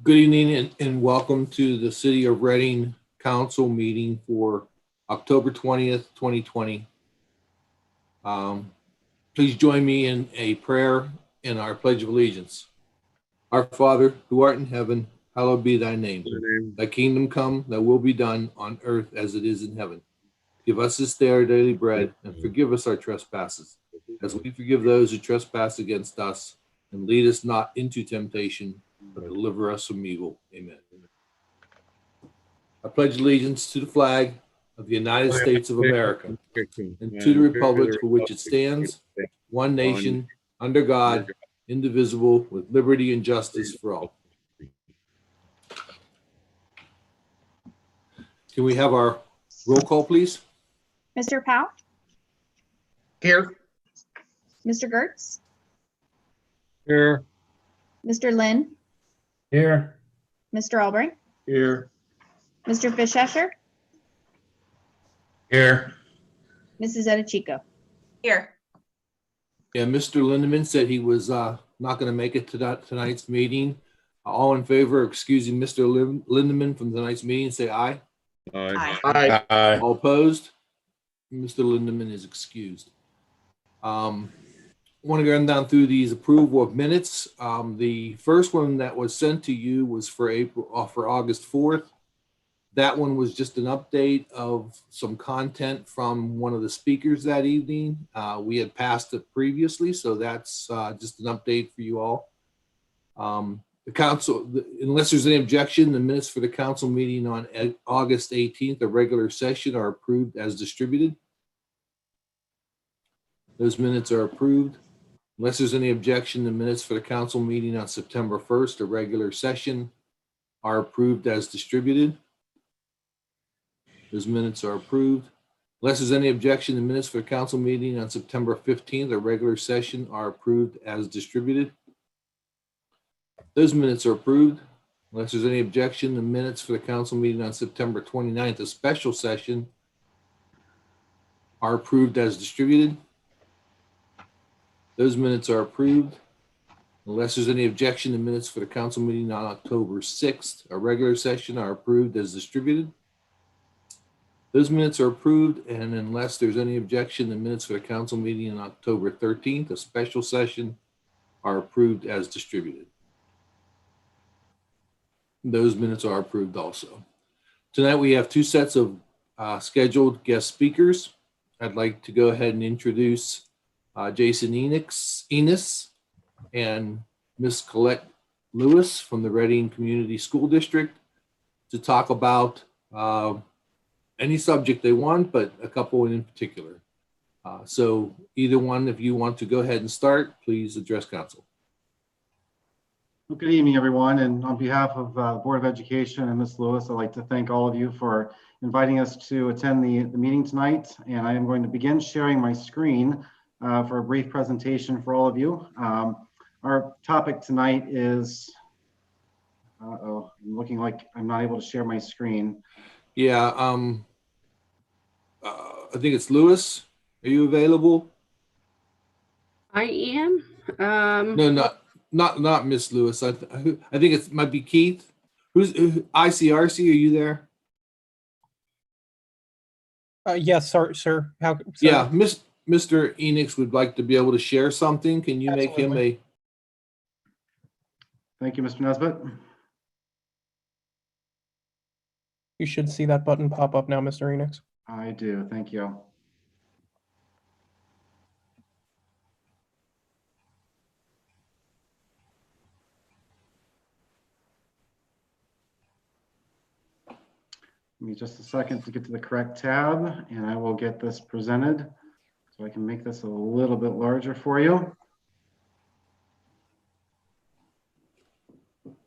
Good evening and welcome to the City of Reading Council meeting for October 20th, 2020. Please join me in a prayer in our Pledge of Allegiance. Our Father, who art in heaven, hallowed be thy name. Thy kingdom come, thy will be done on earth as it is in heaven. Give us this day our daily bread and forgive us our trespasses, as we forgive those who trespass against us. And lead us not into temptation, but deliver us from evil. Amen. I pledge allegiance to the flag of the United States of America and to the republic for which it stands, one nation, under God, indivisible, with liberty and justice for all. Can we have our roll call, please? Mr. Powell? Here. Mr. Gertz? Here. Mr. Lynn? Here. Mr. Albright? Here. Mr. Fischesser? Here. Mrs. Edichico? Here. Yeah, Mr. Lindeman said he was not going to make it to tonight's meeting. All in favor of excusing Mr. Lindeman from tonight's meeting, say aye. Aye. Aye. Aye. All opposed? Mr. Lindeman is excused. I want to run down through these approval of minutes. The first one that was sent to you was for August 4th. That one was just an update of some content from one of the speakers that evening. We had passed it previously, so that's just an update for you all. The council, unless there's any objection, the minutes for the council meeting on August 18th, the regular session, are approved as distributed. Those minutes are approved. Unless there's any objection, the minutes for the council meeting on September 1st, a regular session, are approved as distributed. Those minutes are approved. Unless there's any objection, the minutes for the council meeting on September 15th, a regular session, are approved as distributed. Those minutes are approved. Unless there's any objection, the minutes for the council meeting on September 29th, a special session, are approved as distributed. Those minutes are approved. Unless there's any objection, the minutes for the council meeting on October 6th, a regular session, are approved as distributed. Those minutes are approved, and unless there's any objection, the minutes for the council meeting on October 13th, a special session, are approved as distributed. Those minutes are approved also. Tonight we have two sets of scheduled guest speakers. I'd like to go ahead and introduce Jason Enos and Miss Colette Lewis from the Reading Community School District to talk about any subject they want, but a couple in particular. So either one, if you want to go ahead and start, please address council. Well, good evening, everyone. And on behalf of Board of Education and Ms. Lewis, I'd like to thank all of you for inviting us to attend the meeting tonight. And I am going to begin sharing my screen for a brief presentation for all of you. Our topic tonight is, I'm looking like I'm not able to share my screen. Yeah, I think it's Lewis. Are you available? I am. No, not Miss Lewis. I think it might be Keith. Who's ICRC? Are you there? Yes, sir. How? Yeah, Mr. Enix would like to be able to share something. Can you make him a? Thank you, Mr. Nesbitt. You should see that button pop up now, Mr. Enix. I do. Thank you. Give me just a second to get to the correct tab, and I will get this presented so I can make this a little bit larger for you.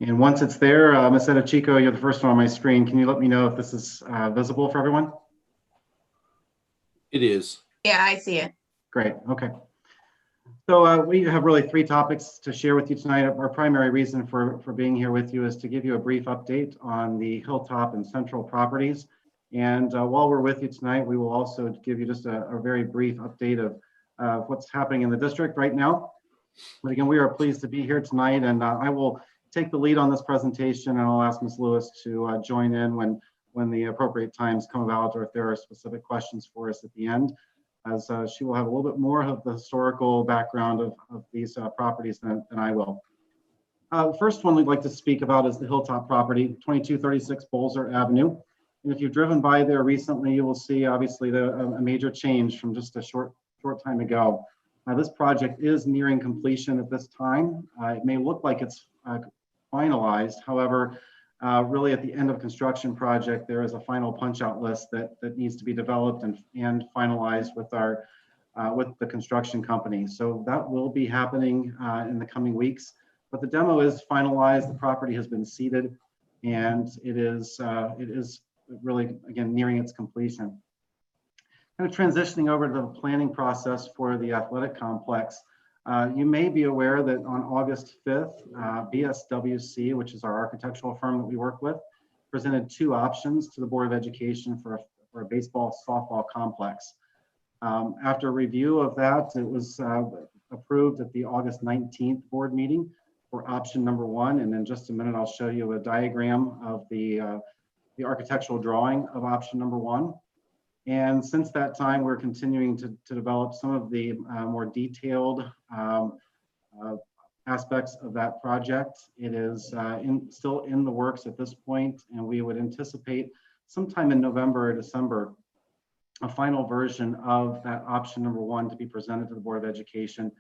And once it's there, Ms. Edichico, you're the first one on my screen. Can you let me know if this is visible for everyone? It is. Yeah, I see it. Great. Okay. So we have really three topics to share with you tonight. Our primary reason for being here with you is to give you a brief update on the Hilltop and Central properties. And while we're with you tonight, we will also give you just a very brief update of what's happening in the district right now. But again, we are pleased to be here tonight, and I will take the lead on this presentation, and I'll ask Ms. Lewis to join in when the appropriate times come about, or if there are specific questions for us at the end, as she will have a little bit more of the historical background of these properties than I will. First one we'd like to speak about is the Hilltop property, 2236 Bolzer Avenue. And if you've driven by there recently, you will see obviously a major change from just a short time ago. This project is nearing completion at this time. It may look like it's finalized. However, really at the end of construction project, there is a final punch-out list that needs to be developed and finalized with the construction company. So that will be happening in the coming weeks. But the demo is finalized. The property has been seeded, and it is really, again, nearing its completion. Kind of transitioning over to the planning process for the athletic complex. You may be aware that on August 5th, BSWC, which is our architectural firm that we work with, presented 2 options to the Board of Education for a baseball softball complex. After review of that, it was approved at the August 19th board meeting for option number 1. And in just a minute, I'll show you a diagram of the architectural drawing of option number 1. And since that time, we're continuing to develop some of the more detailed aspects of that project. It is still in the works at this point, and we would anticipate sometime in November or December a final version of that option number 1 to be presented to the Board of Education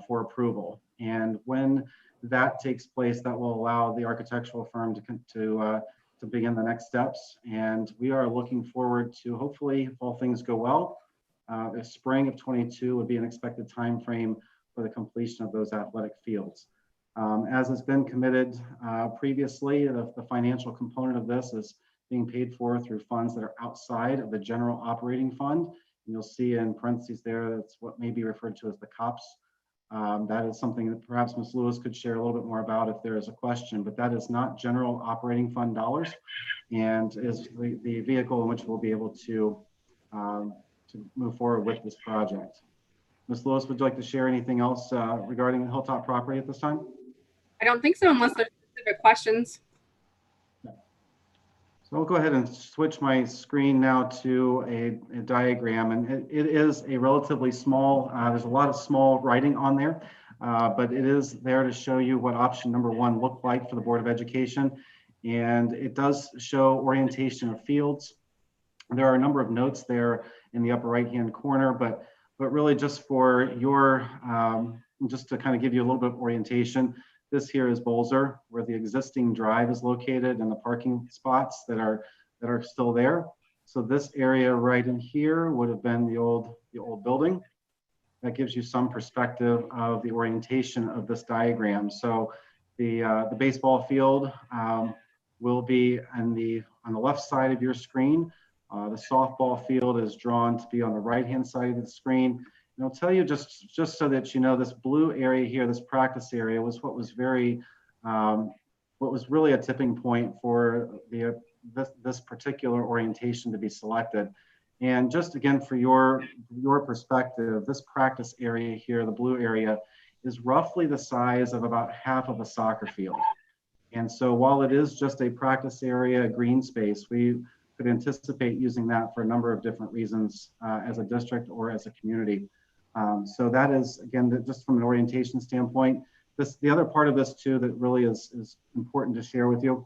for approval. And when that takes place, that will allow the architectural firm to begin the next steps. And we are looking forward to, hopefully, if all things go well, the spring of 22 would be an expected time frame for the completion of those athletic fields. As has been committed previously, the financial component of this is being paid for through funds that are outside of the general operating fund. And you'll see in parentheses there, that's what may be referred to as the COPS. That is something that perhaps Ms. Lewis could share a little bit more about if there is a question, but that is not general operating fund dollars, and is the vehicle in which we'll be able to move forward with this project. Ms. Lewis, would you like to share anything else regarding the Hilltop property at this time? I don't think so, unless there's specific questions. So I'll go ahead and switch my screen now to a diagram, and it is a relatively small, there's a lot of small writing on there, but it is there to show you what option number 1 looked like for the Board of Education. And it does show orientation of fields. There are a number of notes there in the upper right-hand corner, but really just for your, just to kind of give you a little bit of orientation, this here is Bolzer, where the existing drive is located, and the parking spots that are still there. So this area right in here would have been the old building. That gives you some perspective of the orientation of this diagram. So the baseball field will be on the left side of your screen. The softball field is drawn to be on the right-hand side of the screen. And I'll tell you just so that you know, this blue area here, this practice area, was what was really a tipping point for this particular orientation to be selected. And just again, for your perspective, this practice area here, the blue area, is roughly the size of about half of a soccer field. And so while it is just a practice area, a green space, we could anticipate using that for a number of different reasons as a district or as a community. So that is, again, just from an orientation standpoint. The other part of this too that really is important to share with you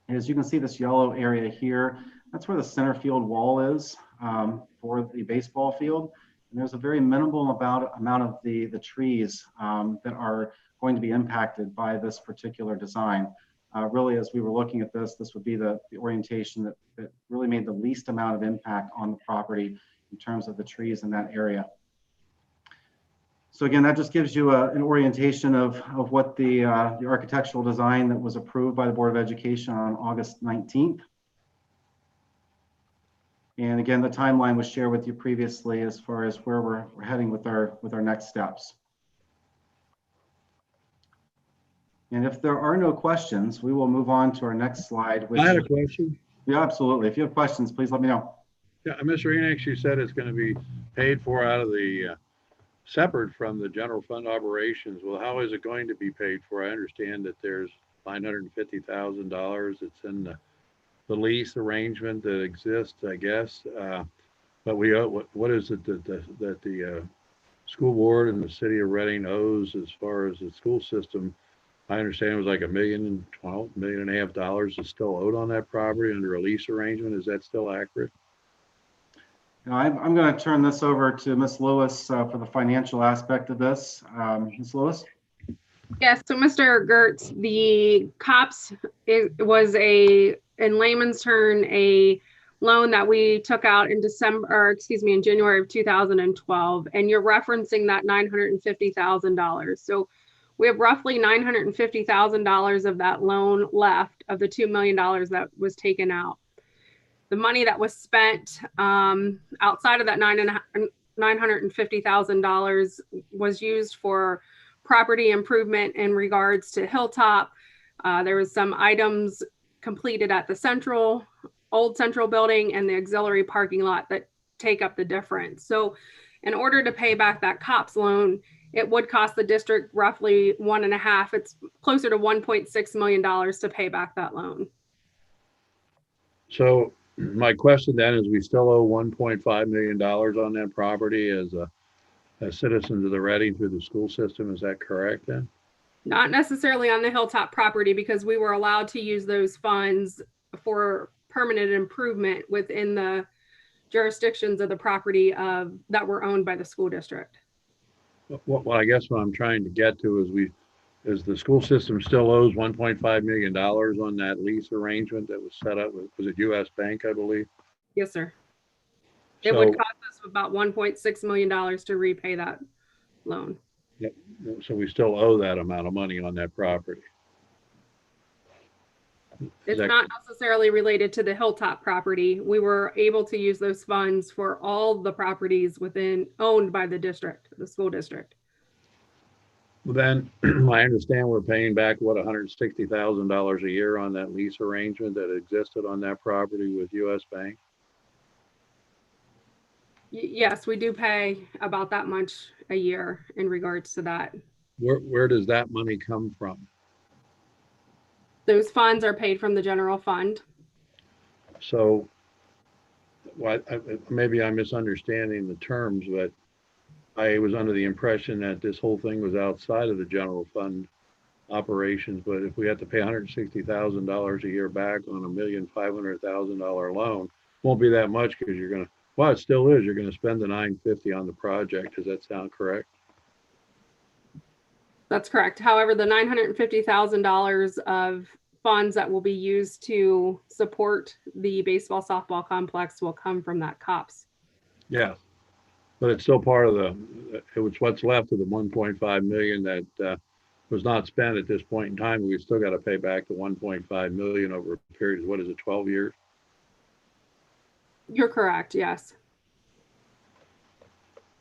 is you can see this yellow area here. That's where the center field wall is for the baseball field. And there's a very minimal amount of the trees that are going to be impacted by this particular design. Really, as we were looking at this would be the orientation that really made the least amount of impact on the property in terms of the trees in that area. So again, that just gives you an orientation of what the architectural design that was approved by the Board of Education on August 19th. And again, the timeline was shared with you previously as far as where we're heading with our next steps. And if there are no questions, we will move on to our next slide. I had a question. Yeah, absolutely. If you have questions, please let me know. Yeah, Mr. Enix, you said it's going to be paid for out of the separate from the general fund operations. Well, how is it going to be paid for? I understand that there's $950,000 that's in the lease arrangement that exists, I guess. But we owe, what is it that the school board and the city of Reading owes as far as the school system? I understand it was like $1.5 million is still owed on that property under a lease arrangement. Is that still accurate? Now, I'm going to turn this over to Ms. Lewis for the financial aspect of this. Ms. Lewis? Yes, so Mr. Gertz, the COPS was in layman's term, a loan that we took out in in January of 2012, and you're referencing that $950,000. So we have roughly $950,000 of that loan left of the $2 million that was taken out. The money that was spent outside of that $950,000 was used for property improvement in regards to Hilltop. There was some items completed at the old central building and the auxiliary parking lot that take up the difference. So in order to pay back that COPS loan, it would cost the district roughly it's closer to $1.6 million to pay back that loan. So my question then is, we still owe $1.5 million on that property as citizens of the Reading through the school system. Is that correct then? Not necessarily on the Hilltop property, because we were allowed to use those funds for permanent improvement within the jurisdictions of the property that were owned by the school district. Well, I guess what I'm trying to get to is the school system still owes $1.5 million on that lease arrangement that was set up with, was it US Bank, I believe? Yes, sir. It would cost us about $1.6 million to repay that loan. Yep. So we still owe that amount of money on that property. It's not necessarily related to the Hilltop property. We were able to use those funds for all the properties owned by the district, the school district. Well, then I understand we're paying back $160,000 a year on that lease arrangement that existed on that property with US Bank. Yes, we do pay about that much a year in regards to that. Where does that money come from? Those funds are paid from the general fund. So maybe I'm misunderstanding the terms, but I was under the impression that this whole thing was outside of the general fund operations. But if we have to pay $160,000 a year back on $1,500,000 loan, won't be that much, because you're going to, well, it still is, you're going to spend the $950,000 on the project. Does that sound correct? That's correct. However, the $950,000 of funds that will be used to support the baseball softball complex will come from that COPS. Yeah, but it's still part of it was what's left of the 1.5 million that was not spent at this point in time. We've still got to pay back the 1.5 million over a period of, what is it, 12 years? You're correct, yes.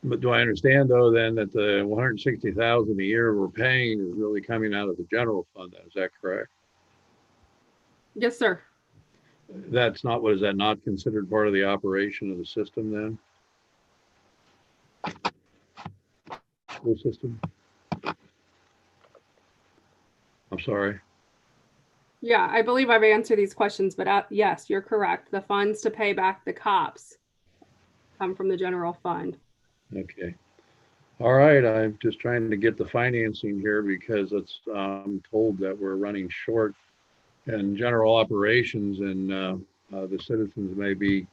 But do I understand though then that the 160,000 a year we're paying is really coming out of the general fund? Is that correct? Yes, sir. That's not, what is that not considered part of the operation of the system then? School system? I'm sorry. Yeah, I believe I've answered these questions, but yes, you're correct. The funds to pay back the COPS come from the general fund. Okay. All right. I'm just trying to get the financing here, because I'm told that we're running short in general operations, and the citizens may be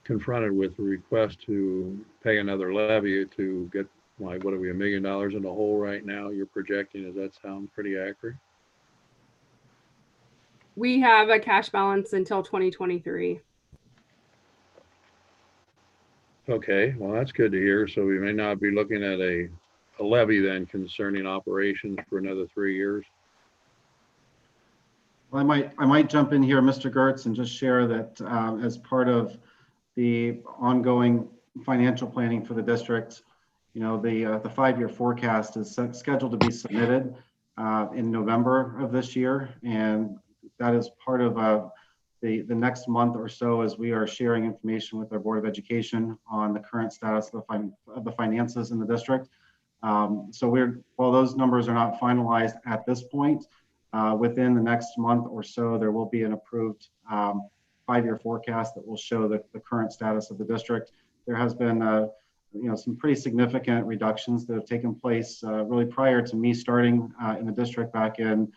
confronted with a request to pay another levy to get, like, what are we, $1 million in the hole right now? You're projecting, does that sound pretty accurate? We have a cash balance until 2023. Okay, well, that's good to hear. So we may not be looking at a levy then concerning operations for another 3 years. Well, I might jump in here, Mr. Gertz, and just share that as part of the ongoing financial planning for the district, you know, the 5-year forecast is scheduled to be submitted in November of this year, and that is part of the next month or so, as we are sharing information with our Board of Education on the current status of the finances in the district. So while those numbers are not finalized at this point, within the next month or so, there will be an approved 5-year forecast that will show the current status of the district. There has been some pretty significant reductions that have taken place really prior to me starting in the district back in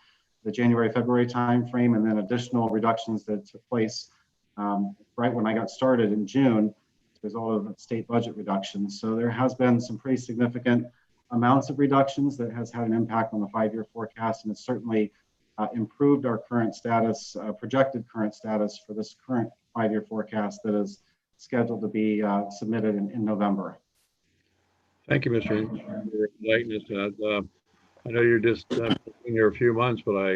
the January-February timeframe, and then additional reductions that took place right when I got started in June as a result of state budget reductions. So there has been some pretty significant amounts of reductions that has had an impact on the 5-year forecast, and it's certainly improved our current status, projected current status for this current 5-year forecast that is scheduled to be submitted in November. Thank you, Mr. English, for enlightening us. I know you're just been here a few months, but I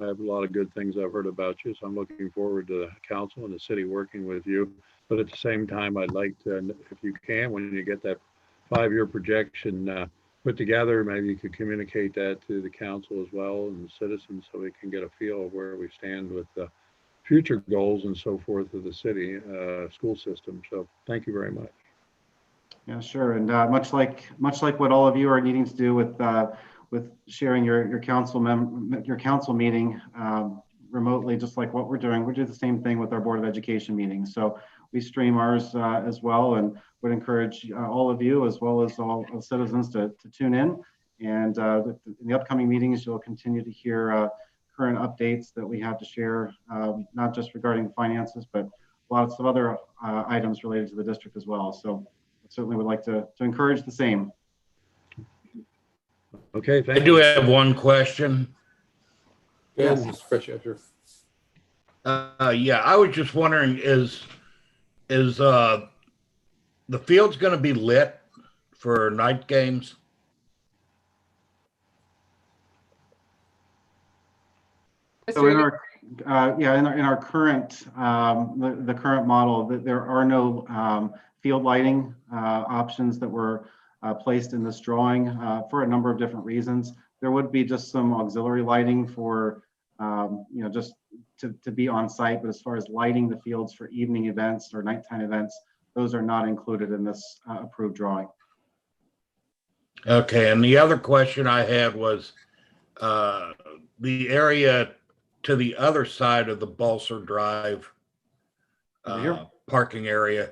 have a lot of good things I've heard about you. So I'm looking forward to the council and the city working with you. But at the same time, I'd like to, if you can, when you get that 5-year projection put together, maybe you could communicate that to the council as well and the citizens so we can get a feel of where we stand with the future goals and so forth of the city school system. So thank you very much. Yeah, sure. And much like what all of you are needing to do with sharing your council meeting remotely, just like what we're doing, we do the same thing with our Board of Education meetings. So we stream ours as well, and would encourage all of you as well as all citizens to tune in. And in the upcoming meetings, you'll continue to hear current updates that we have to share, not just regarding finances, but lots of other items related to the district as well. So I certainly would like to encourage the same. Okay, I thank do you. have one question. Yes, Yes. Mr. Fischler. Yeah, I was just wondering, is the field's going to be lit for night games? So in our in our current the current model, that there are no field lighting options that were placed in this drawing for a number of different reasons. There would be just some auxiliary lighting for just to be on site, but as far as lighting the fields for evening events or nighttime events, those are not included in this approved drawing. Okay, and the other question I had was the area to the other side of the Balser Drive Here. parking area,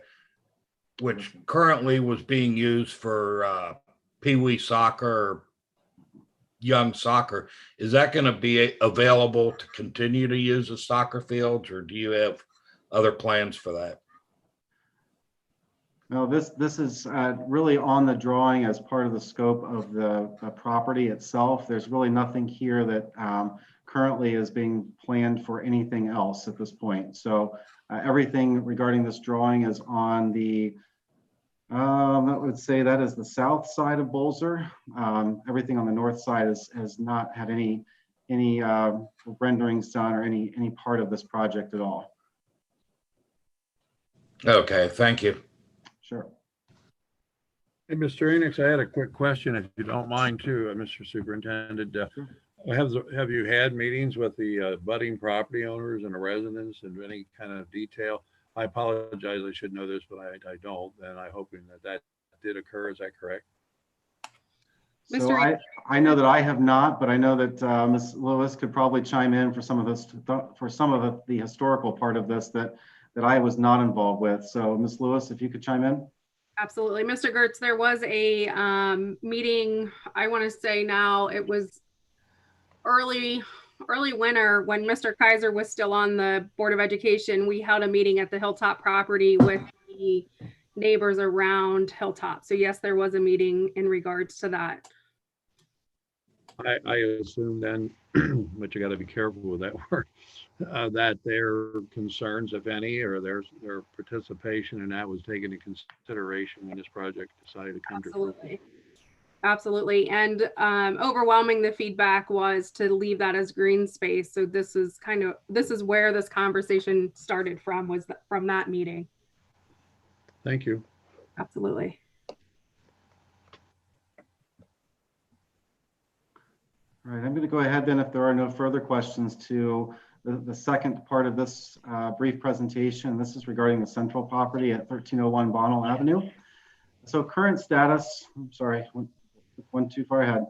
which currently was being used for Pee Wee soccer or young soccer. Is that going to be available to continue to use the soccer fields, or do you have other plans for that? No, this is really on the drawing as part of the scope of the property itself. There's really nothing here that currently is being planned for anything else at this point. So everything regarding this drawing is on the, I would say that is the south side of Balser. Everything on the north side has not had any renderings done or any part of this project at all. Okay, thank you. Sure. Hey, Mr. Enix, I had a quick question, if you don't mind, too, Mr. Superintendent. Have you had meetings with the budding property owners and the residents in any kind of detail? I apologize, I should know this, but I don't, and I'm hoping that did occur. Is that correct? So I know that I have not, but I know that Ms. Lewis could probably chime in for some of this, for some of the historical part of this that I was not involved with. So Ms. Lewis, if you could chime in. Absolutely. Mr. Gertz, there was a meeting, I want to say now it was early winter when Mr. Kaiser was still on the Board of Education. We held a meeting at the Hilltop property with the neighbors around Hilltop. So yes, there was a meeting in regards to that. I assume then, but you got to be careful with that word, that their concerns, if any, or their participation in that was taken into consideration when this project decided to come to fruition. Absolutely. And overwhelming the feedback was to leave that as green space. So this is where this conversation started from, was from that meeting. Thank you. Absolutely. All right, I'm going to go ahead then, if there are no further questions, to the second part of this brief presentation. This is regarding the central property at 1301 Bonnell Avenue. So current status, I'm sorry, one too far ahead.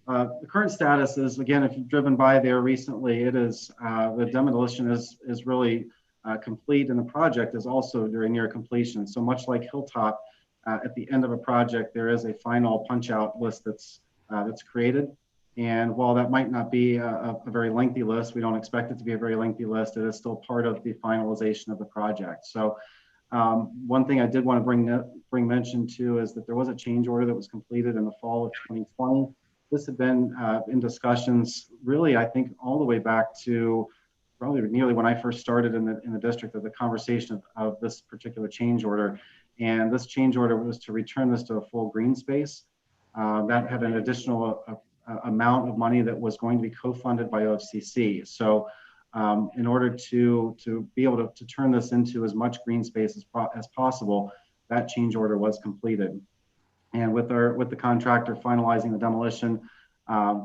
The current status is, again, if you've driven by there recently, it is the demolition is really complete, and the project is also very near completion. So much like Hilltop, at the end of a project, there is a final punch-out list that's created. And while that might not be a very lengthy list, we don't expect it to be a very lengthy list. It is still part of the finalization of the project. So one thing I did want to bring mention to is that there was a change order that was completed in the fall of 2020. This had been in discussions really, I think, all the way back to probably nearly when I first started in the district, of the conversation of this particular change order. And this change order was to return this to a full green space. That had an additional amount of money that was going to be co-funded by OFCC. So in order to be able to turn this into as much green space as possible, that change order was completed. And with the contractor finalizing the demolition, I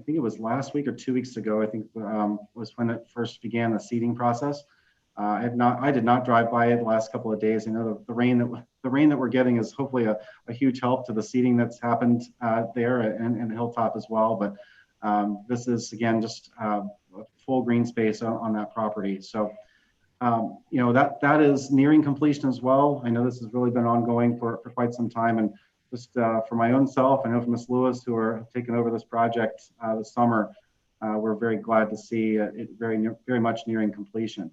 think it was last week or 2 weeks ago, I think was when it first began the seeding process. I did not drive by it the last couple of days. I know the rain that we're getting is hopefully a huge help to the seeding that's happened there and Hilltop as well. But this is, again, just a full green space on that property. So that is nearing completion as well. I know this has really been ongoing for quite some time, and just for my own self, I know from Ms. Lewis, who are taking over this project this summer, we're very glad to see it very much nearing completion.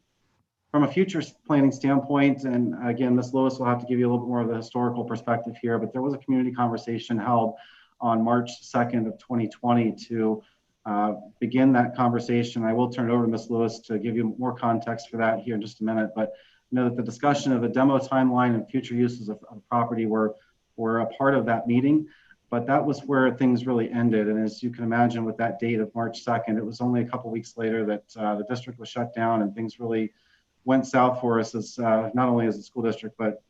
From a future planning standpoint, and again, Ms. Lewis will have to give you a little bit more of the historical perspective here, but there was a community conversation held on March 2nd of 2020 to begin that conversation. I will turn it over to Ms. Lewis to give you more context for that here in just a minute, but know that the discussion of the demo timeline and future uses of property were a part of that meeting, but that was where things really ended. And as you can imagine, with that date of March 2nd, it was only a couple of weeks later that the district was shut down, and things really went south for us as not only as a school district, but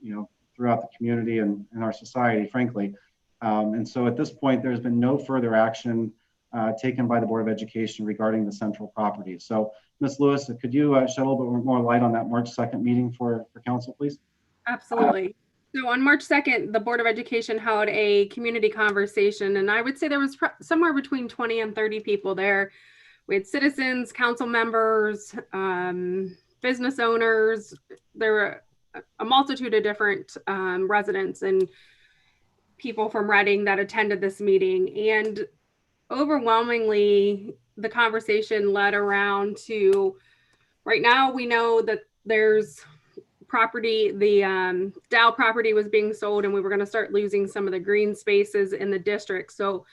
throughout the community and our society, frankly. And so at this point, there's been no further action taken by the Board of Education regarding the central property. So Ms. Lewis, could you shed a little bit more light on that March 2nd meeting for council, please? Absolutely. So on March 2nd, the Board of Education held a community conversation, and I would say there was somewhere between 20 and 30 people there. We had citizens, council members, business owners. There were a multitude of different residents and people from Reading that attended this meeting. And overwhelmingly, the conversation led around to, right now we know that there's property, the Dow property was being sold, and we were going to start losing some of the green spaces in the district. So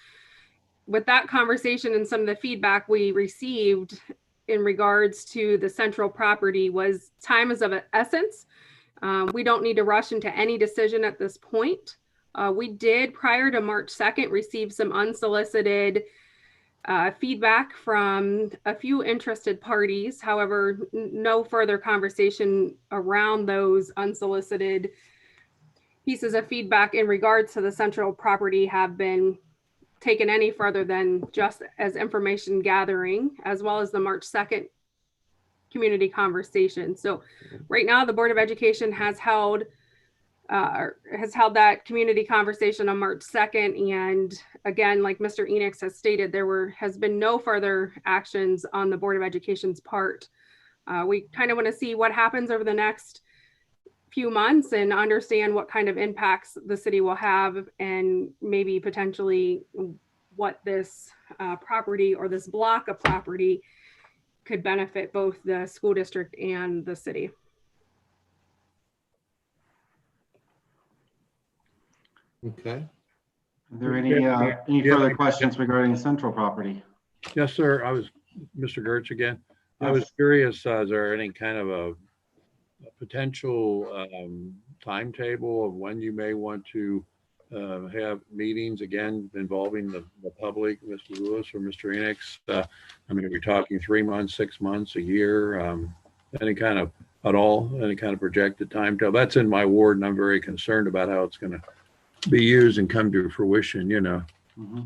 with that conversation and some of the feedback we received in regards to the central property was time is of essence. We don't need to rush into any decision at this point. We did, prior to March 2nd, receive some unsolicited feedback from a few interested parties. However, no further conversation around those unsolicited pieces of feedback in regards to the central property have been taken any further than just as information gathering, as well as the March 2nd community conversation. So right now, the Board of Education has held that community conversation on March 2nd. And again, like Mr. Enix has stated, there has been no further actions on the Board of Education's part. We kind of want to see what happens over the next few months and understand what kind of impacts the city will have, and maybe potentially what this property or this block of property could benefit both the school district and the city. Okay. Are there any further questions regarding central property? Yes, sir. Mr. Gertz again. I was curious, is there any kind of a potential timetable of when you may want to have meetings again involving the public, Mr. Lewis or Mr. Enix? I mean, are we talking 3 months, 6 months, a year, any kind of projected timetable? That's in my ward, and I'm very concerned about how it's going to be used and come to fruition, Mm-hmm.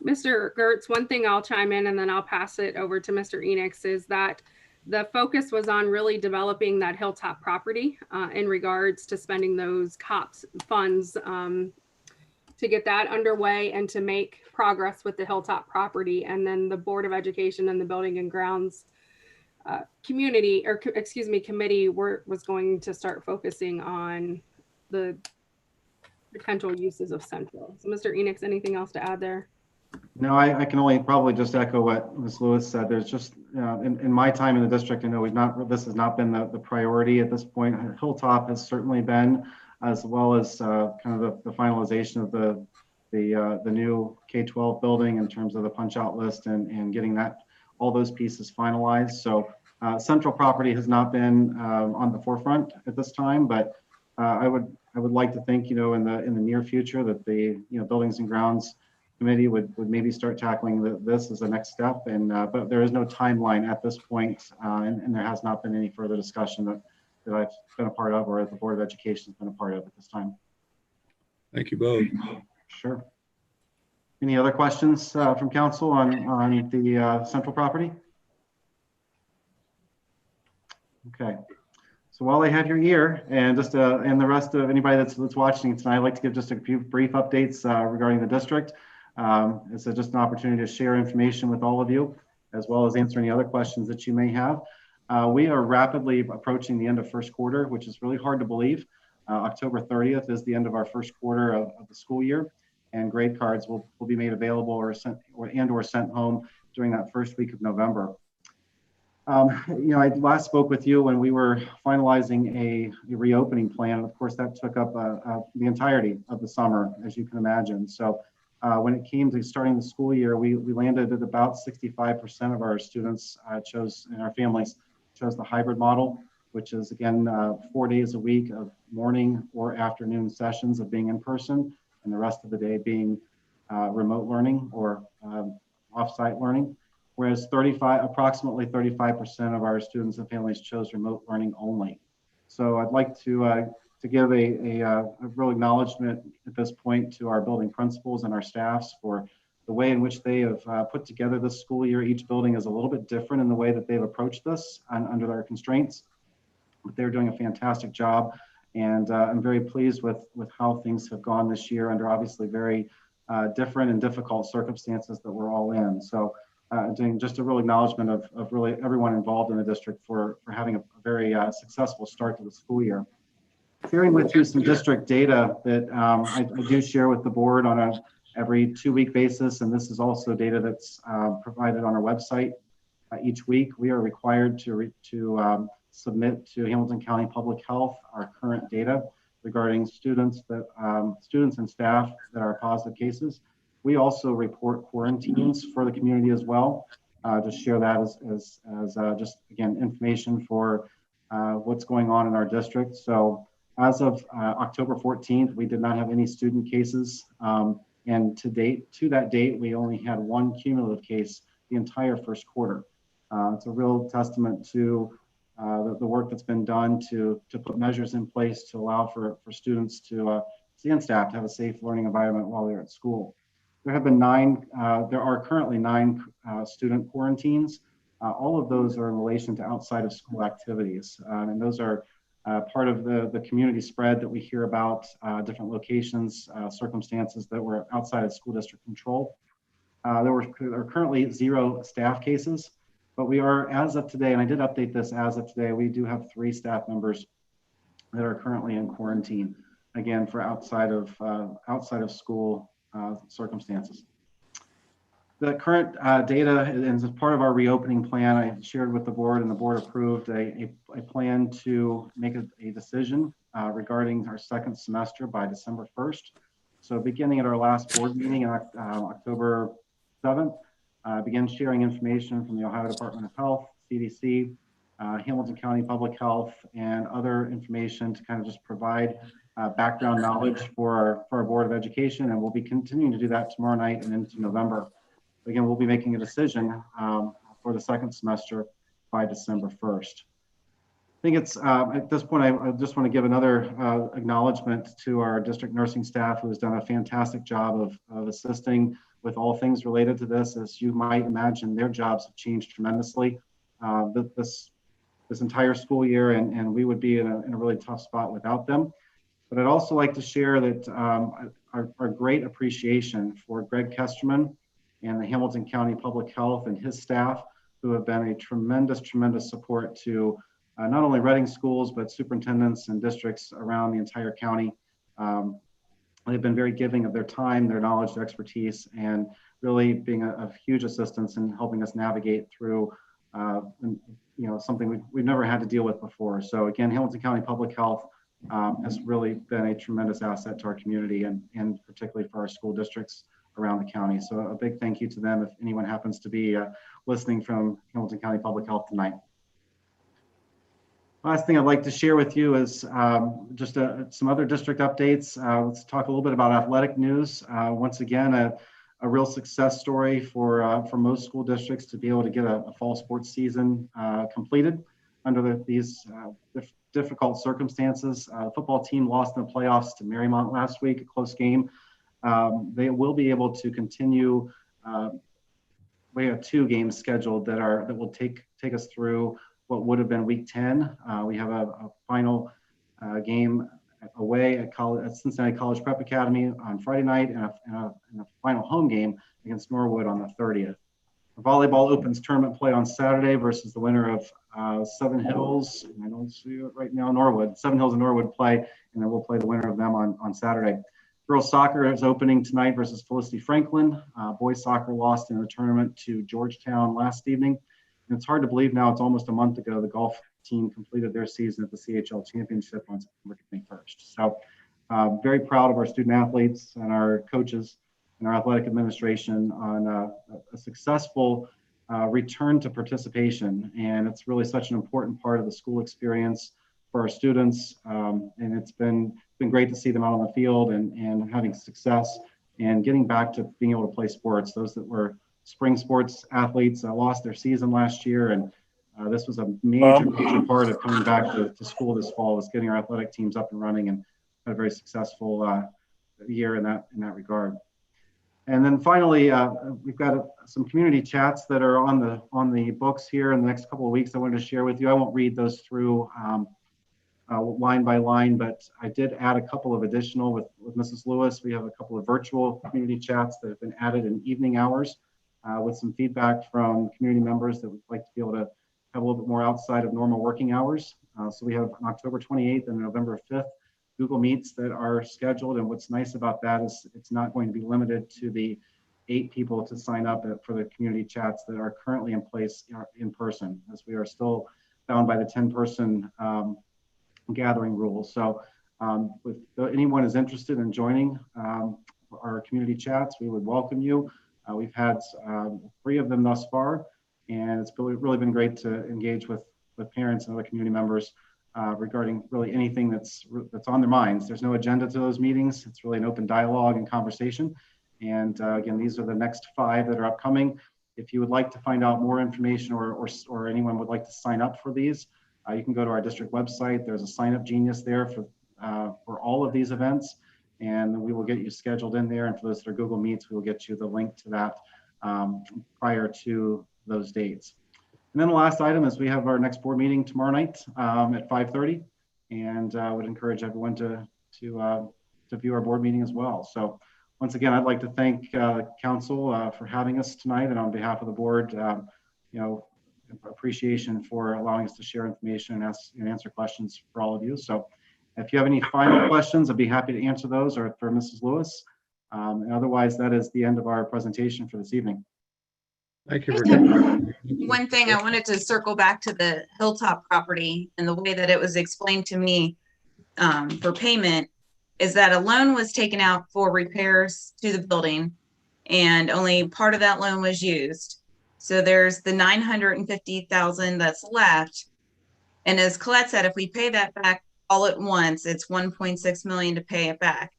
Mr. Gertz, one thing I'll chime in and then I'll pass it over to Mr. Enix is that the focus was on really developing that Hilltop property in regards to spending those COPS funds to get that underway and to make progress with the Hilltop property. And then the Board of Education and the Building and Grounds committee was going to start focusing on the potential uses of Central. So Mr. Enix, anything else to add there? No, I can only probably just echo what Ms. Lewis said. There's just, in my time in the district, I know this has not been the priority at this point. Hilltop has certainly been, as well as kind of the finalization of the new K-12 building in terms of the punch out list and getting all those pieces finalized. So Central property has not been on the forefront at this time, but I would like to think, in the near future that the Buildings and Grounds Committee would maybe start tackling this as a next step. And but there is no timeline at this point, and there has not been any further discussion that I've been a part of, or the Board of Education has been a part of at this time. Thank you both. Sure. Any other questions from council on the Central property? Okay. So while I have your ear, and just and the rest of anybody that's watching tonight, I'd like to give just a few brief updates regarding the district. It's just an opportunity to share information with all of you, as well as answer any other questions that you may have. We are rapidly approaching the end of first quarter, which is really hard to believe. October 30th is the end of our first quarter of the school year, and grade cards will be made available or sent home during that first week of November. I last spoke with you when we were finalizing a reopening plan. Of course, that took up the entirety of the summer, as you can imagine. So when it came to starting the school year, we landed at about 65% of our students and our families chose the hybrid model, which is, again, 4 days a week of morning or afternoon sessions of being in person, and the rest of the day being remote learning or off-site learning. Whereas approximately 35% of our students and families chose remote learning only. So I'd like to give a real acknowledgement at this point to our building principals and our staffs for the way in which they have put together this school year. Each building is a little bit different in the way that they've approached this under their constraints, but they're doing a fantastic job. And I'm very pleased with how things have gone this year under obviously very different and difficult circumstances that we're all in. So doing just a real acknowledgement of really everyone involved in the district for having a very successful start to the school year. Sharing with you some district data that I do share with the board on a every 2-week basis, and this is also data that's provided on our website each week. We are required to submit to Hamilton County Public Health our current data regarding students and staff that are positive cases. We also report quarantines for the community as well. Just share that as just, again, information for what's going on in our district. So as of October 14th, we did not have any student cases. And to that date, we only had 1 cumulative case the entire first quarter. It's a real testament to the work that's been done to put measures in place to allow for students and staff to have a safe learning environment while they're at school. There are currently 9 student quarantines. All of those are in relation to outside of school activities. And those are part of the community spread that we hear about, different locations, circumstances that were outside of school district control. There are currently 0 staff cases, but we are, as of today, and I did update this as of today, we do have 3 staff members that are currently in quarantine, again, for outside of school circumstances. The current data, and as part of our reopening plan, I shared with the board, and the board approved a plan to make a decision regarding our second semester by December 1st. So beginning at our last board meeting on October 7th, began sharing information from the Ohio Department of Health, CDC, Hamilton County Public Health, and other information to kind of just provide background knowledge for our Board of Education, and we'll be continuing to do that tomorrow night and into November. Again, we'll be making a decision for the second semester by December 1st. I think it's, at this point, I just want to give another acknowledgement to our district nursing staff, who has done a fantastic job of assisting with all things related to this. As you might imagine, their jobs have changed tremendously this entire school year, and we would be in a really tough spot without them. But I'd also like to share that our great appreciation for Greg Kesterman and the Hamilton County Public Health and his staff, who have been a tremendous support to not only Reading schools, but superintendents and districts around the entire county. They've been very giving of their time, their knowledge, their expertise, and really being a huge assistance in helping us navigate through something we've never had to deal with before. So again, Hamilton County Public Health has really been a tremendous asset to our community and particularly for our school districts around the county. So a big thank you to them if anyone happens to be listening from Hamilton County Public Health tonight. Last thing I'd like to share with you is just some other district updates. Let's talk a little bit about athletic news. Once again, a real success story for most school districts to be able to get a fall sports season completed under these difficult circumstances. The football team lost in the playoffs to Marymount last week, a close game. They will be able to continue. We have 2 games scheduled that will take us through what would have been week 10. We have a final game away at Cincinnati College Prep Academy on Friday night and a final home game against Norwood on the 30th. The volleyball opens tournament play on Saturday versus the winner of Seven Hills. I don't see it right now. Norwood. Seven Hills and Norwood play, and then we'll play the winner of them on Saturday. Girls soccer is opening tonight versus Felicity Franklin. Boys soccer lost in the tournament to Georgetown last evening. And it's hard to believe now, it's almost a month ago, the golf team completed their season at the CHL Championship on September 21st. So very proud of our student athletes and our coaches and our athletic administration on a successful return to participation. And it's really such an important part of the school experience for our students. And it's been great to see them out on the field and having success and getting back to being able to play sports. Those that were spring sports athletes lost their season last year, and this was a major part of coming back to school this fall, was getting our athletic teams up and running, and had a very successful year in that regard. And then finally, we've got some community chats that are on the books here in the next couple of weeks I wanted to share with you. I won't read those through line by line, but I did add a couple of additional with Mrs. Lewis. We have a couple of virtual community chats that have been added in evening hours with some feedback from community members that would like to be able to have a little bit more outside of normal working hours. So we have on October 28th and November 5th Google Meets that are scheduled. And what's nice about that is it's not going to be limited to the 8 people to sign up for the community chats that are currently in place in person, as we are still bound by the 10-person gathering rules. So if anyone is interested in joining our community chats, we would welcome you. We've had 3 of them thus far, and it's really been great to engage with parents and other community members regarding really anything that's on their minds. There's no agenda to those meetings. It's really an open dialogue and conversation. And again, these are the next 5 that are upcoming. If you would like to find out more information or anyone would like to sign up for these, you can go to our district website. There's a sign up genius there for all of these events, and we will get you scheduled in there. And for those that are Google Meets, we will get you the link to that prior to those dates. And then the last item is we have our next board meeting tomorrow night at 5:30, and I would encourage everyone to view our board meeting as well. So once again, I'd like to thank council for having us tonight, and on behalf of the board, appreciation for allowing us to share information and answer questions for all of you. So if you have any final questions, I'd be happy to answer those, or for Mrs. Lewis. And otherwise, that is the end of our presentation for this evening. Thank you for One thing I wanted to circle back to the Hilltop property, and the way that it was explained to me for payment is that a loan was taken out for repairs to the building, and only part of that loan was used. So there's the $950,000 that's left. And as Colette said, if we pay that back all at once, it's $1.6 million to pay it back.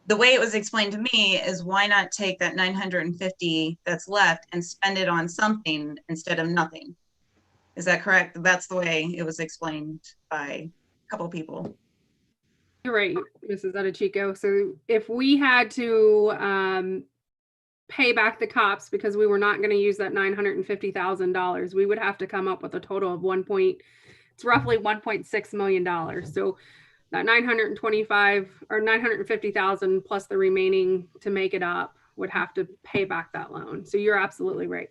The way it was explained to me is, why not take that $950,000 that's left and spend it on something instead of nothing? Is that correct? That's the way it was explained by a couple of people. You're right, Mrs. Adechico. So if we had to pay back the cops because we were not going to use that $950,000, we would have to come up with a total of it's roughly $1.6 million. So that 925 or 950,000 plus the remaining to make it up would have to pay back that loan. So you're absolutely right.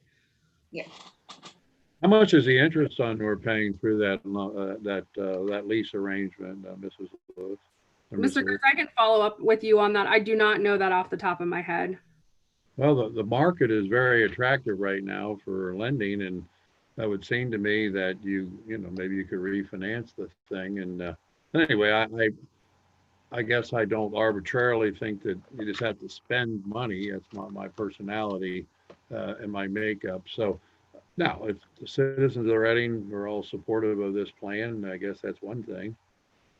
How much is the interest on we're paying through that lease arrangement, Mrs. Lewis? Or Ms. Mr. Lewis? Gertz, I can follow up with you on that. I do not know that off the top of my head. Well, the market is very attractive right now for lending, and that would seem to me that you know, maybe you could refinance the thing. And anyway, I guess I don't arbitrarily think that you just have to spend money. That's not my personality and my makeup. So now, if the citizens of Reading are all supportive of this plan, I guess that's one thing.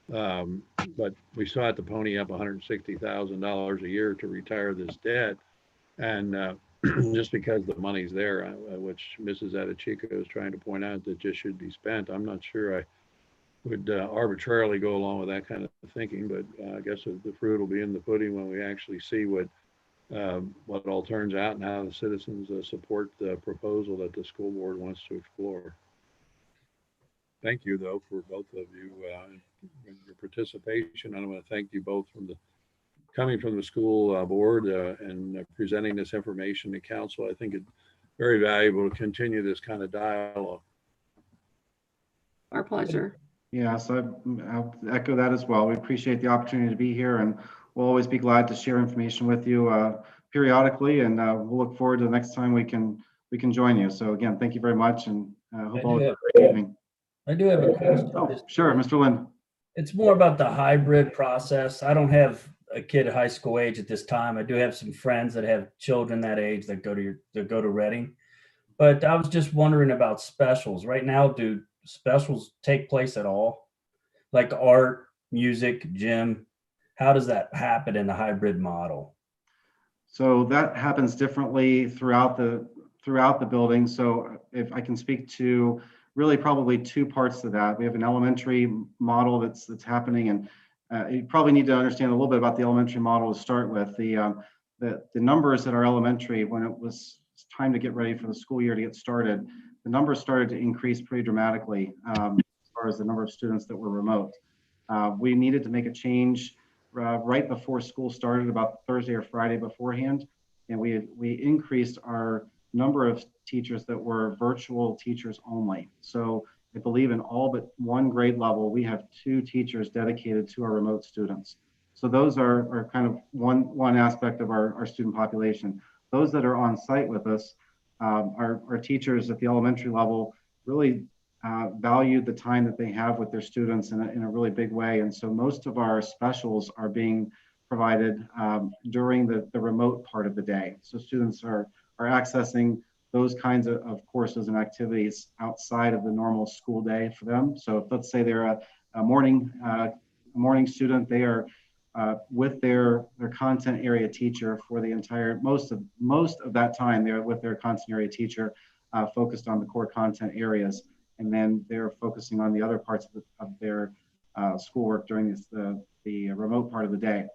But we still have to pony up $160,000 a year to retire this debt. And just because the money's there, which Mrs. Adechico is trying to point out that just should be spent, I'm not sure I would arbitrarily go along with that kind of thinking. But I guess the fruit will be in the pudding when we actually see what all turns out and how the citizens support the proposal that the school board wants to explore. Thank you, though, for both of you and your participation. I want to thank you both coming from the school board and presenting this information to council. I think it's very valuable to continue this kind of dialogue. Our pleasure. Yes, I'll echo that as well. We appreciate the opportunity to be here, and we'll always be glad to share information with you periodically, and we'll look forward to the next time we can join you. So again, thank you very much, and hope all have a great evening. I do have a question. Oh, sure, Mr. Lynn. It's more about the hybrid process. I don't have a kid high school age at this time. I do have some friends that have children that age that go to Reading. But I was just wondering about specials. Right now, do specials take place at all? Like art, music, gym? How does that happen in the hybrid model? So that happens differently throughout the building. So if I can speak to really probably two parts to that. We have an elementary model that's happening, and you probably need to understand a little bit about the elementary model to start with. The numbers at our elementary, when it was time to get ready for the school year to get started, the numbers started to increase pretty dramatically as far as the number of students that were remote. We needed to make a change right before school started, about Thursday or Friday beforehand, and we increased our number of teachers that were virtual teachers only. So I believe in all but one grade level, we have 2 teachers dedicated to our remote students. So those are kind of one aspect of our student population. Those that are on site with us, our teachers at the elementary level really value the time that they have with their students in a really big way. And so most of our specials are being provided during the remote part of the day. So students are accessing those kinds of courses and activities outside of the normal school day for them. So if, let's say they're a morning student, they are with their content area teacher for the entire most of that time. They're with their content area teacher focused on the core content areas, and then they're focusing on the other parts of their schoolwork during the remote part of the day.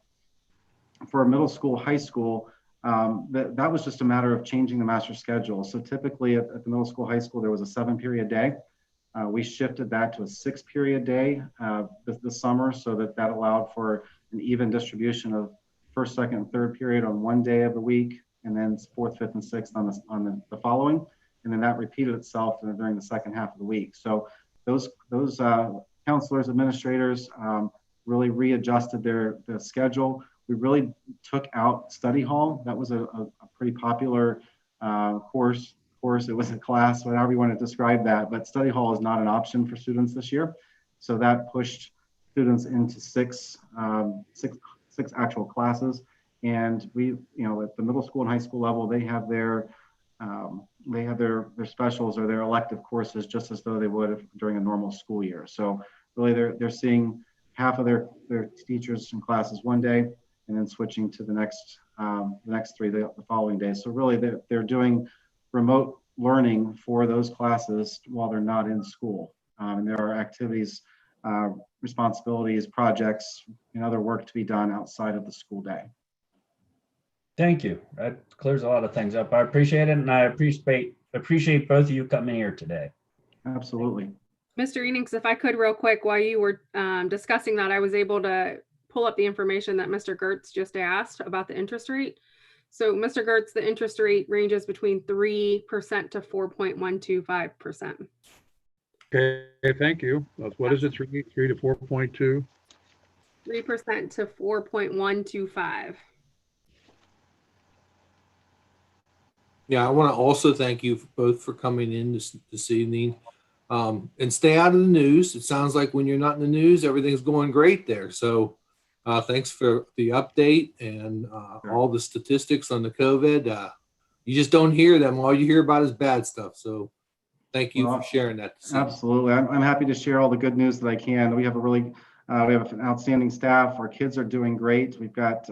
For middle school, high school, that was just a matter of changing the master schedule. So typically at the middle school, high school, there was a 7-period day. We shifted that to a 6-period day this summer, so that allowed for an even distribution of first, second, and third period on one day of the week, and then fourth, fifth, and sixth on the following. And then that repeated itself during the second half of the week. So those counselors, administrators really readjusted their schedule. We really took out study hall. That was a pretty popular course. It was a class, whatever you want to describe that, but study hall is not an option for students this year. So that pushed students into six actual classes. And we, at the middle school and high school level, they have their specials or their elective courses just as though they would during a normal school year. So really they're seeing half of their teachers and classes one day, and then switching to the next 3 the following day. So really they're doing remote learning for those classes while they're not in school. And there are activities, responsibilities, projects, and other work to be done outside of the school day. Thank you. That clears a lot of things up. I appreciate it, and I appreciate both of you coming here today. Absolutely. Mr. Enix, if I could real quick, while you were discussing that, I was able to pull up the information that Mr. Gertz just asked about the interest rate. So Mr. Gertz, the interest rate ranges between 3% to 4.125%. Okay, thank you. What is it, 3 to 4.2? 3% to 4.125. Yeah, I want to also thank you both for coming in this evening. And stay out of the news. It sounds like when you're not in the news, everything's going great there. So thanks for the update and all the statistics on the COVID. You just don't hear them. All you hear about is bad stuff. So thank you for sharing that. Absolutely. I'm happy to share all the good news that I can. We have we have an outstanding staff. Our kids are doing great. We've got,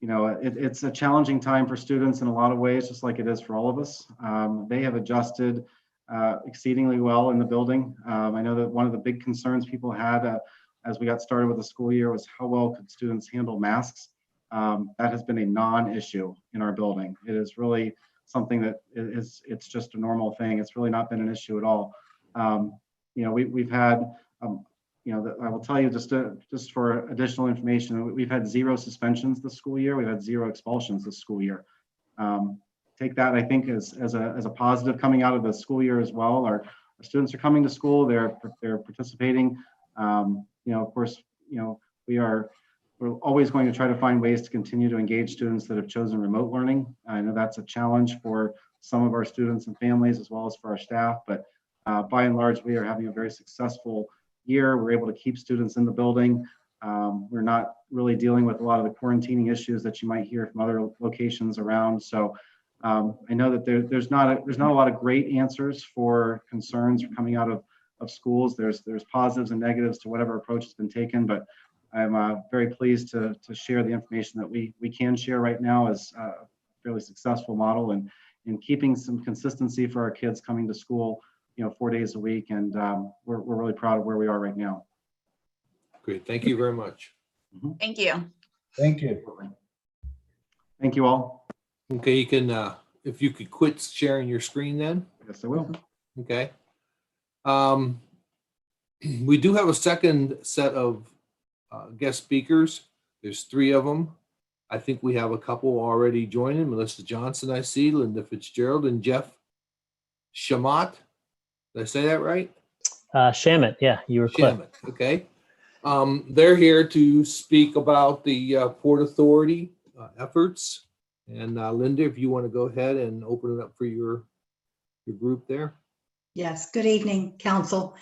it's a challenging time for students in a lot of ways, just like it is for all of us. They have adjusted exceedingly well in the building. I know that one of the big concerns people had as we got started with the school year was how well could students handle masks. That has been a non-issue in our building. It is really something that it's just a normal thing. It's really not been an issue at all. We've had, I will tell you just for additional information, we've had 0 suspensions this school year. We've had 0 expulsions this school year. Take that, I think, as a positive coming out of the school year as well. Our students are coming to school. They're participating. Of course, we're always going to try to find ways to continue to engage students that have chosen remote learning. I know that's a challenge for some of our students and families as well as for our staff, but by and large, we are having a very successful year. We're able to keep students in the building. We're not really dealing with a lot of the quarantining issues that you might hear from other locations around. So I know that there's not a lot of great answers for concerns coming out of schools. There's positives and negatives to whatever approach has been taken, but I'm very pleased to share the information that we can share right now as a fairly successful model and in keeping some consistency for our kids coming to school, 4 days a week. And we're really proud of where we are right now. Great. Thank you very much. Thank you. Thank you. Thank you all. Okay, you can, if you could quit sharing your screen then. Yes, I will. Okay. We do have a second set of guest speakers. There's 3 of them. I think we have a couple already joining. Melissa Johnson, I see, Linda Fitzgerald, and Jeff Shamat. Did I say that right? Shamit, yeah, you were close. Shamit, okay. They're here to speak about the Port Authority efforts. And Linda, if you want to go ahead and open it up for your group there. Yes, good evening, Council.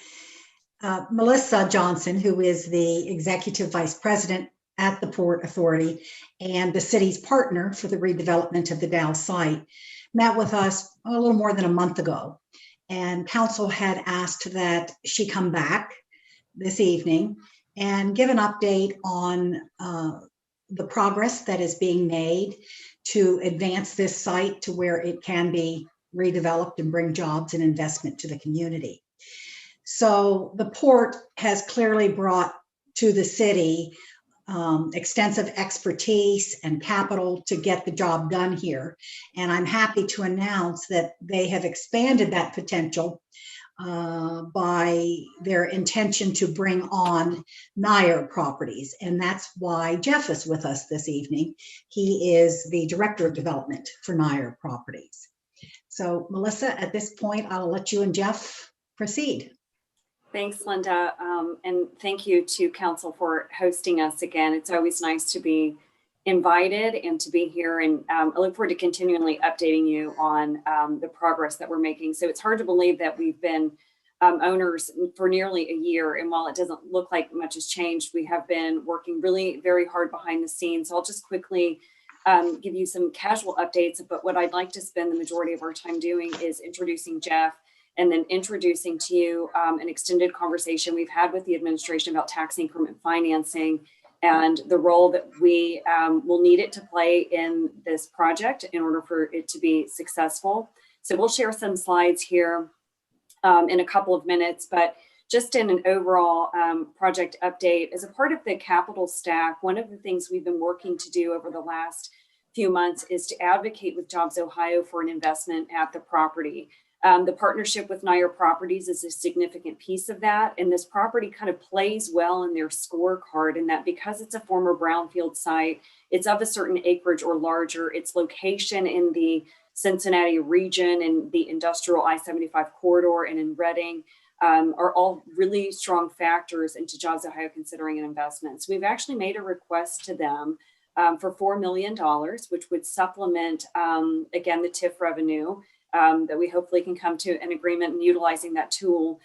Melissa Johnson, who is the Executive Vice President at the Port Authority and the city's partner for the redevelopment of the Dow site, met with us a little more than a month ago. And Council had asked that she come back this evening and give an update on the progress that is being made to advance this site to where it can be redeveloped and bring jobs and investment to the community. So the port has clearly brought to the city extensive expertise and capital to get the job done here. And I'm happy to announce that they have expanded that potential by their intention to bring on Nair Properties. And that's why Jeff is with us this evening. He is the Director of Development for Nair Properties. So Melissa, at this point, I'll let you and Jeff proceed. Thanks, Linda. And thank you to Council for hosting us again. It's always nice to be invited and to be here. And I look forward to continually updating you on the progress that we're making. So it's hard to believe that we've been owners for nearly a year. And while it doesn't look like much has changed, we have been working really very hard behind the scenes. So I'll just quickly give you some casual updates. But what I'd like to spend the majority of our time doing is introducing Jeff and then introducing to you an extended conversation we've had with the administration about tax increment financing and the role that we will need it to play in this project in order for it to be successful. So we'll share some slides here in a couple of minutes, but just in an overall project update, as a part of the capital stack, one of the things we've been working to do over the last few months is to advocate with Jobs Ohio for an investment at the property. The partnership with Nair Properties is a significant piece of that. And this property kind of plays well in their scorecard in that because it's a former brownfield site, it's of a certain acreage or larger, its location in the Cincinnati region and the industrial I-75 corridor and in Reading are all really strong factors into Jobs Ohio considering an investment. So we've actually made a request to them for $4 million, which would supplement, again, the TIF revenue that we hopefully can come to an agreement in utilizing that tool,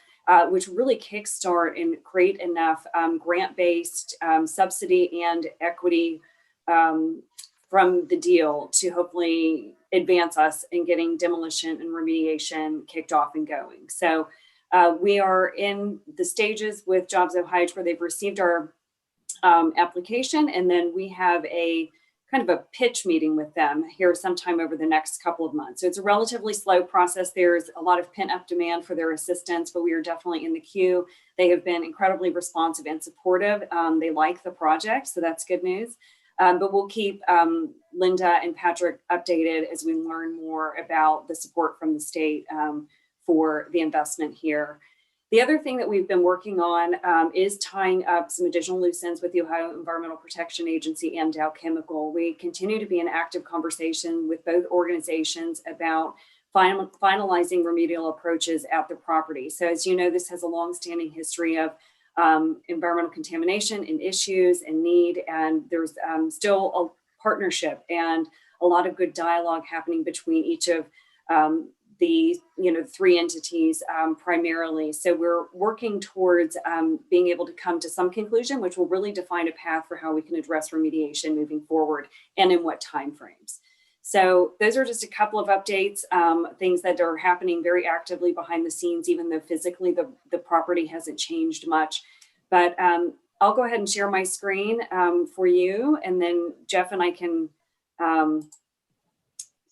which really kickstart and create enough grant-based subsidy and equity from the deal to hopefully advance us in getting demolition and remediation kicked off and going. So we are in the stages with Jobs Ohio where they've received our application, and then we have a kind of a pitch meeting with them here sometime over the next couple of months. So it's a relatively slow process. There's a lot of pent-up demand for their assistance, but we are definitely in the queue. They have been incredibly responsive and supportive. They like the project, so that's good news. But we'll keep Linda and Patrick updated as we learn more about the support from the state for the investment here. The other thing that we've been working on is tying up some additional loose ends with the Ohio Environmental Protection Agency and Dow Chemical. We continue to be in active conversation with both organizations about finalizing remedial approaches at the property. So as you know, this has a longstanding history of environmental contamination and issues and need, and there's still a partnership and a lot of good dialogue happening between each of the three entities primarily. So we're working towards being able to come to some conclusion, which will really define a path for how we can address remediation moving forward and in what timeframes. So those are just a couple of updates, things that are happening very actively behind the scenes, even though physically the property hasn't changed much. But I'll go ahead and share my screen for you, and then Jeff and I can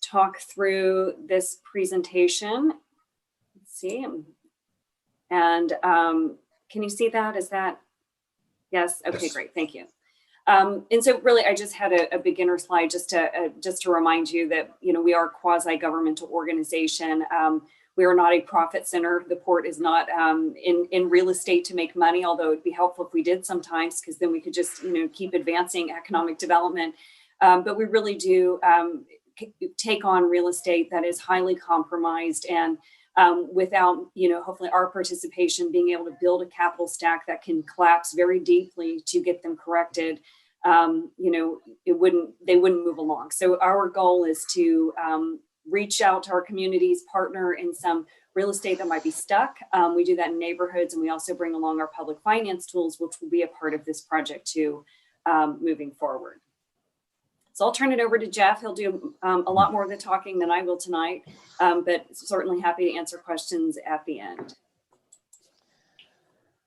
talk through this presentation. Let's see. And can you see that? Is that, yes? Okay, Yes. Great, thank you. And so really, I just had a beginner slide just to remind you that, we are a quasi-governmental organization. We are not a profit center. The port is not in real estate to make money, although it'd be helpful if we did sometimes, because then we could just, keep advancing economic development. But we really do take on real estate that is highly compromised, and without, hopefully our participation being able to build a capital stack that can collapse very deeply to get them corrected, they wouldn't move along. So our goal is to reach out to our communities, partner in some real estate that might be stuck. We do that in neighborhoods, and we also bring along our public finance tools, which will be a part of this project too, moving forward. So I'll turn it over to Jeff. He'll do a lot more of the talking than I will tonight, but certainly happy to answer questions at the end.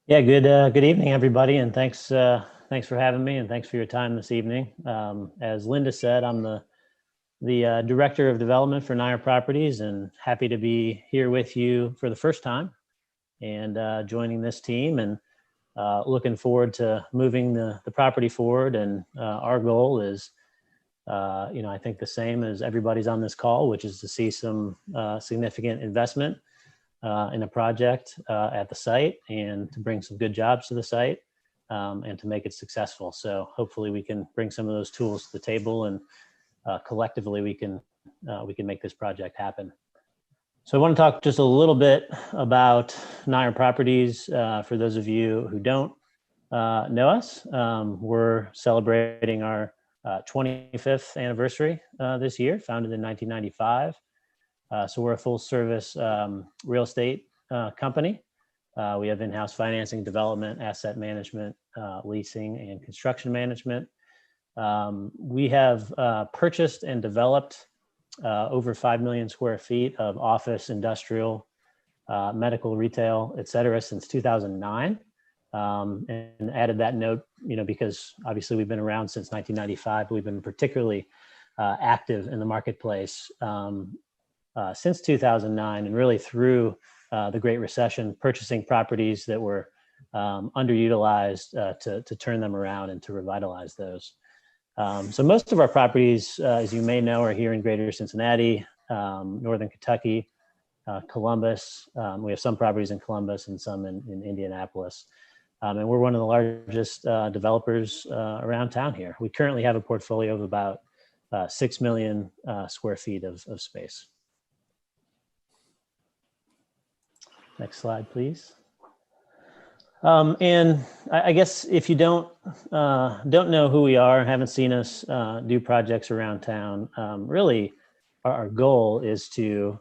Yeah, good evening, everybody, and thanks for having me, and thanks for your time this evening. As Linda said, I'm the Director of Development for Nair Properties, and happy to be here with you for the first time and joining this team, and looking forward to moving the property forward. And our goal is, I think the same as everybody's on this call, which is to see some significant investment in a project at the site, and to bring some good jobs to the site, and to make it successful. So hopefully we can bring some of those tools to the table, and collectively we can make this project happen. So I want to talk just a little bit about Nair Properties. For those of you who don't know us, we're celebrating our 25th anniversary this year, founded in 1995. So we're a full service real estate company. We have in-house financing, development, asset management, leasing, and construction management. We have purchased and developed over 5 million square feet of office, industrial, medical, retail, et cetera, since 2009. And added that note, because obviously we've been around since 1995, but we've been particularly active in the marketplace since 2009, and really through the Great Recession, purchasing properties that were underutilized to turn them around and to revitalize those. So most of our properties, as you may know, are here in Greater Cincinnati, Northern Kentucky, Columbus. We have some properties in Columbus and some in Indianapolis. And we're one of the largest developers around town here. We currently have a portfolio of about 6 million square feet of space. Next slide, please. And I guess if you don't know who we are, haven't seen us do projects around town, really our goal is to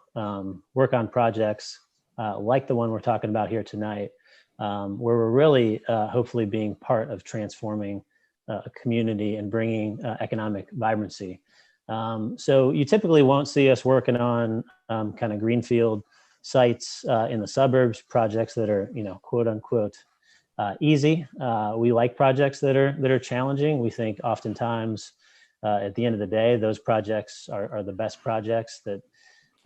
work on projects like the one we're talking about here tonight, where we're really hopefully being part of transforming a community and bringing economic vibrancy. So you typically won't see us working on kind of greenfield sites in the suburbs, projects that are, quote unquote, easy. We like projects that are challenging. We think oftentimes at the end of the day, those projects are the best projects that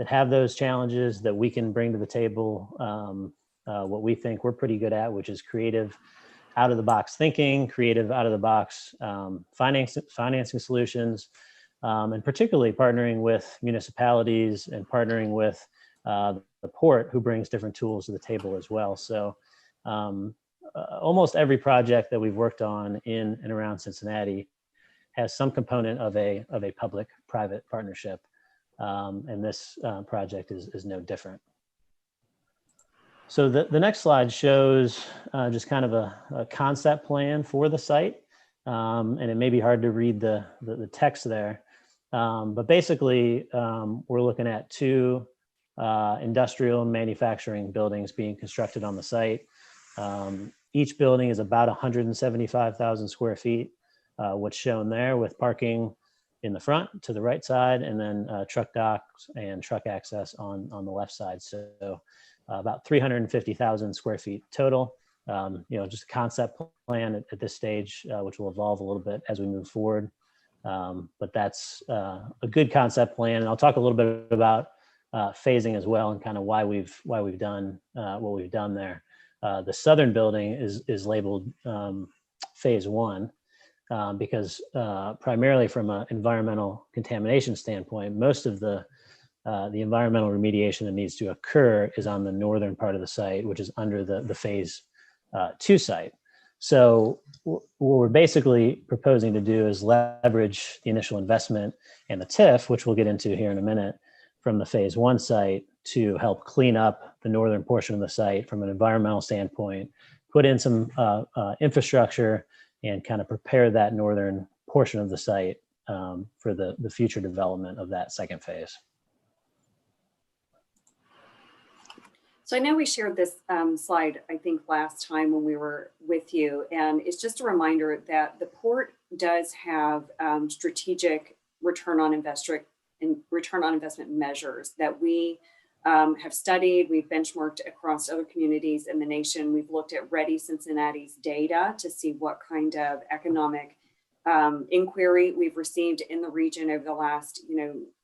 have those challenges that we can bring to the table. What we think we're pretty good at, which is creative, out of the box thinking, creative, out of the box financing solutions, and particularly partnering with municipalities and partnering with the port, who brings different tools to the table as well. So almost every project that we've worked on in and around Cincinnati has some component of a public-private partnership. And this project is no different. So the next slide shows just kind of a concept plan for the site. And it may be hard to read the text there. But basically, we're looking at 2 industrial and manufacturing buildings being constructed on the site. Each building is about 175,000 square feet, what's shown there, with parking in the front to the right side, and then truck docks and truck access on the left side. So about 350,000 square feet total. Just a concept plan at this stage, which will evolve a little bit as we move forward. But that's a good concept plan. And I'll talk a little bit about phasing as well, and kind of why we've done what we've done there. The southern building is labeled phase 1 because primarily from an environmental contamination standpoint, most of the environmental remediation that needs to occur is on the northern part of the site, which is under the phase 2 site. So what we're basically proposing to do is leverage the initial investment and the TIF, which we'll get into here in a minute, from the phase 1 site to help clean up the northern portion of the site from an environmental standpoint, put in some infrastructure, and kind of prepare that northern portion of the site for the future development of that second phase. So I know we shared this slide, I think, last time when we were with you, and it's just a reminder that the port does have strategic return on investment measures that we have studied. We've benchmarked across other communities in the nation. We've looked at Ready Cincinnati's data to see what kind of economic inquiry we've received in the region over the last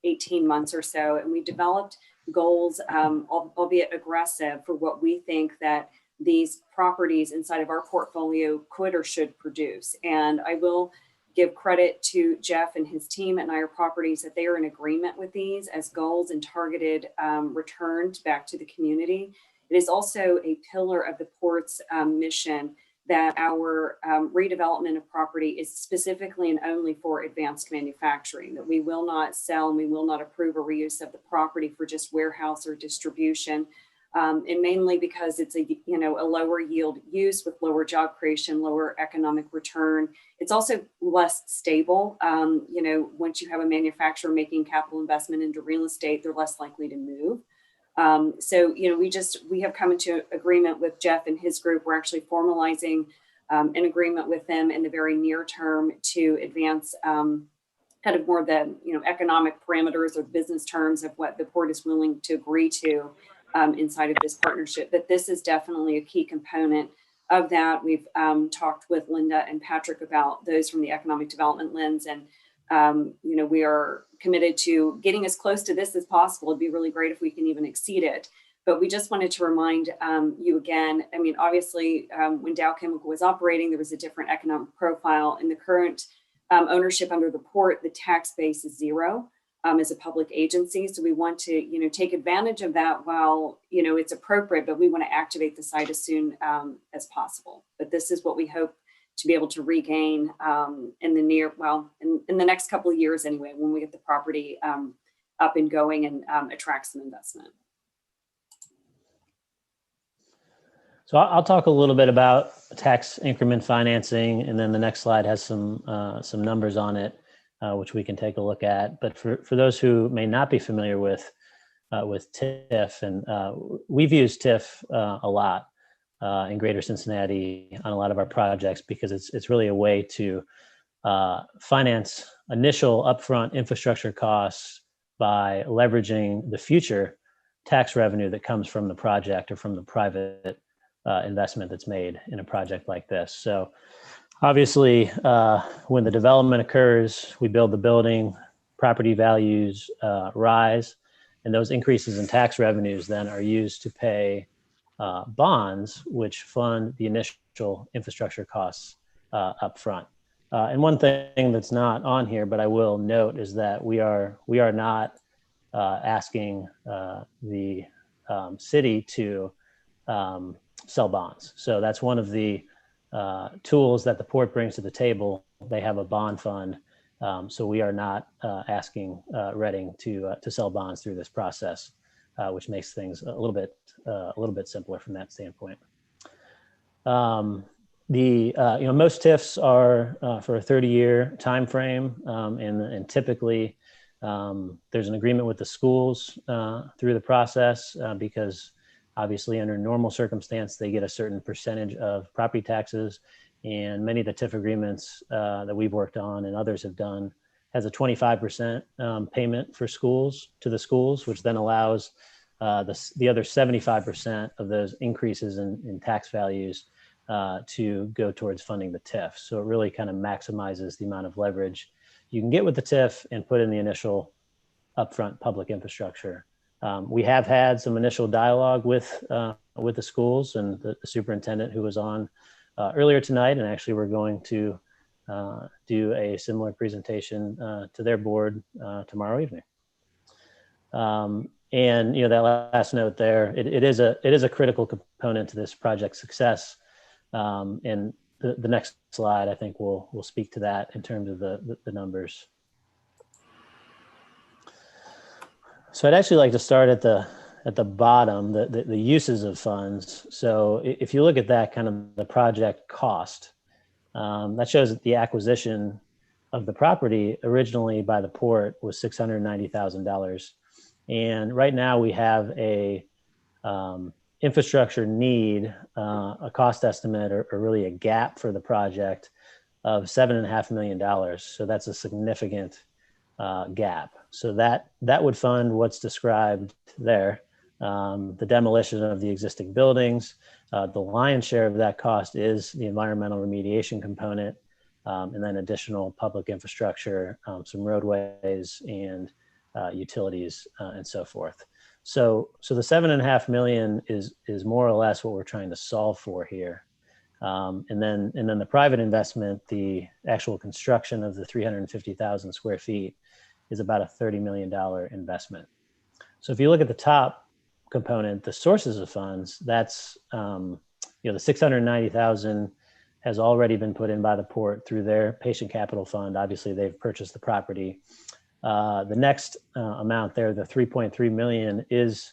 18 months or so, and we developed goals, albeit aggressive, for what we think that these properties inside of our portfolio could or should produce. And I will give credit to Jeff and his team at Nair Properties that they are in agreement with these as goals and targeted returns back to the community. It is also a pillar of the port's mission that our redevelopment of property is specifically and only for advanced manufacturing, that we will not sell and we will not approve a reuse of the property for just warehouse or distribution. And mainly because it's a lower yield use with lower job creation, lower economic return. It's also less stable. Once you have a manufacturer making capital investment into real estate, they're less likely to move. So we have come into agreement with Jeff and his group. We're actually formalizing an agreement with them in the very near term to advance kind of more the economic parameters or business terms of what the port is willing to agree to inside of this partnership. But this is definitely a key component of that. We've talked with Linda and Patrick about those from the economic development lens, and we are committed to getting as close to this as possible. It'd be really great if we can even exceed it. But we just wanted to remind you again, obviously, when Dow Chemical was operating, there was a different economic profile. In the current ownership under the port, the tax base is 0. as a public agency. So we want to, take advantage of that while, it's appropriate, but we want to activate the site as soon as possible. But this is what we hope to be able to regain in the next couple of years anyway, when we get the property up and going and attract some investment. So I'll talk a little bit about tax increment financing, and then the next slide has some numbers on it, which we can take a look at. But for those who may not be familiar with TIF, and we've used TIF a lot in Greater Cincinnati on a lot of our projects, because it's really a way to finance initial upfront infrastructure costs by leveraging the future tax revenue that comes from the project or from the private investment that's made in a project like this. So obviously, when the development occurs, we build the building, property values rise, and those increases in tax revenues then are used to pay bonds, which fund the initial infrastructure costs up front. And one thing that's not on here, but I will note, is that we are not asking the city to sell bonds. So that's one of the tools that the port brings to the table. They have a bond fund. So we are not asking Reading to sell bonds through this process, which makes things a little bit simpler from that standpoint. Most TIFs are for a 30-year time frame, and typically there's an agreement with the schools through the process, because obviously under normal circumstance they get a certain percentage of property taxes, and many of the TIF agreements that we've worked on and others have done has a 25% payment for schools to the schools, which then allows the other 75% of those increases in tax values to go towards funding the TIF. So it really kind of maximizes the amount of leverage you can get with the TIF and put in the initial upfront public infrastructure. We have had some initial dialogue with the schools and the superintendent, who was on earlier tonight, and actually we're going to do a similar presentation to their board tomorrow evening. And that last note there, it is a critical component to this project's success. And the next slide, I think, will speak to that in terms of the numbers. So I'd actually like to start at the bottom, the uses of funds. So if you look at that, kind of the project cost, that shows that the acquisition of the property originally by the port was $690,000. And right now we have a infrastructure need, a cost estimate, or really a gap for the project of $7.5 million. So that's a significant gap. So that would fund what's described there, the demolition of the existing buildings. The lion's share of that cost is the environmental remediation component, and then additional public infrastructure, some roadways and utilities, and so forth. So the $7.5 million is more or less what we're trying to solve for here. And then the private investment, the actual construction of the 350,000 square feet, is about a $30 million investment. So if you look at the top component, the sources of funds, that's the 690,000 has already been put in by the port through their patient capital fund. Obviously, they've purchased the property. The next amount there, the 3.3 million, is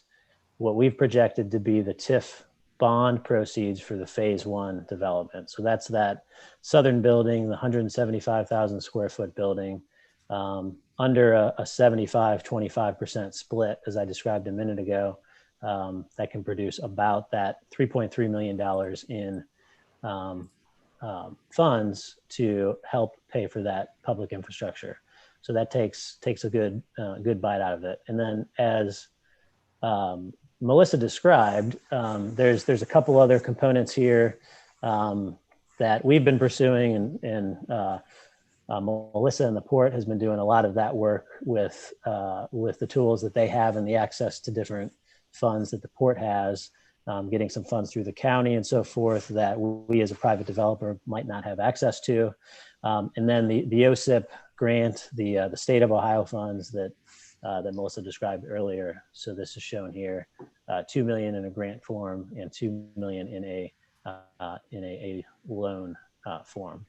what we've projected to be the TIF bond proceeds for the phase 1 development. So that's that southern building, the 175,000 square foot building, under a 75-25% split, as I described a minute ago, that can produce about that $3.3 million in funds to help pay for that public infrastructure. So that takes a good bite out of it. And then, as Melissa described, there's a couple other components here that we've been pursuing, and Melissa and the port has been doing a lot of that work with the tools that they have and the access to different funds that the port has, getting some funds through the county and so forth that we as a private developer might not have access to. And then the OSIP grant, the state of Ohio funds that Melissa described earlier. So this is shown here, $2 million in a grant form and $2 million in a loan form.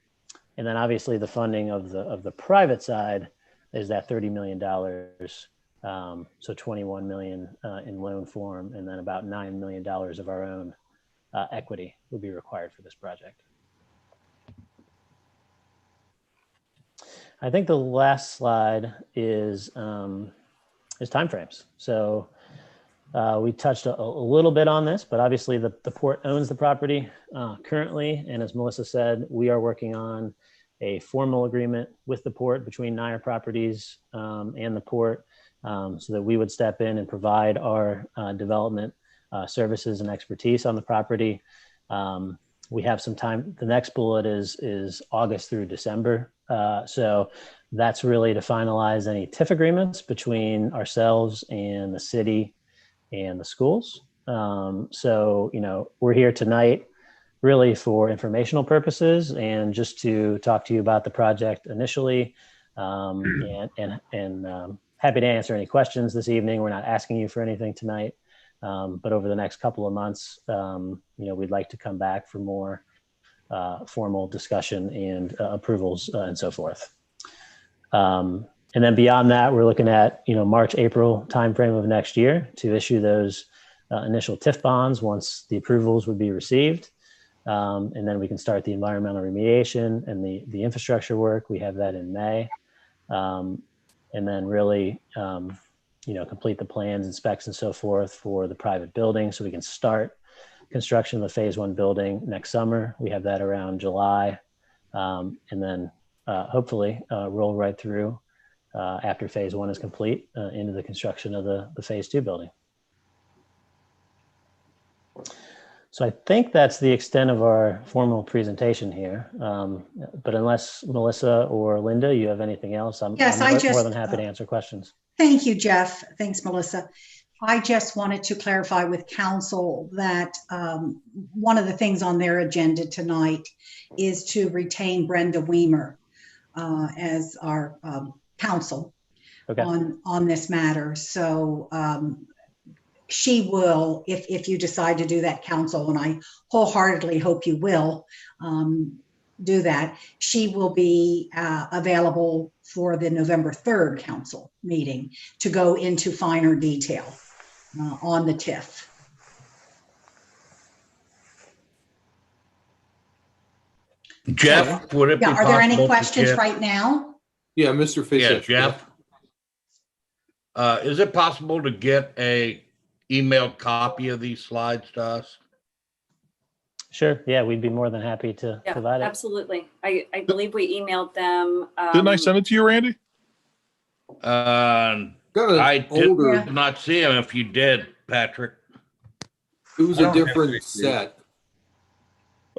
And then obviously the funding of the private side is that $30 million. So 21 million in loan form, and then about $9 million of our own equity would be required for this project. I think the last slide is timeframes. So we touched a little bit on this, but obviously the port owns the property currently. And as Melissa said, we are working on a formal agreement with the port between Nair Properties and the port so that we would step in and provide our development services and expertise on the property. We have some time. The next bullet is August through December. So that's really to finalize any TIF agreements between ourselves and the city and the schools. So, you know, we're here tonight really for informational purposes and just to talk to you about the project initially, and happy to answer any questions this evening. We're not asking you for anything tonight, but over the next couple of months, you know, we'd like to come back for more formal discussion and approvals and so forth. And then beyond that, we're looking at, you know, March, April timeframe of next year to issue those initial TIF bonds once the approvals would be received. And then we can start the environmental remediation and the infrastructure work. We have that in May. And then really, you know, complete the plans and specs and so forth for the private building so we can start construction of the phase 1 building next summer. We have that around July. And then hopefully roll right through after phase 1 is complete into the construction of the phase 2 building. So I think that's the extent of our formal presentation here. But unless Melissa or Linda, you have anything else, I'm more than happy to answer questions. Thank you, Jeff. Thanks, Melissa. I just wanted to clarify with council that one of the things on their agenda tonight is to retain Brenda Weimer as our counsel on this matter. So she will, if you decide to do that, council, and I wholeheartedly hope you will do that, she will be available for the November 3rd council meeting to go into finer detail on the TIF. Jeff, would it be are there any possible questions to right now? Yeah, Mr. Fisher. Yeah, Jeff. Is it possible to get a emailed copy of these slides to us? Sure. Yeah, we'd be more than happy to provide it. Absolutely. I believe we emailed them. Didn't I send it to you, Randy? I did not see him. If you did, Patrick. It was a different set.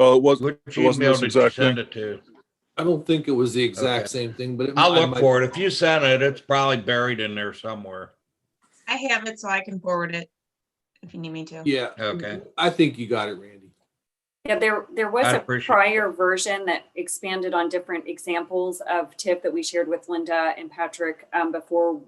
Oh, it was. Which It wasn't email this did you exact send thing. it to? I don't think it was the exact same thing, but I'll look for it. If you sent it, it's probably buried in there somewhere. I have it, so I can forward it if you need me to. Yeah. Okay. I think you got it, Randy. Yeah, there was a prior version that expanded on different examples of TIF that we shared with Linda and Patrick before.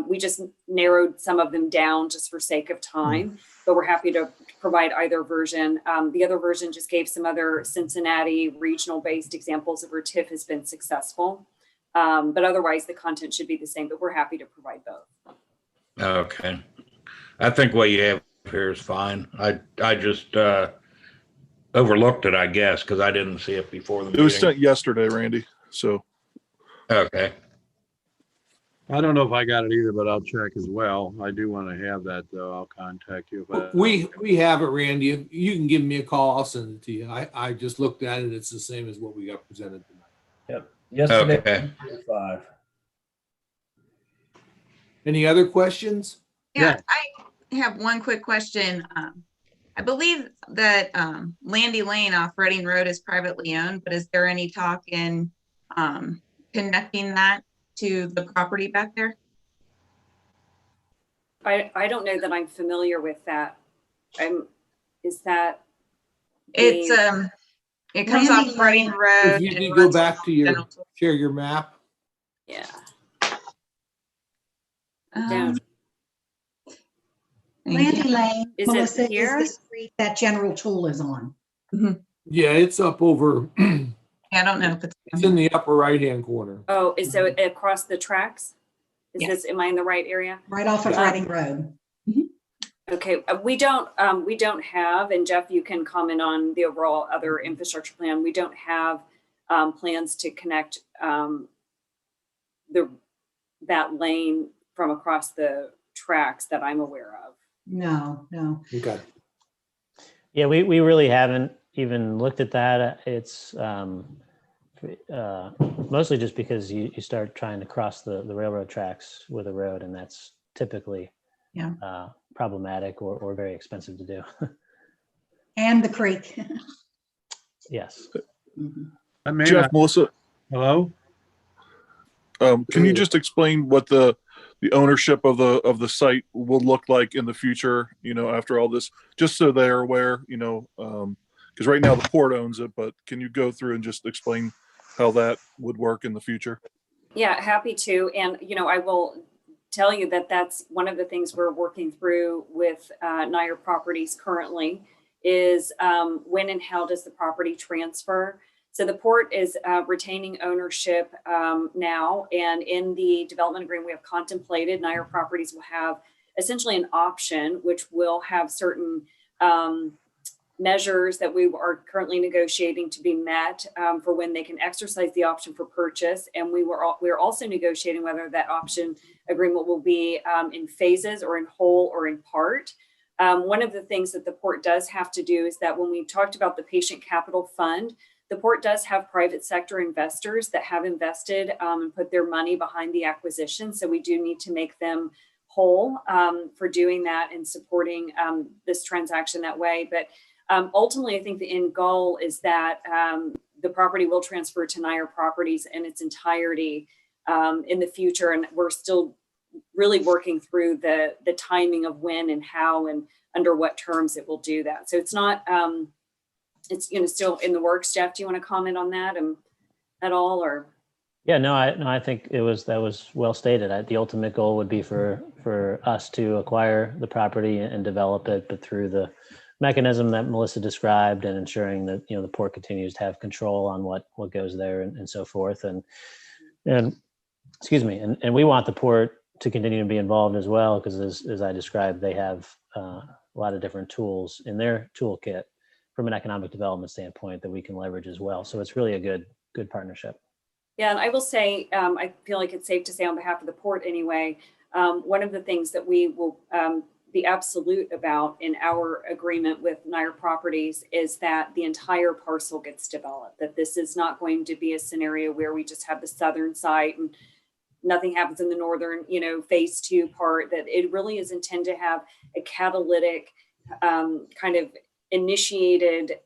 We just narrowed some of them down just for sake of time, but we're happy to provide either version. The other version just gave some other Cincinnati regional based examples of where TIF has been successful. But otherwise the content should be the same, but we're happy to provide both. Okay. I think what you have here is fine. I just overlooked it, I guess, because I didn't see it before the meeting. It was sent yesterday, Randy. So. Okay. I don't know if I got it either, but I'll check as well. I do want to have that, though. I'll contact you. We have it, Randy. If you can give me a call, I'll send it to you. I just looked at it. It's the same as what we got presented tonight. Yep. Yesterday. Okay. 5. Any other questions? Yeah, I have one quick question. I believe that Landy Lane off Reading Road is privately owned, but is there any talk in connecting that to the property back there? I don't know that I'm familiar with that. Is that? It's it comes off Reading Road. If you could go back to share your map. Yeah. Um, thank Randy you. Lane, Is it Melissa, is here? the street that General Tool is on. Yeah, it's up over, I don't know if it's. it's in the upper right-hand corner. Oh, is so across the tracks? Is Yes. this, am I in the right area? Right off of Reading Road. Okay, we don't have, and Jeff, you can comment on the overall other infrastructure plan. We don't have plans to connect that lane from across the tracks that I'm aware of. No. Okay. Yeah, we really haven't even looked at that. It's mostly just because you start trying to cross the railroad tracks with a road, and that's typically problematic or very expensive to do. And the creek. Yes. I may Jeff, not- Melissa, Hello? can you just explain what the ownership of the site will look like in the future, after all this, just so they're aware, because right now the port owns it, but can you go through and just explain how that would work in the future? Yeah, happy to. And, I will tell you that that's one of the things we're working through with Nair Properties currently is when and how does the property transfer? So the port is retaining ownership now, and in the development agreement we have contemplated, Nair Properties will have essentially an option, which will have certain measures that we are currently negotiating to be met for when they can exercise the option for purchase. And we're also negotiating whether that option agreement will be in phases or in whole or in part. One of the things that the port does have to do is that when we talked about the patient capital fund, the port does have private sector investors that have invested and put their money behind the acquisition. So we do need to make them whole for doing that and supporting this transaction that way. But ultimately, I think the end goal is that the property will transfer to Nair Properties in its entirety in the future. And we're still really working through the timing of when and how and under what terms it will do that. So it's not, it's still in the works. Jeff, do you want to comment on that at all, or? Yeah, no, I think that was well stated. The ultimate goal would be for us to acquire the property and develop it, but through the mechanism that Melissa described and ensuring that, the port continues to have control on what goes there and so forth. And excuse me, and we want the port to continue to be involved as well, because as I described, they have a lot of different tools in their toolkit from an economic development standpoint that we can leverage as well. So it's really a good partnership. Yeah, and I will say, I feel like it's safe to say on behalf of the port anyway, one of the things that we will be absolute about in our agreement with Nair Properties is that the entire parcel gets developed, that this is not going to be a scenario where we just have the southern site and nothing happens in the northern, phase 2 part, that it really is intended to have a catalytic kind of initiated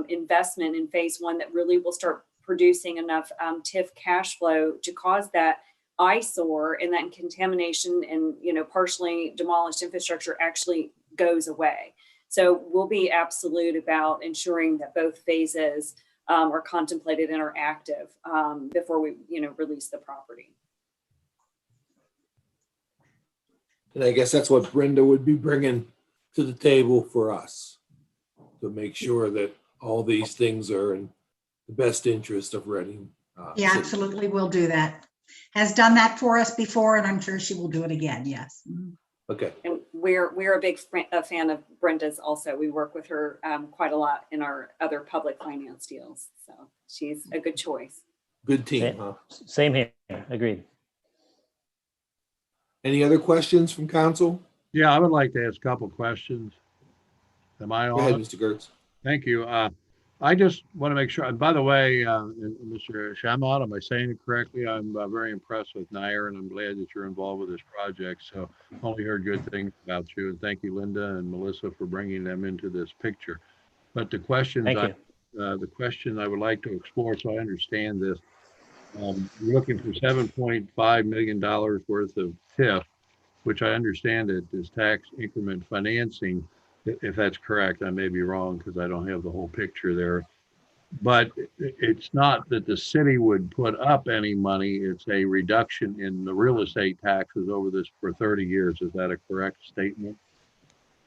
investment in phase 1 that really will start producing enough TIF cash flow to cause that eyesore and that contamination and, partially demolished infrastructure actually goes away. So we'll be absolute about ensuring that both phases are contemplated and are active before we, release the property. And I guess that's what Brenda would be bringing to the table for us, to make sure that all these things are in the best interest of Reading. Yeah, City. absolutely. We'll do that. Has done that for us before, and I'm sure she will do it again. Yes. Okay. And we're a big fan of Brenda's also. We work with her quite a lot in our other public finance deals. So she's a good choice. Good team, huh? Same here. Agreed. Any other questions from council? Yeah, I would like to ask a couple questions. Am I Go ahead, on? Mr. Gertz. Thank you. I just want to make sure, and by the way, Mr. Shamot, am I saying it correctly? I'm very impressed with Nair, and I'm glad that you're involved with this project. So only heard good things about you. And thank you, Linda and Melissa, for bringing them into this picture. But the questions, the question I would like to explore, so I understand this, you're looking for $7.5 million worth of TIF, which I understand it is tax increment financing. If that's correct, I may be wrong because I don't have the whole picture there. But it's not that the city would put up any money. It's a reduction in the real estate taxes over this for 30 years. Is that a correct statement?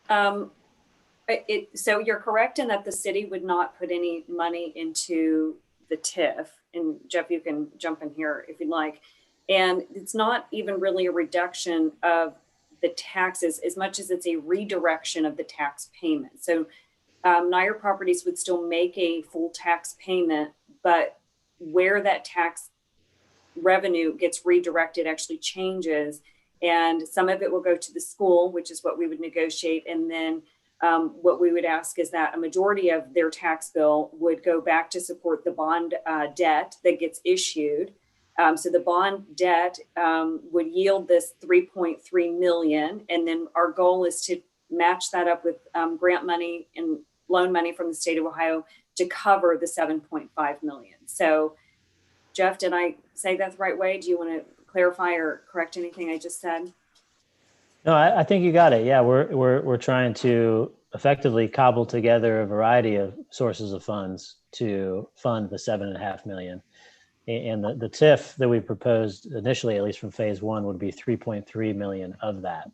So you're correct in that the city would not put any money into the TIF. And Jeff, you can jump in here if you'd like. And it's not even really a reduction of the taxes as much as it's a redirection of the tax payment. So Nair Properties would still make a full tax payment, but where that tax revenue gets redirected actually changes. And some of it will go to the school, which is what we would negotiate. And then what we would ask is that a majority of their tax bill would go back to support the bond debt that gets issued. So the bond debt would yield this 3.3 million. And then our goal is to match that up with grant money and loan money from the state of Ohio to cover the 7.5 million. So Jeff, did I say that the right way? Do you want to clarify or correct anything I just said? No, I think you got it. Yeah, we're trying to effectively cobble together a variety of sources of funds to fund the 7.5 million. And the TIF that we proposed initially, at least from phase one, would be 3.3 million of that.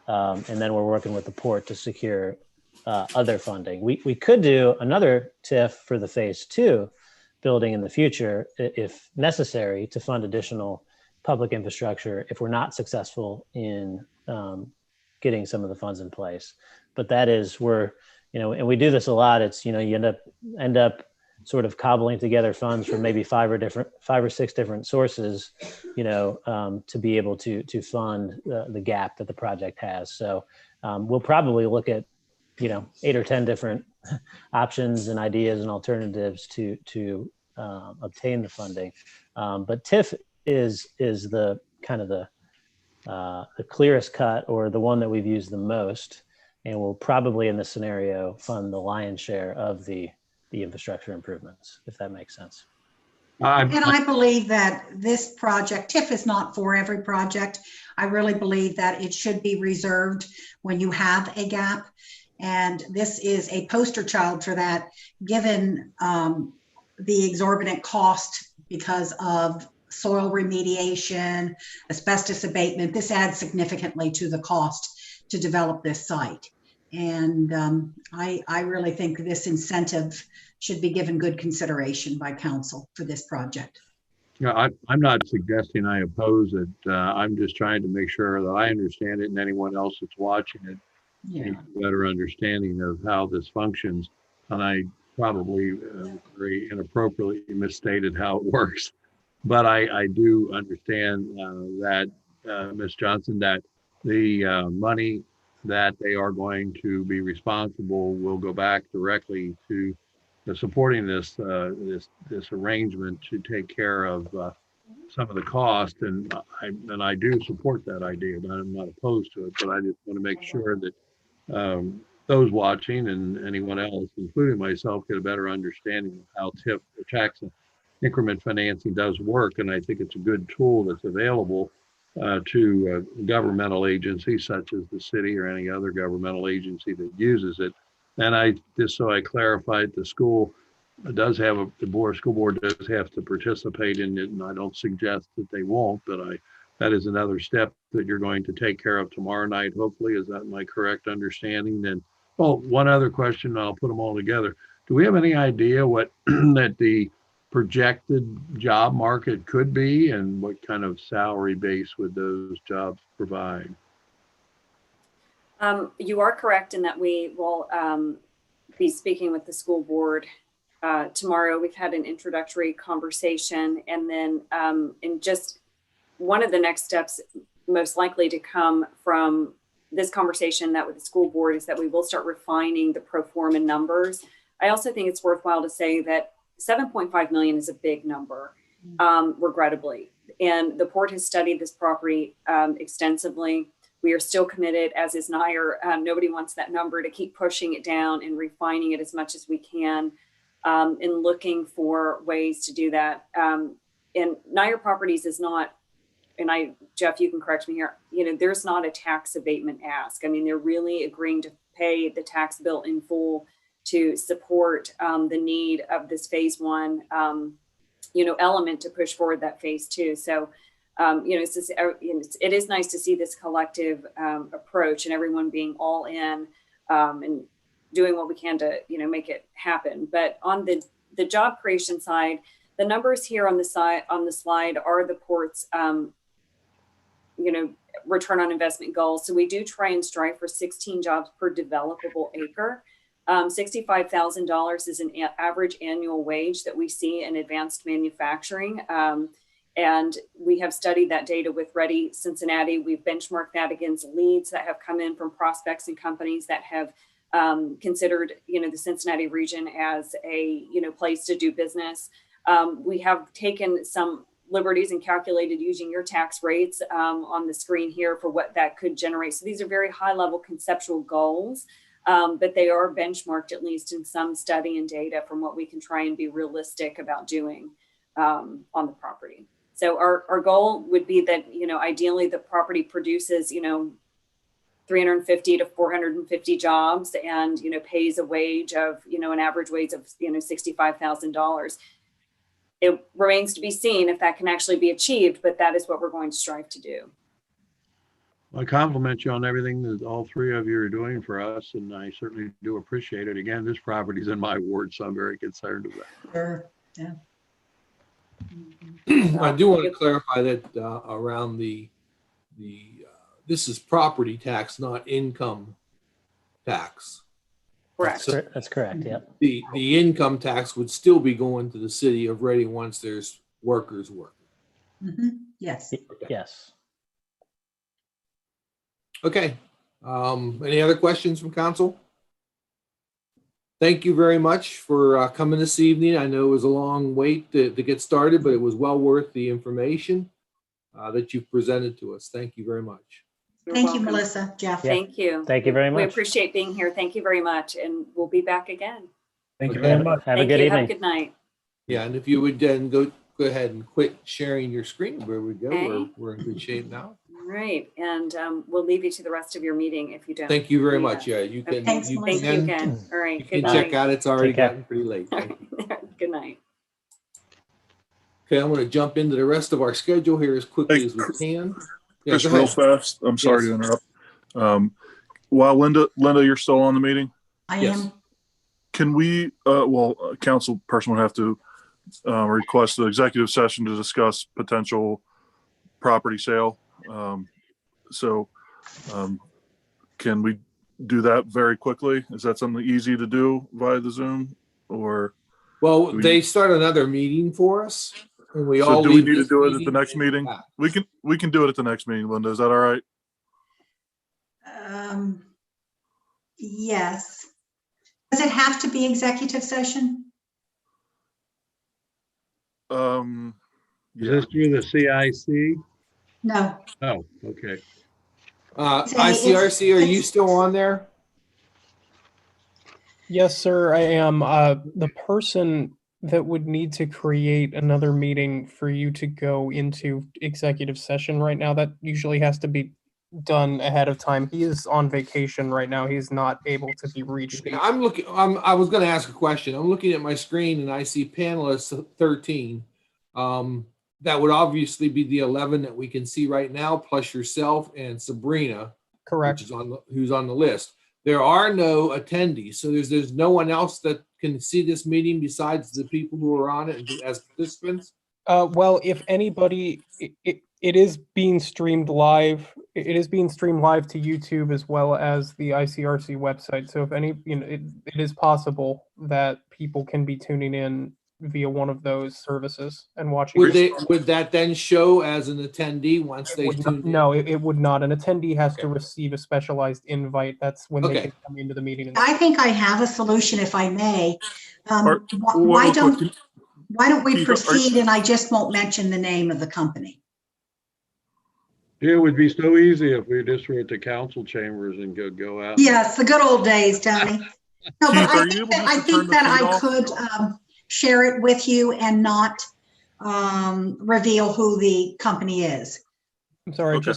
And then we're working with the port to secure other funding. We could do another TIF for the phase two building in the future, if necessary, to fund additional public infrastructure if we're not successful in getting some of the funds in place. But that is and we do this a lot. It's, you end up sort of cobbling together funds from maybe five or six different sources, to be able to fund the gap that the project has. So we'll probably look at 8 or 10 different options and ideas and alternatives to obtain the funding. But TIF is the kind of the clearest cut, or the one that we've used the most, and will probably in this scenario fund the lion's share of the infrastructure improvements, if that makes sense. And I believe that this project, TIF is not for every project. I really believe that it should be reserved when you have a gap. And this is a poster child for that, given the exorbitant cost because of soil remediation, asbestos abatement. This adds significantly to the cost to develop this site. And I really think this incentive should be given good consideration by council for this project. Yeah, I'm not suggesting I oppose it. I'm just trying to make sure that I understand it and anyone else that's watching it needs a better understanding of how this functions. And I probably very inappropriately misstated how it works. But I do understand that, Ms. Johnson, that the money that they are going to be responsible will go back directly to supporting this arrangement to take care of some of the cost. And I do support that idea, but I'm not opposed to it. But I just want to make sure that those watching and anyone else, including myself, get a better understanding of how TIF, the tax increment financing, does work. And I think it's a good tool that's available to governmental agencies such as the city or any other governmental agency that uses it. And just so I clarified, the school does have school board does have to participate in it, and I don't suggest that they won't, but that is another step that you're going to take care of tomorrow night, hopefully. Is that my correct understanding? And one other question, and I'll put them all together. Do we have any idea what that the projected job market could be, and what kind of salary base would those jobs provide? You are correct in that we will be speaking with the school board tomorrow. We've had an introductory conversation, and then in just one of the next steps most likely to come from this conversation that with the school board is that we will start refining the pro forma numbers. I also think it's worthwhile to say that 7.5 million is a big number, regrettably. And the port has studied this property extensively. We are still committed, as is Nair. Nobody wants that number, to keep pushing it down and refining it as much as we can, and looking for ways to do that. And Nair Properties is not, and Jeff, you can correct me here, there's not a tax abatement ask. I mean, they're really agreeing to pay the tax bill in full to support the need of this phase one, element to push forward that phase two. So, it's just, it is nice to see this collective approach and everyone being all in and doing what we can to, make it happen. But on the job creation side, the numbers here on the slide are the port's, return on investment goals. So we do try and strive for 16 jobs per developable acre. $65,000 is an average annual wage that we see in advanced manufacturing. And we have studied that data with Ready Cincinnati. We've benchmarked that against leads that have come in from prospects and companies that have considered, the Cincinnati region as a, place to do business. We have taken some liberties and calculated using your tax rates on the screen here for what that could generate. So these are very high level conceptual goals, but they are benchmarked at least in some study and data from what we can try and be realistic about doing on the property. So our goal would be that, ideally the property produces, 350 to 450 jobs and, pays a wage of, an average wage of, $65,000. It remains to be seen if that can actually be achieved, but that is what we're going to strive to do. I compliment you on everything that all three of you are doing for us, and I certainly do appreciate it. Again, this property's in my ward, so I'm very concerned of that. Sure, yeah. I do want to clarify that around this is property tax, not income tax. Correct. So That's correct, yep. the income tax would still be going to the city of Reading once there's workers working. Yes. Yes. Okay. Any other questions from council? Thank you very much for coming this evening. I know it was a long wait to get started, but it was well worth the information that you've presented to us. Thank you very much. Thank you, Melissa, Jeff. Yeah. Thank you. Thank you very much. We appreciate being here. Thank you very much. And we'll be back again. Thank you Okay. very much. Have a Thank good you. evening. Have a good night. Yeah, and if you would then go ahead and quit sharing your screen, where we go, Okay. we're in good shape now. All right. And we'll leave you to the rest of your meeting if you don't. Thank you very leave much. us. Yeah, you can. Thanks, you Melissa. Thank you can, again. All right. you Good can check night. out. It's already Take care. gotten pretty late. Thank you. Good night. Okay, I'm going to jump into the rest of our schedule here as quickly as we can. Yeah, Just go real ahead. fast. I'm sorry to interrupt. While Linda, you're still on the meeting. I Yes. am. Can we, a council person would have to request the executive session to discuss potential property sale. Can we do that very quickly? Is that something easy to do via the Zoom or? Well, Do we- they start another meeting for us, and we So all do we leave need to this do it at the next and meeting? back. We can do it at the next meeting, Linda. Is that all right? Yes. Does it have to be executive session? Is Yeah. this through the CIC? No. Oh, okay. ICRC, are you still on there? Yes, sir, I am. The person that would need to create another meeting for you to go into executive session right now, that usually has to be done ahead of time. He is on vacation right now. He's not able to be reached. Okay, I was going to ask a question. I'm looking at my screen and I see panelists 13. That would obviously be the 11 that we can see right now, plus yourself and Sabrina, Correct. who's on the list. There are no attendees, so there's no one else that can see this meeting besides the people who are on it as participants. Well, if anybody, it is being streamed live. It is being streamed live to YouTube as well as the ICRC website. So if any, it is possible that people can be tuning in via one of those services and watching. Would that then show as an attendee once they tune in? No, it would not. An attendee has to receive a specialized invite. That's when they can come into the meeting. I think I have a solution, if I may. Or- Why don't we Keith, proceed and I just won't mention the name of the company? It would be so easy if we just were at the council chambers and could go out. Yes, the good old days, Tony. No, Keith, but are you able just to I turn think the that feed I off? could share it with you and not reveal who the company is. I'm sorry, Okay.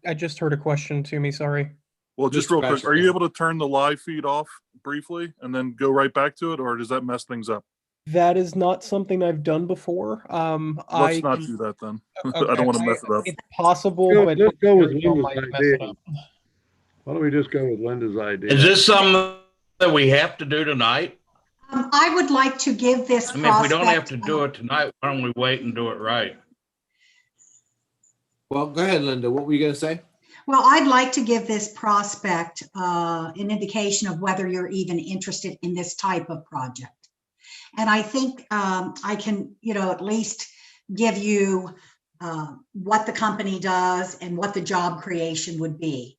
I just heard a question to me. Sorry. Well, just real quick, are you able to turn the live feed off briefly and then go right back to it, or does that mess things up? That is not something I've done before. Let's not do that then. I Okay, don't want to mess it up. It's possible, Go- but let's go with very well Linda's might mess idea. it up. Why don't we just go with Linda's idea? Is this something that we have to do tonight? I would like to give this I mean, if we don't have prospect, to do it tonight, why don't we wait and do it right? Well, go ahead, Linda. What were you going to say? well, I'd like to give this prospect an indication of whether you're even interested in this type of project. And I think I can, at least give you what the company does and what the job creation would be.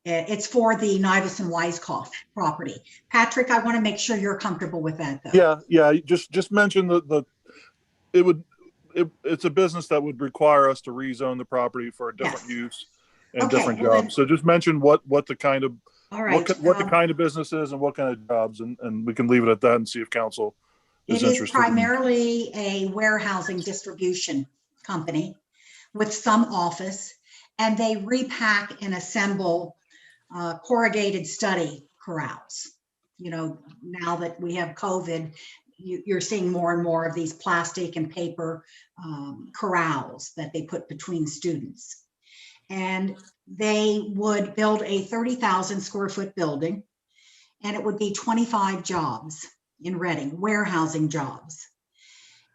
It's for the Nivus and Weiskopf property. Patrick, I want to make sure you're comfortable with that, though. Yeah. Just mention it's a business that would require us to rezone the property for a different use and Okay, different well then- jobs. So just mention what the kind of All right. what the kind of business is and what kind of jobs, and we can leave it at that and see if council is It is interested. primarily a warehousing distribution company with some office, and they repack and assemble corrugated study corrals. Now that we have COVID, you're seeing more and more of these plastic and paper corrals that they put between students. And they would build a 30,000 square foot building, and it would be 25 jobs in Reading, warehousing jobs.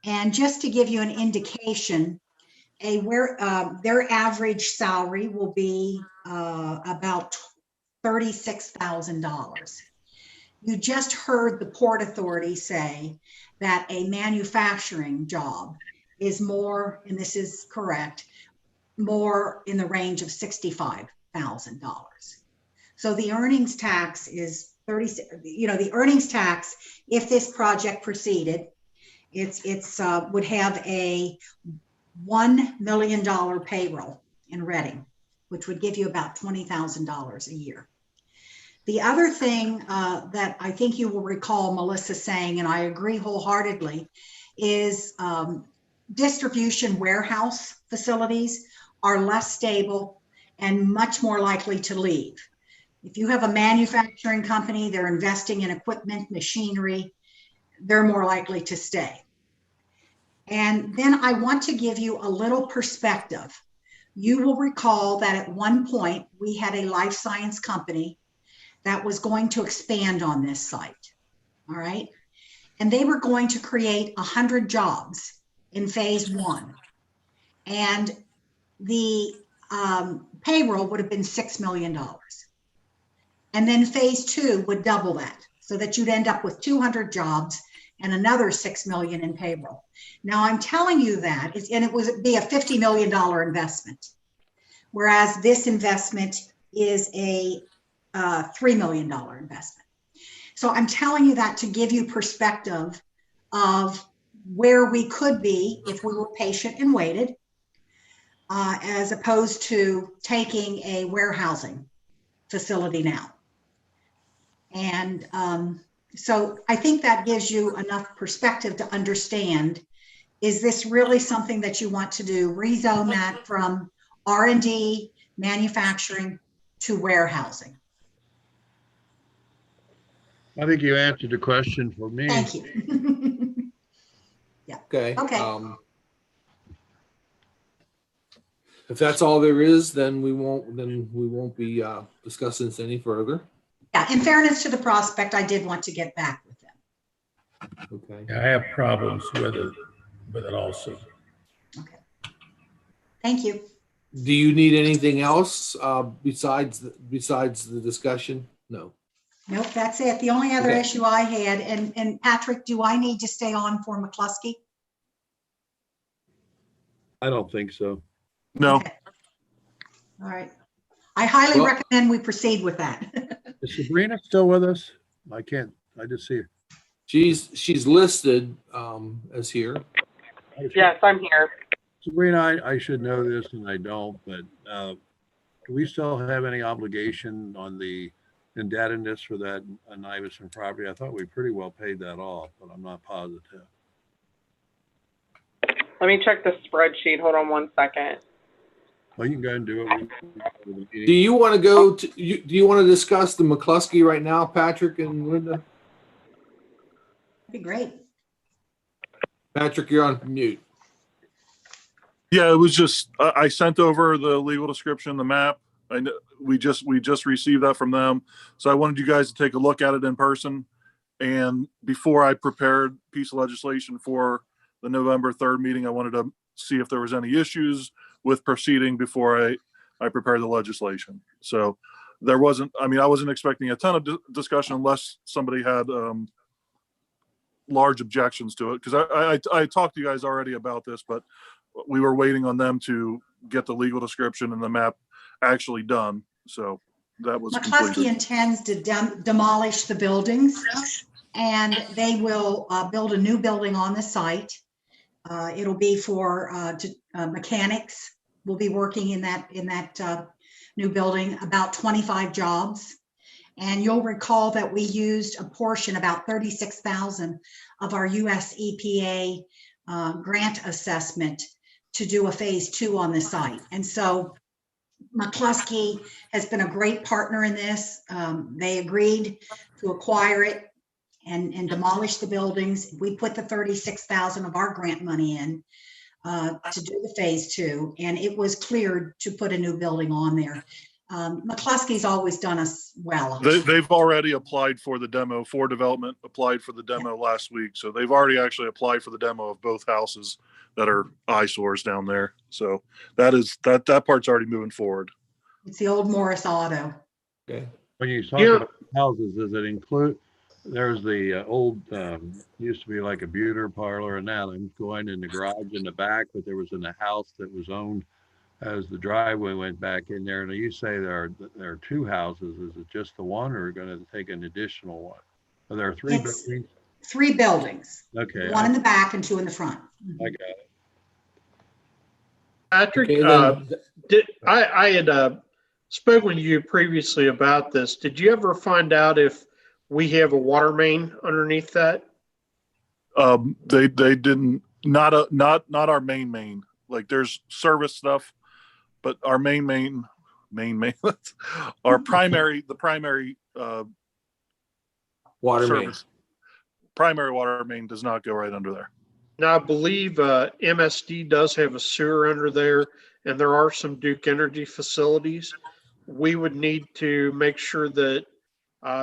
And just to give you an indication, their average salary will be about $36,000. You just heard the Port Authority say that a manufacturing job is more, and this is correct, more in the range of $65,000. So the earnings tax is the earnings tax, if this project proceeded, it's would have a $1 million payroll in Reading, which would give you about $20,000 a year. The other thing that I think you will recall Melissa saying, and I agree wholeheartedly, is distribution warehouse facilities are less stable and much more likely to leave. If you have a manufacturing company, they're investing in equipment, machinery, they're more likely to stay. And then I want to give you a little perspective. You will recall that at one point we had a life science company that was going to expand on this site, all right? And they were going to create 100 jobs in phase one. And the payroll would have been $6 million. And then phase two would double that, so that you'd end up with 200 jobs and another $6 million in payroll. Now I'm telling you that, and it would be a $50 million investment, whereas this investment is a $3 million investment. So I'm telling you that to give you perspective of where we could be if we were patient and waited, as opposed to taking a warehousing facility now. And so I think that gives you enough perspective to understand, is this really something that you want to do? Rezone that from R&D, manufacturing to warehousing. I think you answered the question for me. Thank you. Yeah. Okay. Okay. If that's all there is, then we won't be discussing this any further. Yeah, in fairness to the prospect, I did want to get back with them. Okay. I have problems with it also. Okay. Thank you. Do you need anything else besides the discussion? No. Nope, that's it. The only other Okay. issue I had, and Patrick, do I need to stay on for McCluskey? I don't think so. No. Okay. All right. I highly Well- recommend we proceed with that. Is Sabrina still with us? I just see her. She's listed as here. Yes, I'm here. Sabrina, I should know this and I don't, but do we still have any obligation on the indebtedness for that Nivison property? I thought we pretty well paid that off, but I'm not positive. Let me check the spreadsheet. Hold on one second. Well, you can go and do it. Do you want to go to, do you want to discuss the McCluskey right now, Patrick and Linda? That'd be great. Patrick, you're on mute. Yeah, it was just, I sent over the legal description, the map. I know we just received that from them. So I wanted you guys to take a look at it in person. And before I prepared a piece of legislation for the November 3rd meeting, I wanted to see if there was any issues with proceeding before I prepared the legislation. So there wasn't, I mean, I wasn't expecting a ton of discussion unless somebody had large objections to it. Because I talked to you guys already about this, but we were waiting on them to get the legal description and the map actually done. So that was McCluskey completed. intends to demolish the buildings, and they will build a new building on the site. It'll be for mechanics. Will be working in that new building, about 25 jobs. And you'll recall that we used a portion, about 36,000 of our US EPA grant assessment to do a phase 2 on the site. And so McCluskey has been a great partner in this. They agreed to acquire it and demolish the buildings. We put the 36,000 of our grant money in to do the phase 2, and it was cleared to put a new building on there. McCluskey's always done us well. They've already applied for the demo for development, applied for the demo last week. So they've already actually applied for the demo of both houses that are eyesores down there. So that part's already moving forward. It's the old Morris Auto. Okay. When you talk about houses, does it include, there's the old, used to be like a beauty parlor, and now I'm going in the garage in the back, but there was in the house that was owned as the driveway went back in there. And you say there are 2 houses. Is it just the one, or are going to take an additional one? Are there 3 buildings? 3 buildings. Okay. 1 in the back and 2 in the front. I got it. Patrick, Okay, I had spoken to you previously about this. Did you ever find out if we have a water main underneath that? They didn't, not our main. Like there's service stuff, but our main, our primary water main. service, primary water main does not go right under there. Now, I believe MSD does have a sewer under there, and there are some Duke Energy facilities. We would need to make sure that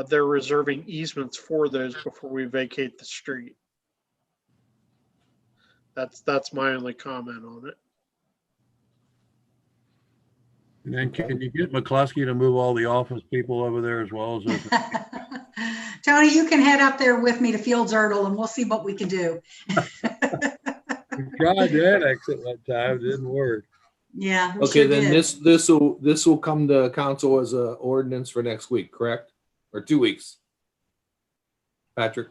they're reserving easements for those before we vacate the street. That's my only comment on it. And then can you get McCluskey to move all the office people over there as well as this? Tony, you can head up there with me to Fields Erdel, and we'll see what we can do. We tried to annex it one time, it didn't work. Yeah. Okay, then this will come to council as a ordinance for next week, correct? Or 2 weeks? Patrick?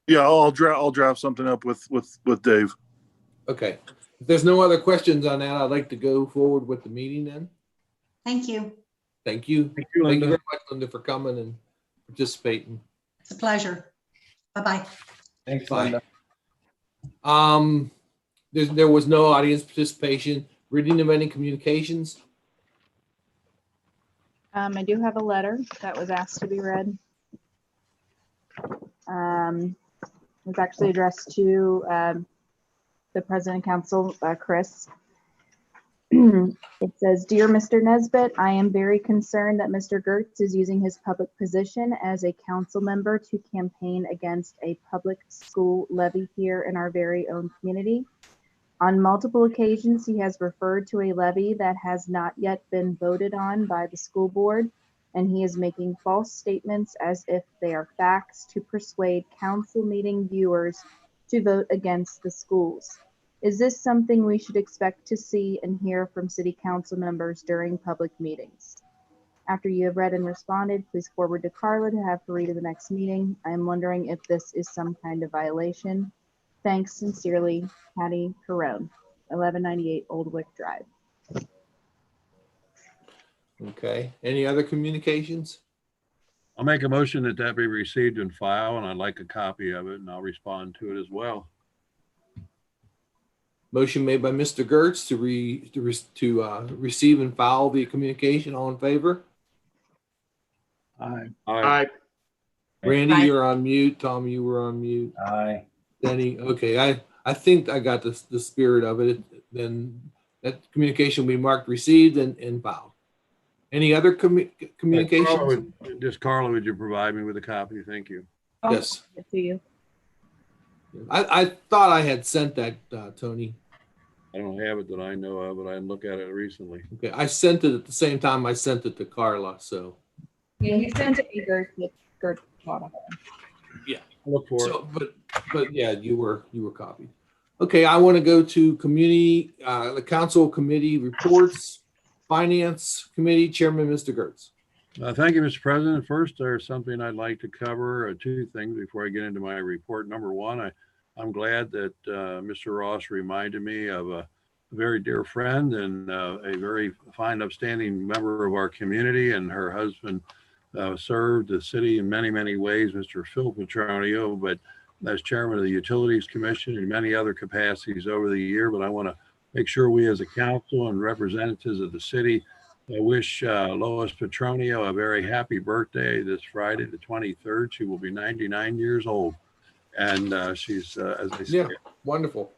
Yeah, I'll draft something up with Dave. Okay. If there's no other questions on that, I'd like to go forward with the meeting then. Thank you. Thank you. Thank you, Thank you Linda. very much, Linda, for coming and participating. It's a pleasure. Bye-bye. Thanks, Bye. Linda. There was no audience participation. Reading of any communications? I do have a letter that was asked to be read. It's actually addressed to the President Council, Chris. It says, "Dear Mr. Nesbitt, I am very concerned that Mr. Gertz is using his public position as a council member to campaign against a public school levy here in our very own community. On multiple occasions, he has referred to a levy that has not yet been voted on by the school board, and he is making false statements as if they are facts to persuade council meeting viewers to vote against the schools. Is this something we should expect to see and hear from city council members during public meetings? After you have read and responded, please forward to Carla to have her read at the next meeting. I am wondering if this is some kind of violation. Thanks sincerely, Patty Carone, 1198 Old Wick Drive." Okay. Any other communications? I'll make a motion that be received and filed, and I'd like a copy of it, and I'll respond to it as well. Motion made by Mr. Gertz to receive and file the communication. All in favor? Aye. Aye. Randy, Aye. you're on mute. Tom, you were on mute. Aye. Denny, okay, I think I got the spirit of it. Then that communication will be marked received and filed. Any other communications? Carla, would you provide me with a copy? Thank you. Oh, Yes. good to you. I thought I had sent that, Tony. I don't have it that I know of, but I didn't look at it recently. Okay, I sent it at the same time I sent it to Carla, so. Yeah, he sent it to Gert. Yeah. Look for it. So, but yeah, you were copied. Okay, I want to go to the council committee reports. Finance Committee Chairman, Mr. Gertz. Thank you, Mr. President. First, there's something I'd like to cover, two things before I get into my report. Number one, I'm glad that Mr. Ross reminded me of a very dear friend and a very fine, upstanding member of our community, and her husband served the city in many, many ways, Mr. Phil Petronio, but as chairman of the Utilities Commission and many other capacities over the year. But I want to make sure we as a council and representatives of the city wish Lois Petronio a very happy birthday this Friday, the 23rd. She will be 99 years old. And she's, as I said, wonderful.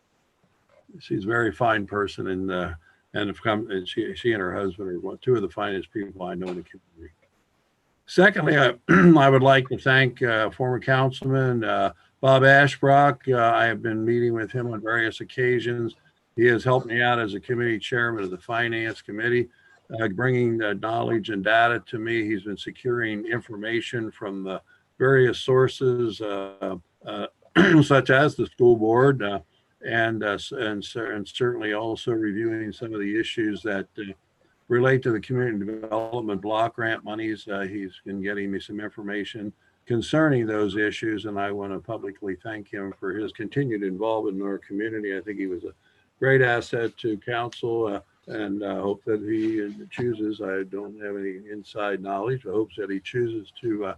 She's a very fine person, and she and her husband are two of the finest people I know in the community. Secondly, I would like to thank former councilman Bob Ashbrook. I have been meeting with him on various occasions. He has helped me out as a committee chairman of the Finance Committee, bringing knowledge and data to me. He's been securing information from the various sources, such as the school board, and certainly also reviewing some of the issues that relate to the community development block grant monies. He's been getting me some information concerning those issues, and I want to publicly thank him for his continued involvement in our community. I think he was a great asset to council, and hope that he chooses, I don't have any inside knowledge, but hopes that he chooses to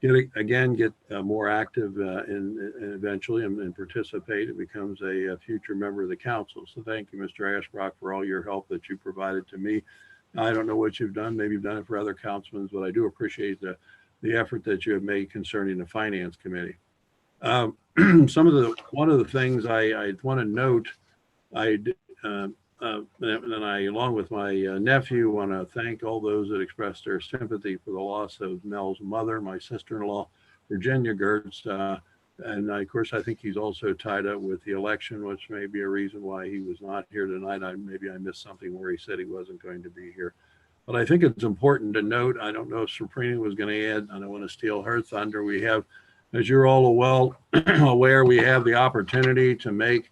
get more active and eventually and participate and becomes a future member of the council. So thank you, Mr. Ashbrook, for all your help that you provided to me. I don't know what you've done. Maybe you've done it for other councilmen, but I do appreciate the effort that you have made concerning the Finance Committee. One of the things I want to note, and I, along with my nephew, want to thank all those that expressed their sympathy for the loss of Mel's mother, my sister-in-law, Virginia Gertz. And of course, I think he's also tied up with the election, which may be a reason why he was not here tonight. Maybe I missed something where he said he wasn't going to be here. But I think it's important to note, I don't know if Sabrina was going to add, I don't want to steal her thunder. We have, as you're all well aware, we have the opportunity to make,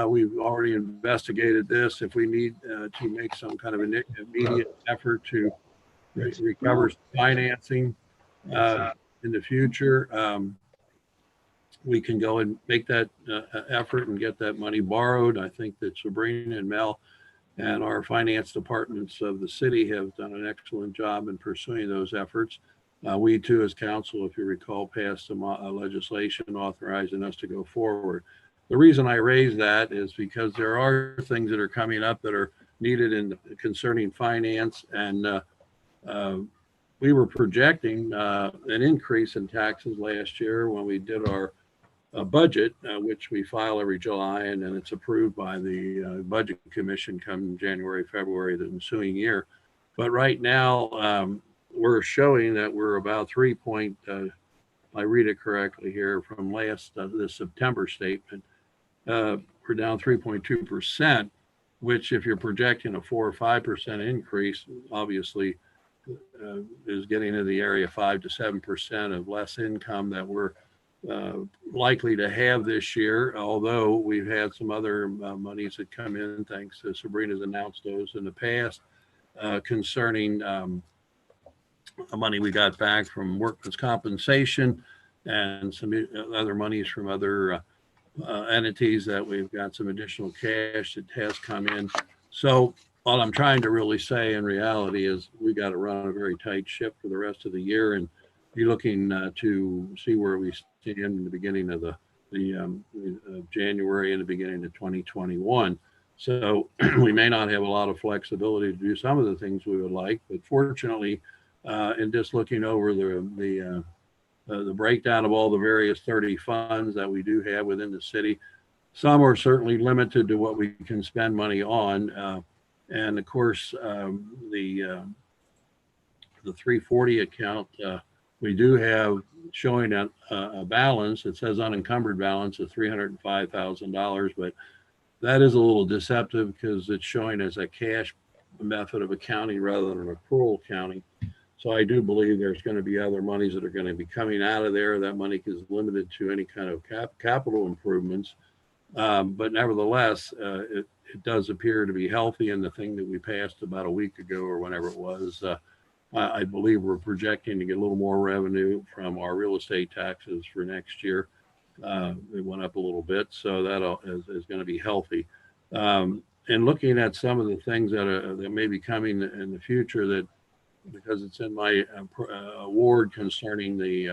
we've already investigated this, if we need to make some kind of an immediate effort to recover financing in the future. We can go and make that effort and get that money borrowed. I think that Sabrina and Mel and our finance departments of the city have done an excellent job in pursuing those efforts. We too, as council, if you recall, passed some legislation authorizing us to go forward. The reason I raise that is because there are things that are coming up that are needed concerning finance, and we were projecting an increase in taxes last year when we did our budget, which we file every July, and then it's approved by the Budget Commission come January, February, the ensuing year. But right now, we're showing that we're about I read it correctly here from the September statement, we're down 3.2%, which if you're projecting a 4 or 5% increase, obviously is getting into the area 5 to 7% of less income that we're likely to have this year, although we've had some other monies that come in, thanks to Sabrina's announced those in the past, concerning money we got back from workers' compensation and some other monies from other entities that we've got some additional cash that has come in. So all I'm trying to really say in reality is we got to run a very tight ship for the rest of the year and be looking to see where we stand in the beginning of the January and the beginning of 2021. So we may not have a lot of flexibility to do some of the things we would like, but fortunately, in just looking over the breakdown of all the various 30 funds that we do have within the city, some are certainly limited to what we can spend money on. And of course, the 340 account, we do have showing a balance. It says unencumbered balance of $305,000, but that is a little deceptive because it's showing as a cash method of accounting rather than an accrual accounting. So I do believe there's going to be other monies that are going to be coming out of there. That money is limited to any kind of capital improvements. But nevertheless, it does appear to be healthy. And the thing that we passed about a week ago or whenever it was, I believe we're projecting to get a little more revenue from our real estate taxes for next year. It went up a little bit, so that is going to be healthy. And looking at some of the things that may be coming in the future, that because it's in my award concerning the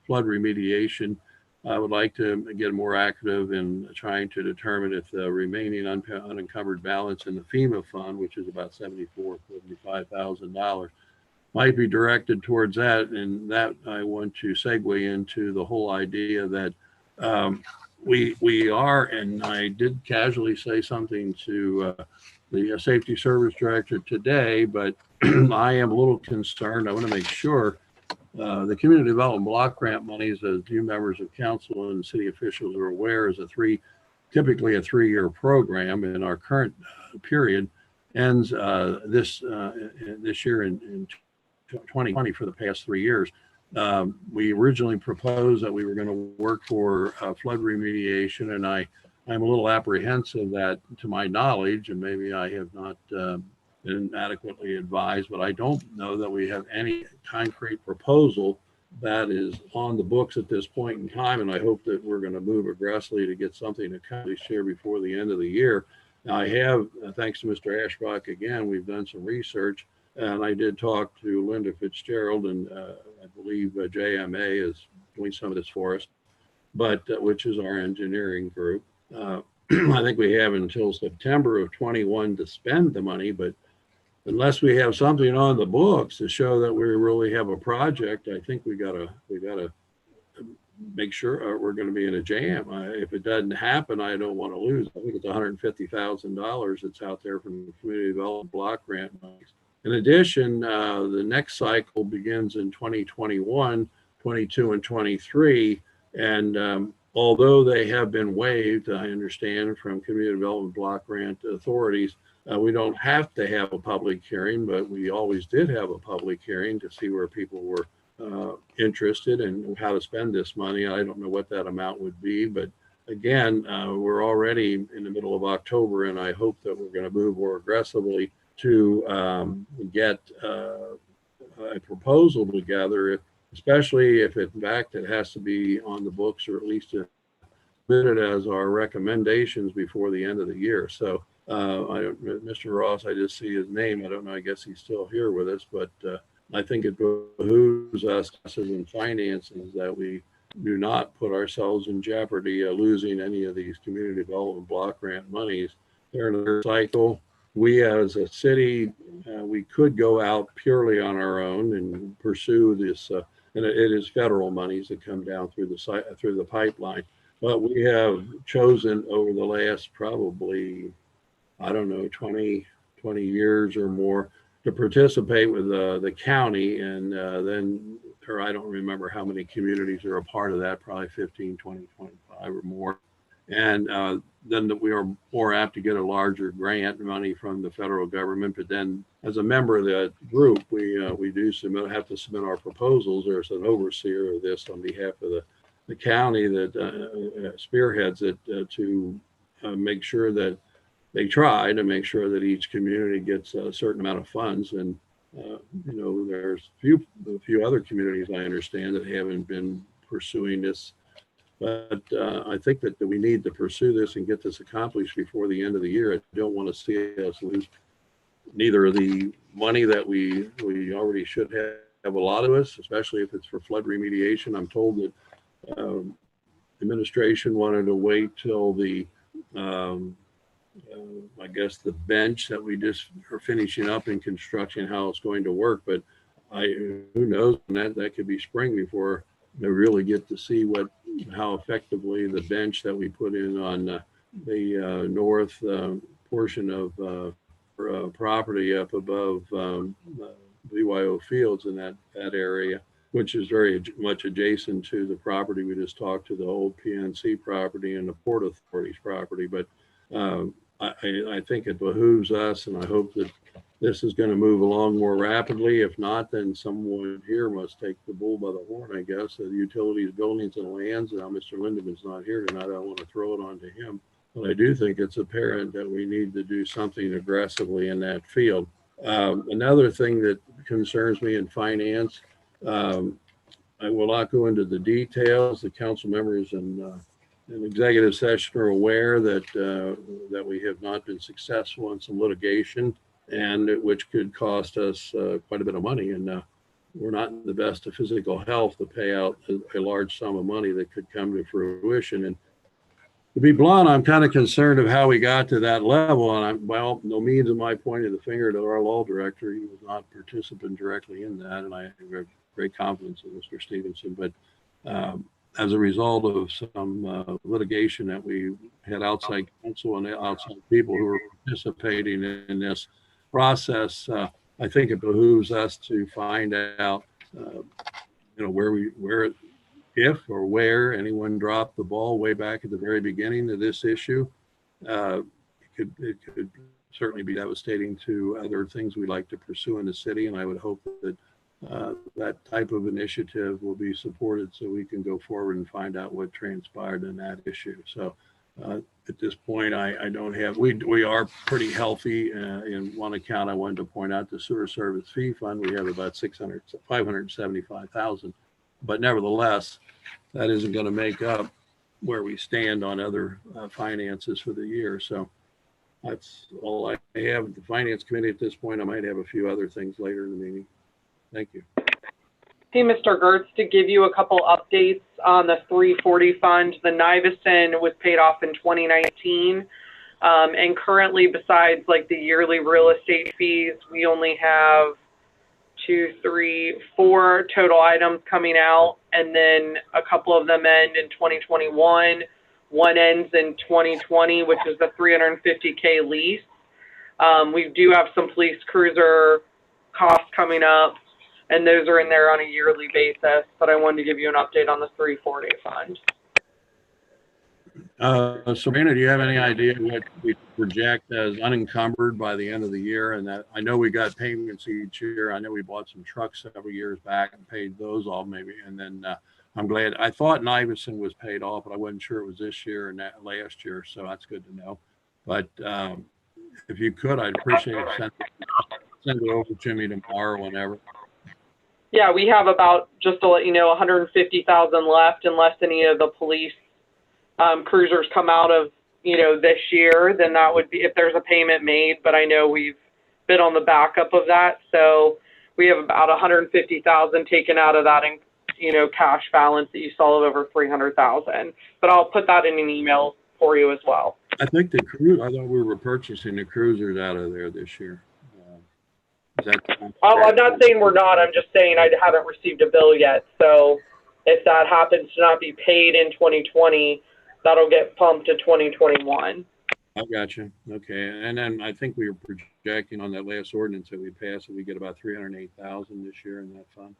flood remediation, I would like to get more active in trying to determine if the remaining unencumbered balance in the FEMA fund, which is about $75,000, might be directed towards that. And that I want to segue into the whole idea that we are, and I did casually say something to the safety service director today, but I am a little concerned. I want to make sure the community development block grant monies, as you members of council and city officials are aware, is typically a 3-year program, and our current period ends this year in 2020 for the past 3 years. We originally proposed that we were going to work for flood remediation, and I'm a little apprehensive that, to my knowledge, and maybe I have not been adequately advised, but I don't know that we have any concrete proposal that is on the books at this point in time. And I hope that we're going to move aggressively to get something accomplished here before the end of the year. Now, I have, thanks to Mr. Ashbrook again, we've done some research, and I did talk to Linda Fitzgerald, and I believe JMA is doing some of this for us, but which is our engineering group. I think we have until September of 21 to spend the money, but unless we have something on the books to show that we really have a project, I think we gotta make sure we're going to be in a jam. If it doesn't happen, I don't want to lose. I think it's $150,000 that's out there from the community development block grant monies. In addition, the next cycle begins in 2021, 22, and 23, and although they have been waived, I understand, from community development block grant authorities, we don't have to have a public hearing, but we always did have a public hearing to see where people were interested in how to spend this money. I don't know what that amount would be, but again, we're already in the middle of October, and I hope that we're going to move more aggressively to get a proposal together, especially if in fact it has to be on the books, or at least submitted as our recommendations before the end of the year. So Mr. Ross, I just see his name. I don't know, I guess he's still here with us, but I think it behooves us in finances that we do not put ourselves in jeopardy of losing any of these community development block grant monies. They're in a cycle. We as a city, we could go out purely on our own and pursue this, and it is federal monies that come down through the pipeline. But we have chosen over the last probably, I don't know, 20 years or more to participate with the county, and then, or I don't remember how many communities are a part of that, probably 15, 20, 25 or more. And then we are more apt to get a larger grant money from the federal government. But then as a member of that group, we do have to submit our proposals. There's an overseer of this on behalf of the county that spearheads it to make sure that they try to make sure that each community gets a certain amount of funds. And, there's a few other communities I understand that haven't been pursuing this. But I think that we need to pursue this and get this accomplished before the end of the year. I don't want to see us lose neither of the money that we already should have a lot of us, especially if it's for flood remediation. I'm told that administration wanted to wait till the, I guess the bench that we just are finishing up in construction, how it's going to work. But who knows, that could be spring before they really get to see how effectively the bench that we put in on the north portion of property up above BYO Fields in that area, which is very much adjacent to the property we just talked to, the old PNC property and the Port Authority's property. But I think it behooves us, and I hope that this is going to move along more rapidly. If not, then someone here must take the bull by the horn, I guess. The utilities, buildings, and lands. Now, Mr. Lindeman's not here tonight. I don't want to throw it on to him. But I do think it's apparent that we need to do something aggressively in that field. Another thing that concerns me in finance, I will not go into the details. The council members and executive session are aware that we have not been successful in some litigation, and which could cost us quite a bit of money. And we're not in the best of physical health to pay out a large sum of money that could come to fruition. And to be blunt, I'm kind of concerned of how we got to that level. And well, no means am I pointing the finger to our law director. He was not a participant directly in that, and I have great confidence in Mr. Stevenson. But as a result of some litigation that we had outside counsel and outside people who were participating in this process, I think it behooves us to find out, where anyone dropped the ball way back at the very beginning of this issue. It could certainly be devastating to other things we like to pursue in the city, and I would hope that that type of initiative will be supported so we can go forward and find out what transpired in that issue. So at this point, I don't have, we are pretty healthy. In one account, I wanted to point out the sewer service fee fund. We have about $575,000, but nevertheless, that isn't going to make up where we stand on other finances for the year. So that's all I have at the finance committee at this point. I might have a few other things later in the meeting. Thank you. Hey, Mr. Gertz, to give you a couple updates on the 340 fund, the Nivison was paid off in 2019. And currently, besides like the yearly real estate fees, we only have 4 total items coming out, and then a couple of them end in 2021. One ends in 2020, which is the $350K lease. We do have some police cruiser costs coming up, and those are in there on a yearly basis, but I wanted to give you an update on the 340 fund. Sabrina, do you have any idea what we project as unencumbered by the end of the year? And that, I know we got payments each year. I know we bought some trucks several years back and paid those off maybe. And then I'm glad, I thought Nivison was paid off, but I wasn't sure it was this year and that last year. So that's good to know. But if you could, I'd appreciate it. Send it over to me tomorrow, whenever. Yeah, we have about, just to let you know, 150,000 left, unless any of the police cruisers come out of, this year. Then that would be if there's a payment made. But I know we've been on the backup of that, so we have about 150,000 taken out of that, and cash balance that you saw of over 300,000. But I'll put that in an email for you as well. I think I thought we were purchasing the cruisers out of there this year. I'm not saying we're not. I'm just saying I haven't received a bill yet. So if that happens to not be paid in 2020, that'll get pumped to 2021. I got you. Okay. And then I think we were projecting on that last ordinance that we passed that we get about 308,000 this year in that fund.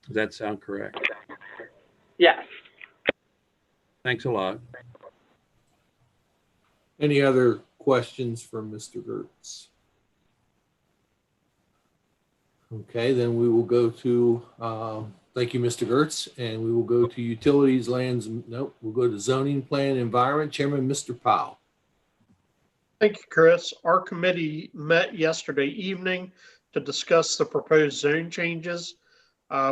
Does that sound correct? Yes. Thanks a lot. Any other questions for Mr. Gertz? Okay, then we will go to, thank you, Mr. Gertz, and we will go to utilities, lands. Nope, we'll go to zoning, plan, environment. Chairman, Mr. Powell. Thank you, Chris. Our committee met yesterday evening to discuss the proposed zone changes.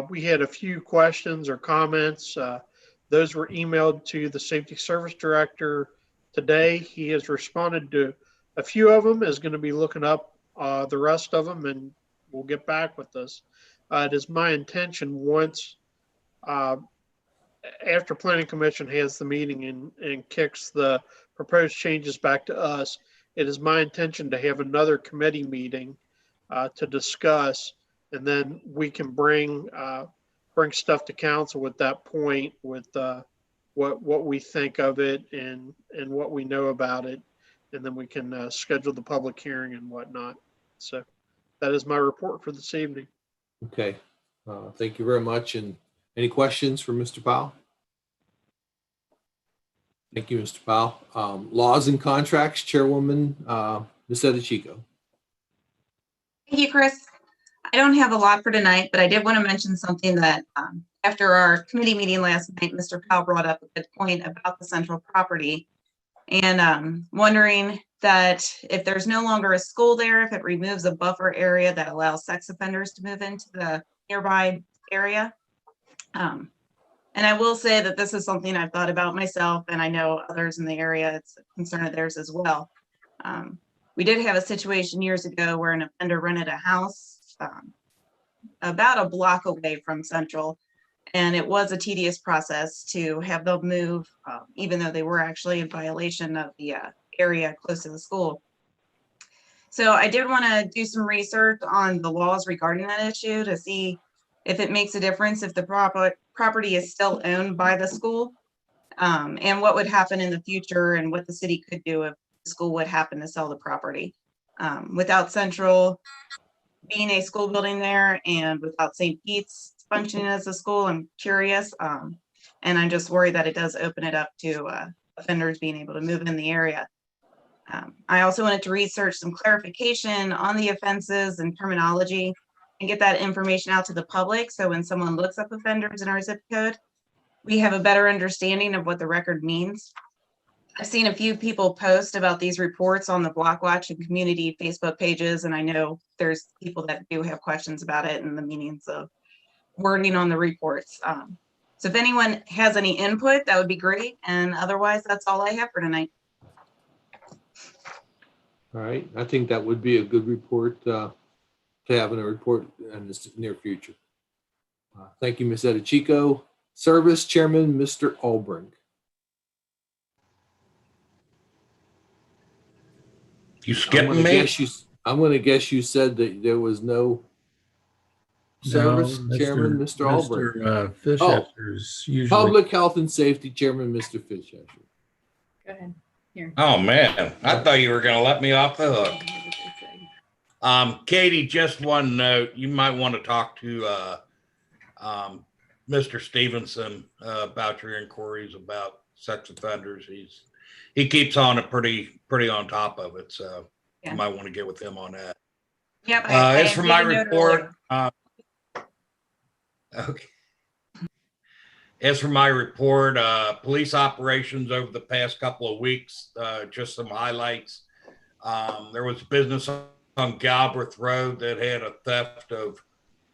We had a few questions or comments. Those were emailed to the Safety Service Director today. He has responded to a few of them, is going to be looking up the rest of them, and we'll get back with us. It is my intention once after planning commission has the meeting and kicks the proposed changes back to us, it is my intention to have another committee meeting to discuss, and then we can bring stuff to council at that point with what we think of it and what we know about it, and then we can schedule the public hearing and whatnot. So that is my report for this evening. Okay. Thank you very much. And any questions for Mr. Powell? Thank you, Mr. Powell. Laws and contracts, Chairwoman, Ms. Edichico. Thank you, Chris. I don't have a lot for tonight, but I did want to mention something that after our committee meeting last night, Mr. Powell brought up a good point about the central property, and wondering that if there's no longer a school there, if it removes a buffer area that allows sex offenders to move into the nearby area. And I will say that this is something I've thought about myself, and I know others in the area, it's a concern of theirs as well. We did have a situation years ago where an offender rented a house about a block away from Central, and it was a tedious process to have them move, even though they were actually in violation of the area close to the school. So I did want to do some research on the laws regarding that issue to see if it makes a difference if the property is still owned by the school, and what would happen in the future and what the city could do if the school would happen to sell the property. Without Central being a school building there and without St. Pete's functioning as a school, I'm curious. And I'm just worried that it does open it up to offenders being able to move in the area. I also wanted to research some clarification on the offenses and terminology and get that information out to the public. So when someone looks up offenders in our zip code, we have a better understanding of what the record means. I've seen a few people post about these reports on the Block Watch and community Facebook pages, and I know there's people that do have questions about it and the meanings of wording on the reports. So if anyone has any input, that would be great. And otherwise, that's all I have for tonight. All right. I think that would be a good report to have in a report in the near future. Thank you, Ms. Edichico. Service Chairman, Mr. Albrink. You skipping me? I'm going to guess you said that there was no service chairman, Mr. Albrink. Mr. Fishesser's usually. Public Health and Safety Chairman, Mr. Fishesser. Go ahead. Here. Oh, man. I thought you were going to let me off the hook. Katie, just one note. You might want to talk to Mr. Stevenson about your inquiries about sex offenders. He keeps on it pretty on top of it. So Yeah. you might want to get with him on that. Yep. As for my report, okay. As for my report, police operations over the past couple of weeks, just some highlights. There was business on Galbraith Road that had a theft of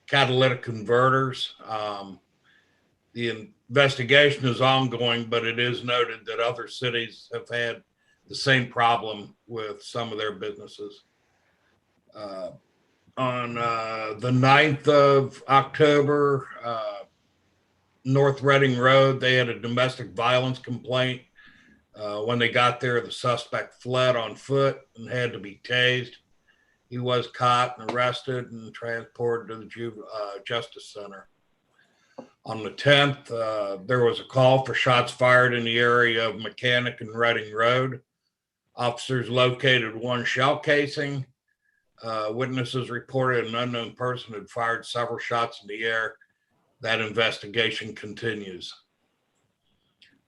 catalytic converters. The investigation is ongoing, but it is noted that other cities have had the same problem with some of their businesses. On the 9th of October, North Reading Road, they had a domestic violence complaint. When they got there, the suspect fled on foot and had to be tased. He was caught and arrested and transported to the Justice Center. On the 10th, there was a call for shots fired in the area of Mechanic and Reading Road. Officers located one shell casing. Witnesses reported an unknown person had fired several shots in the air. That investigation continues.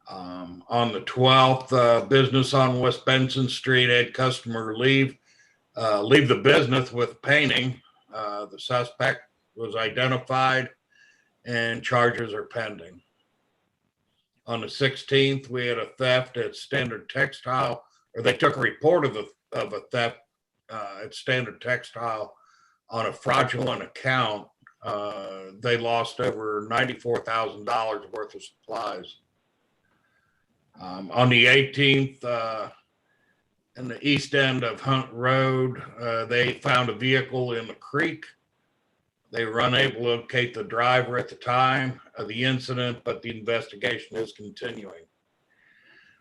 On the 12th, business on West Benson Street had customer leave the business with painting. The suspect was identified and charges are pending. On the 16th, we had a theft at Standard Textile, or they took a report of a theft at Standard Textile on a fraudulent account. They lost over $94,000 worth of supplies. On the 18th, in the east end of Hunt Road, they found a vehicle in the creek. They were unable to locate the driver at the time of the incident, but the investigation is continuing.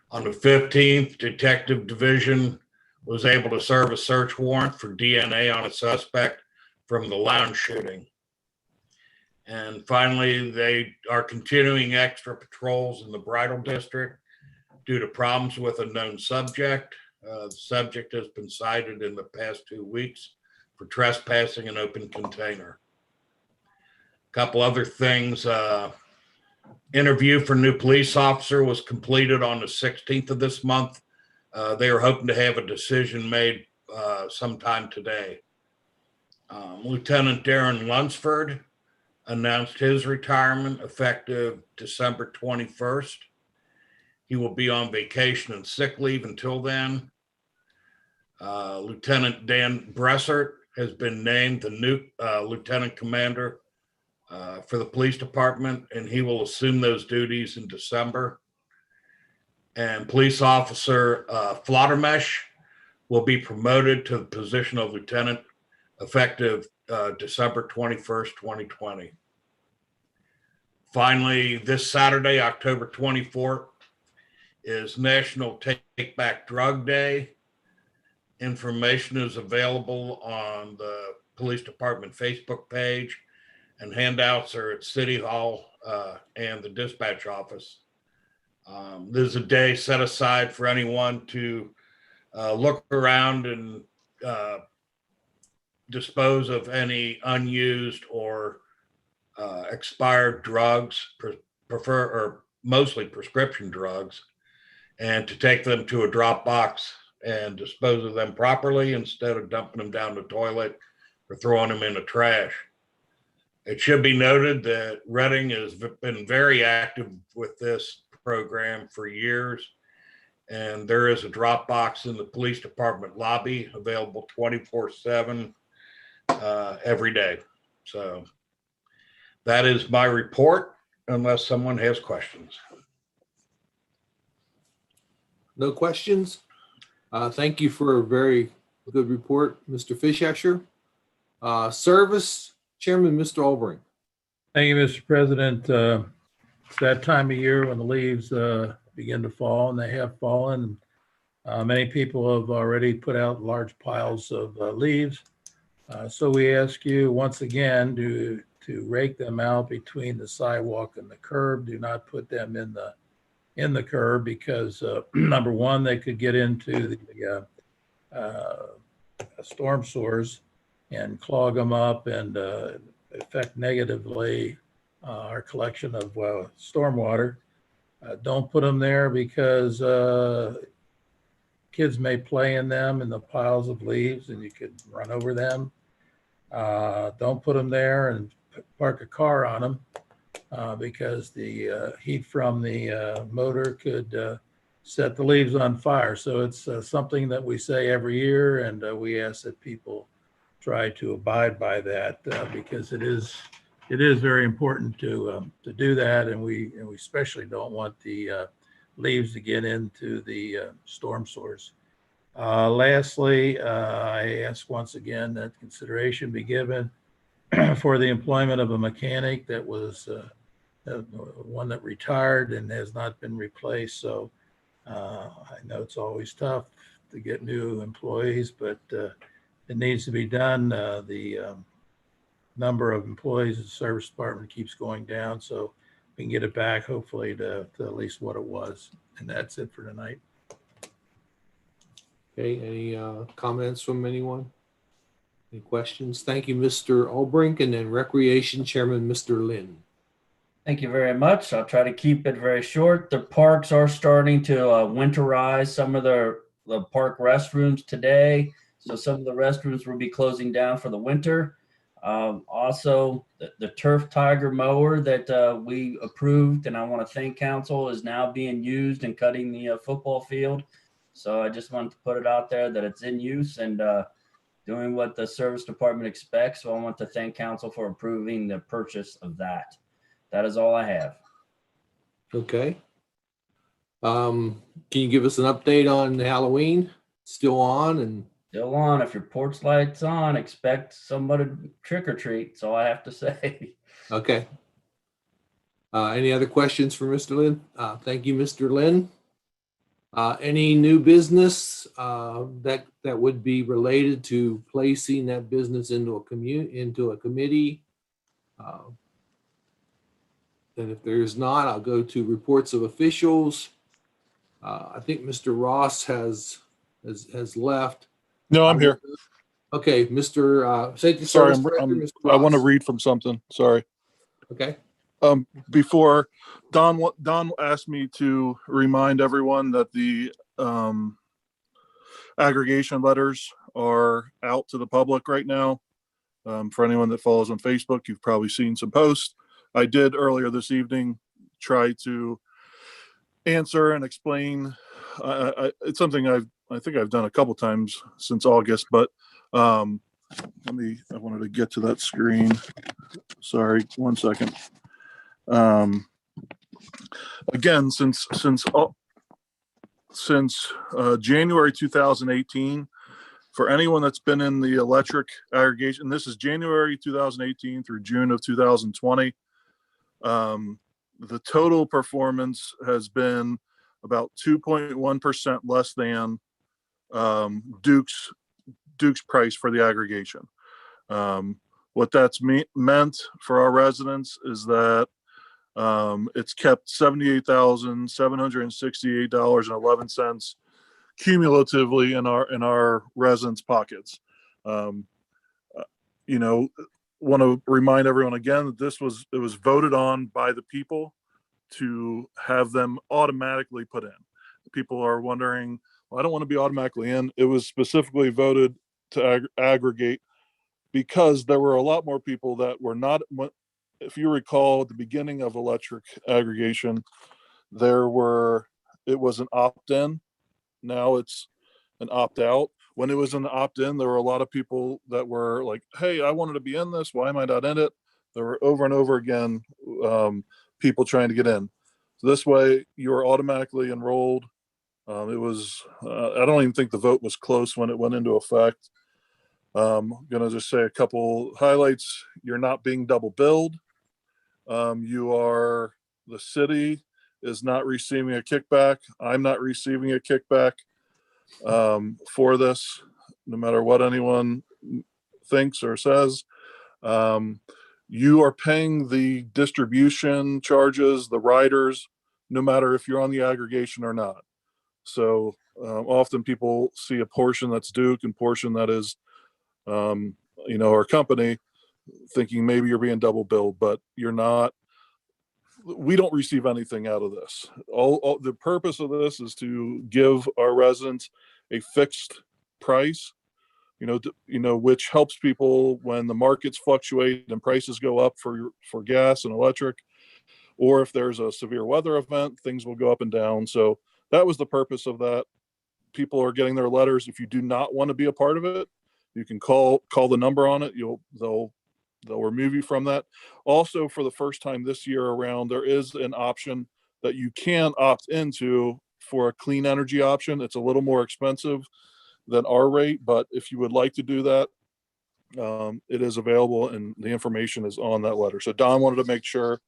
On the 15th, Detective Division was able to serve a search warrant for DNA on a suspect from the lounge shooting. And finally, they are continuing extra patrols in the Bridal District due to problems with a known subject. The subject has been cited in the past 2 weeks for trespassing an open container. Couple other things. Interview for new police officer was completed on the 16th of this month. They are hoping to have a decision made sometime today. Lieutenant Darren Lunsford announced his retirement effective December 21st. He will be on vacation and sick leave until then. Lieutenant Dan Bressert has been named the new lieutenant commander for the police department, and he will assume those duties in December. And police officer Flottermesh will be promoted to the position of lieutenant effective December 21st, 2020. Finally, this Saturday, October 24th, is National Take Back Drug Day. Information is available on the police department Facebook page, and handouts are at City Hall and the dispatch office. This is a day set aside for anyone to look around and dispose of any unused or expired drugs, mostly prescription drugs, and to take them to a drop box and dispose of them properly instead of dumping them down the toilet or throwing them in the trash. It should be noted that Reading has been very active with this program for years, and there is a drop box in the police department lobby available 24/7 every day. So that is my report, unless someone has questions. No questions? Thank you for a very good report, Mr. Fischescher. Service Chairman, Mr. Albrecht. Thank you, Mr. President. It's that time of year when the leaves begin to fall, and they have fallen. Many people have already put out large piles of leaves. So we ask you once again to rake them out between the sidewalk and the curb. Do not put them in the curb because number one, they could get into the storm sewers and clog them up and affect negatively our collection of stormwater. Don't put them there because kids may play in them in the piles of leaves and you could run over them. Don't put them there and park a car on them because the heat from the motor could set the leaves on fire. So it's something that we say every year, and we ask that people try to abide by that because it is very important to do that, and we especially don't want the leaves to get into the storm sewers. Lastly, I ask once again that consideration be given for the employment of a mechanic that was one that retired and has not been replaced. So I know it's always tough to get new employees, but it needs to be done. The number of employees in the service department keeps going down, so we can get it back hopefully to at least what it was. And that's it for tonight. Okay, any comments from anyone? Any questions? Thank you, Mr. Albrecht, and then Recreation Chairman, Mr. Lynn. Thank you very much. I'll try to keep it very short. The parks are starting to winterize some of the park restrooms today. So some of the restrooms will be closing down for the winter. Also, the Turf Tiger mower that we approved, and I want to thank council, is now being used and cutting the football field. So I just wanted to put it out there that it's in use and doing what the service department expects. So I want to thank council for approving the purchase of that. That is all I have. Okay. Can you give us an update on Halloween? Still on, and Still on. If your porch light's on, expect somebody to trick or treat. That's all I have to say. Okay. Any other questions for Mr. Lynn? Thank you, Mr. Lynn. Any new business that would be related to placing that business into a committee? And if there's not, I'll go to reports of officials. I think Mr. Ross has left. No, I'm here. Okay, Mr. Safety Sorry, Service Director, Mr. I want to Ross. read from something. Sorry. Okay. Before Don asked me to remind everyone that the aggregation letters are out to the public right now. For anyone that follows on Facebook, you've probably seen some posts. I did earlier this evening try to answer and explain. It's something I think I've done a couple times since August, but I wanted to get to that screen. Sorry, 1 second. Again, since January 2018, for anyone that's been in the electric aggregation, this is January 2018 through June of 2020. The total performance has been about 2.1% less than Duke's price for the aggregation. What that's meant for our residents is that it's kept $78,768.11 cumulatively in our residents' pockets. Want to remind everyone again that it was voted on by the people to have them automatically put in. People are wondering, well, I don't want to be automatically in. It was specifically voted to aggregate because there were a lot more people that were not. If you recall, at the beginning of electric aggregation, it was an opt-in. Now it's an opt-out. When it was an opt-in, there were a lot of people that were like, hey, I wanted to be in this. Why am I not in it? There were over and over again people trying to get in. So this way, you are automatically enrolled. It was, I don't even think the vote was close when it went into effect. I'm going to just say a couple highlights. You're not being double billed. The city is not receiving a kickback. I'm not receiving a kickback for this, no matter what anyone thinks or says. You are paying the distribution charges, the riders, no matter if you're on the aggregation or not. So often people see a portion that's Duke and portion that is, our company, thinking maybe you're being double billed, but you're not. We don't receive anything out of this. All the purpose of this is to give our residents a fixed price, which helps people when the markets fluctuate and prices go up for gas and electric, or if there's a severe weather event, things will go up and down. So that was the purpose of that. People are getting their letters. If you do not want to be a part of it, you can call the number on it. They'll remove you from that. Also, for the first time this year around, there is an option that you can opt into for a clean energy option. It's a little more expensive than our rate, but if you would like to do that, it is available and the information is on that letter. So Don wanted to make sure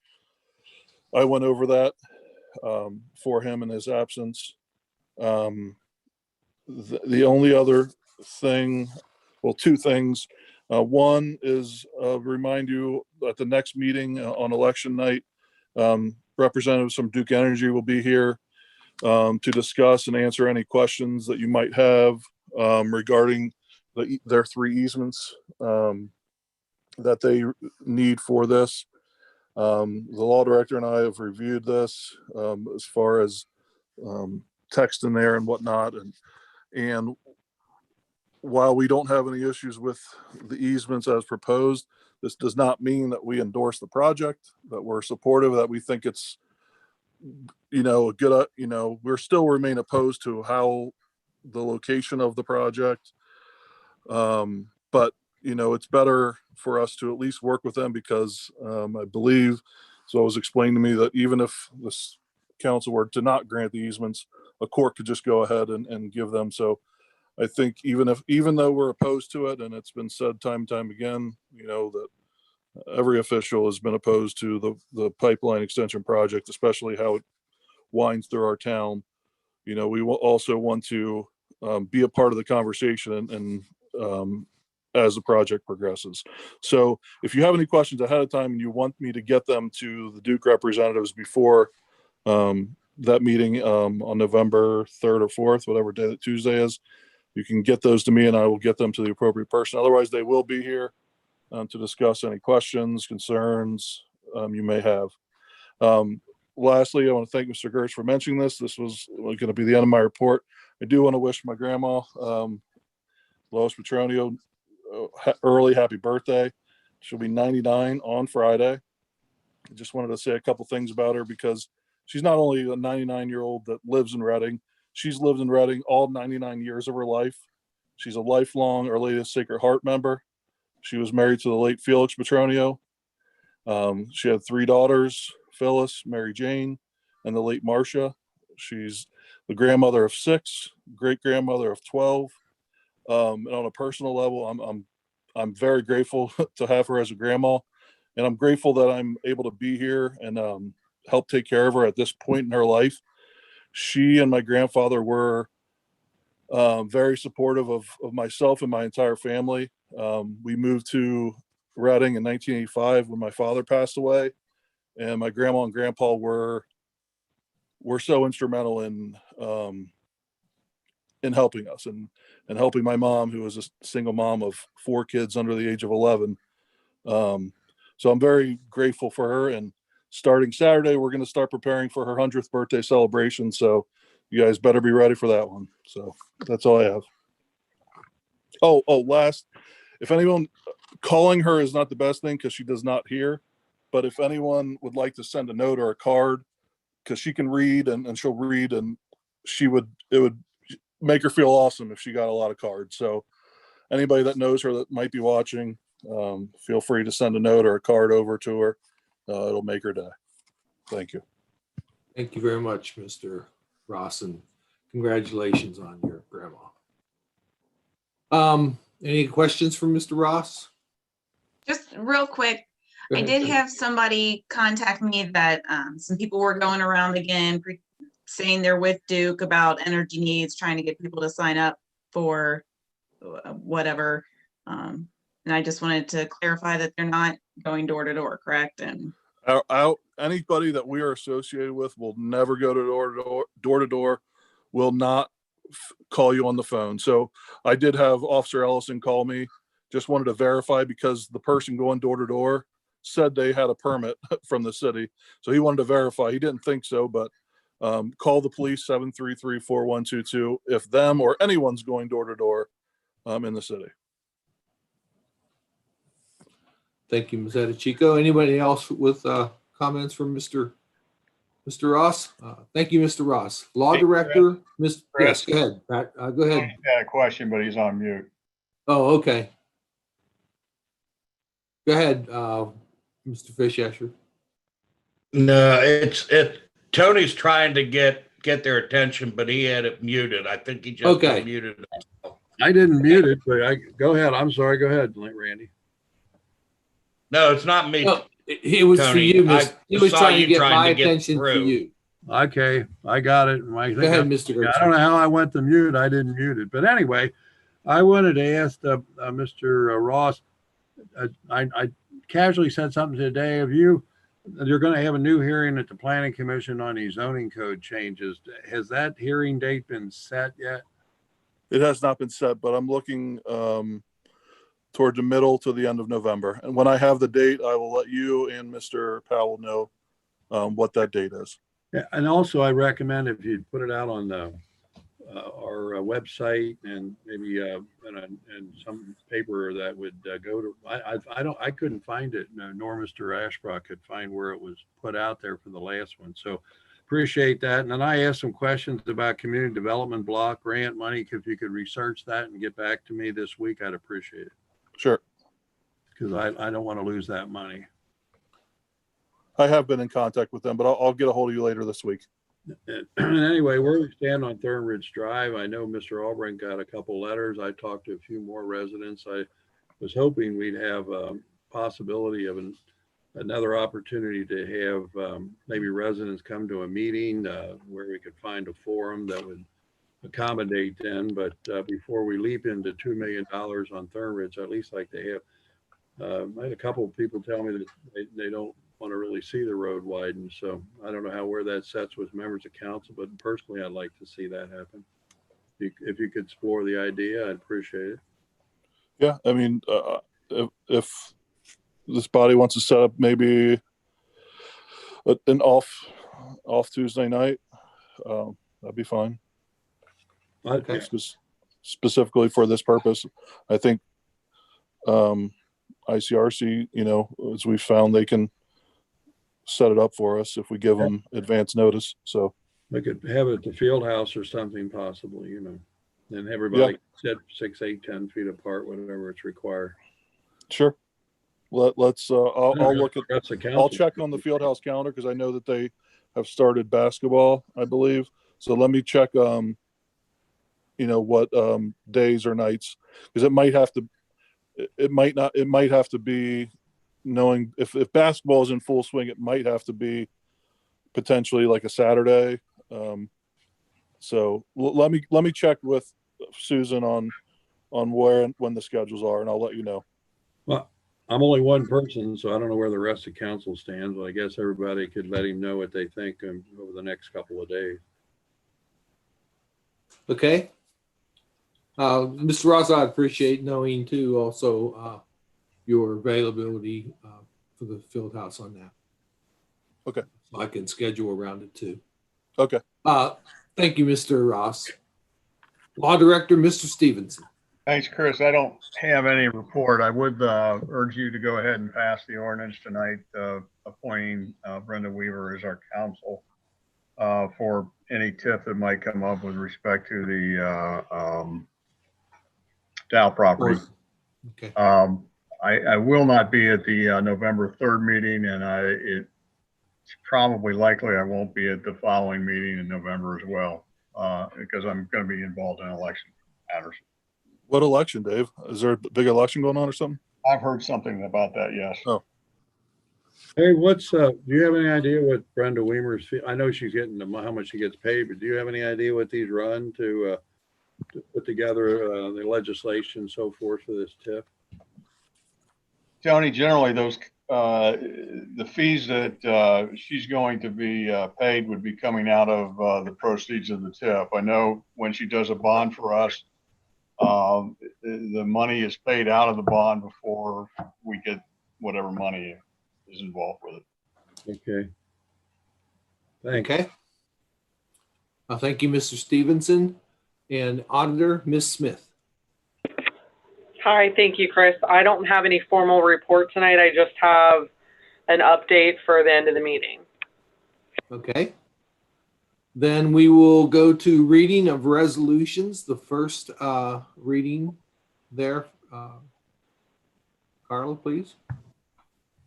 I went over that for him in his absence. The only other thing, well, two things. One is remind you at the next meeting on election night, representatives from Duke Energy will be here to discuss and answer any questions that you might have regarding their 3 easements that they need for this. The law director and I have reviewed this as far as text in there and whatnot, and while we don't have any issues with the easements as proposed, this does not mean that we endorse the project, that we're supportive, that we think it's, a good, we're still remain opposed to how the location of the project. But, it's better for us to at least work with them because I believe, so it was explained to me that even if this council were to not grant the easements, a court could just go ahead and give them. So I think even though we're opposed to it, and it's been said time and time again, you know, that every official has been opposed to the pipeline extension project, especially how it winds through our town. You know, we will also want to be a part of the conversation and as the project progresses. So if you have any questions ahead of time and you want me to get them to the Duke representatives before that meeting on November 3rd or 4th, whatever day that Tuesday is, you can get those to me and I will get them to the appropriate person. Otherwise, they will be here to discuss any questions, concerns you may have. Lastly, I want to thank Mr. Gertz for mentioning this. This was going to be the end of my report. I do want to wish my grandma, Lois Petronio, early happy birthday. She'll be 99 on Friday. I just wanted to say a couple things about her because she's not only a 99-year-old that lives in Reading, she's lived in Reading all 99 years of her life. She's a lifelong Our Lady of Sacred Heart member. She was married to the late Felix Petronio. She had 3 daughters, Phyllis, Mary Jane, and the late Marcia. She's the grandmother of 6, great-grandmother of 12. And on a personal level, I'm very grateful to have her as a grandma, and I'm grateful that I'm able to be here and help take care of her at this point in her life. She and my grandfather were very supportive of myself and my entire family. We moved to Reading in 1985 when my father passed away, and my grandma and grandpa were so instrumental in helping us and helping my mom, who was a single mom of 4 kids under the age of 11. So I'm very grateful for her. And starting Saturday, we're going to start preparing for her 100th birthday celebration. So you guys better be ready for that one. So that's all I have. Last, if anyone, calling her is not the best thing because she does not hear. But if anyone would like to send a note or a card, because she can read and she'll read, and it would make her feel awesome if she got a lot of cards. So anybody that knows her that might be watching, feel free to send a note or a card over to her. It'll make her day. Thank you. Thank you very much, Mr. Ross, and congratulations on your grandma. Any questions from Mr. Ross? Just real quick, Go I ahead, did Jen. have somebody contact me that some people were going around again saying they're with Duke about energy needs, trying to get people to sign up for whatever. And I just wanted to clarify that they're not going door to door, correct? And Anybody that we are associated with will never go to door to door, will not call you on the phone. So I did have Officer Ellison call me, just wanted to verify because the person going door to door said they had a permit from the city. So he wanted to verify. He didn't think so, but call the police 733-4122 if them or anyone's going door to door in the city. Thank you, Ms. Chico. Anybody else with comments from Mr. Ross? Thank you, Mr. Ross. Law Hey, Director, Chris. Yes, go ahead, Pat. Go ahead. Tony's got a question, but he's on mute. Oh, okay. Go ahead, Mr. Fishasher. No, it's Tony's trying to get their attention, but he had it muted. I think he just muted it. I didn't mute it, but go ahead. I'm sorry. Go ahead, Randy. No, it's not me. No, it was Tony. For you, he was trying to get my attention for you. Okay, I got it. Go ahead, Mr. Gertz. I don't know how I went to mute. I didn't mute it. But anyway, I wanted to ask Mr. Ross, I casually said something today of you're going to have a new hearing at the Planning Commission on these zoning code changes. Has that hearing date been set yet? It has not been set, but I'm looking toward the middle to the end of November. And when I have the date, I will let you and Mr. Powell know what that date is. Yeah, and also I recommend if you put it out on our website and maybe in some paper that would go to. I couldn't find it, nor Mr. Ashbrook could find where it was put out there for the last one. So appreciate that. And then I asked some questions about community development block grant money. If you could research that and get back to me this week, I'd appreciate it. Sure. Because I don't want to lose that money. I have been in contact with them, but I'll get a hold of you later this week. Anyway, where we stand on Thorn Ridge Drive, I know Mr. Albrecht got a couple letters. I talked to a few more residents. I was hoping we'd have a possibility of another opportunity to have maybe residents come to a meeting where we could find a forum that would accommodate them. But before we leap into $2 million on Thorn Ridge, I'd at least like to have, I had a couple of people tell me that they don't want to really see the road widen. So I don't know where that sets with members of council, but personally, I'd like to see that happen. If you could explore the idea, I'd appreciate it. Yeah, I mean, if this body wants to set up maybe an off Tuesday night, that'd be fine. Okay. Specifically for this purpose, I think ICRC, as we found, they can set it up for us if we give them advance notice. So we could have it at the field house or something possibly, and everybody sit 6, 8, 10 feet apart, whatever it's required. Sure. Let's I'll look at I'll check on the field house calendar because I know that they have started basketball, I believe. So let me check what days or nights, because it might have to be, knowing if basketball is in full swing, it might have to be potentially like a Saturday. So let me check with Susan on where and when the schedules are, and I'll let you know. Well, I'm only one person, so I don't know where the rest of council stands, but I guess everybody could let him know what they think over the next couple of days. Okay. Mr. Ross, I appreciate knowing too, also your availability for the field house on that. Okay. So I can schedule around it too. Okay. Thank you, Mr. Ross. Law Director, Mr. Stevenson. Thanks, Chris. I don't have any report. I would urge you to go ahead and pass the ordinance tonight, appointing Brenda Weaver as our counsel for any TIF that might come up with respect to the Dow property. Okay. I will not be at the November 3rd meeting, and it's probably likely I won't be at the following meeting in November as well, because I'm going to be involved in election matters. What election, Dave? Is there a big election going on or something? I've heard something about that, yes. Oh. Hey, do you have any idea what Brenda Weimer's fee? I know she's getting how much she gets paid, but do you have any idea what these run to put together the legislation and so forth for this TIF? Tony, generally those the fees that she's going to be paid would be coming out of the proceeds of the TIF. I know when she does a bond for us, the money is paid out of the bond before we get whatever money is involved with it. Okay. Thanks. Okay. Thank you, Mr. Stevenson. And Auditor, Ms. Smith. Hi, thank you, Chris. I don't have any formal report tonight. I just have an update for the end of the meeting. Okay. Then we will go to reading of resolutions. The first reading there. Carla, please.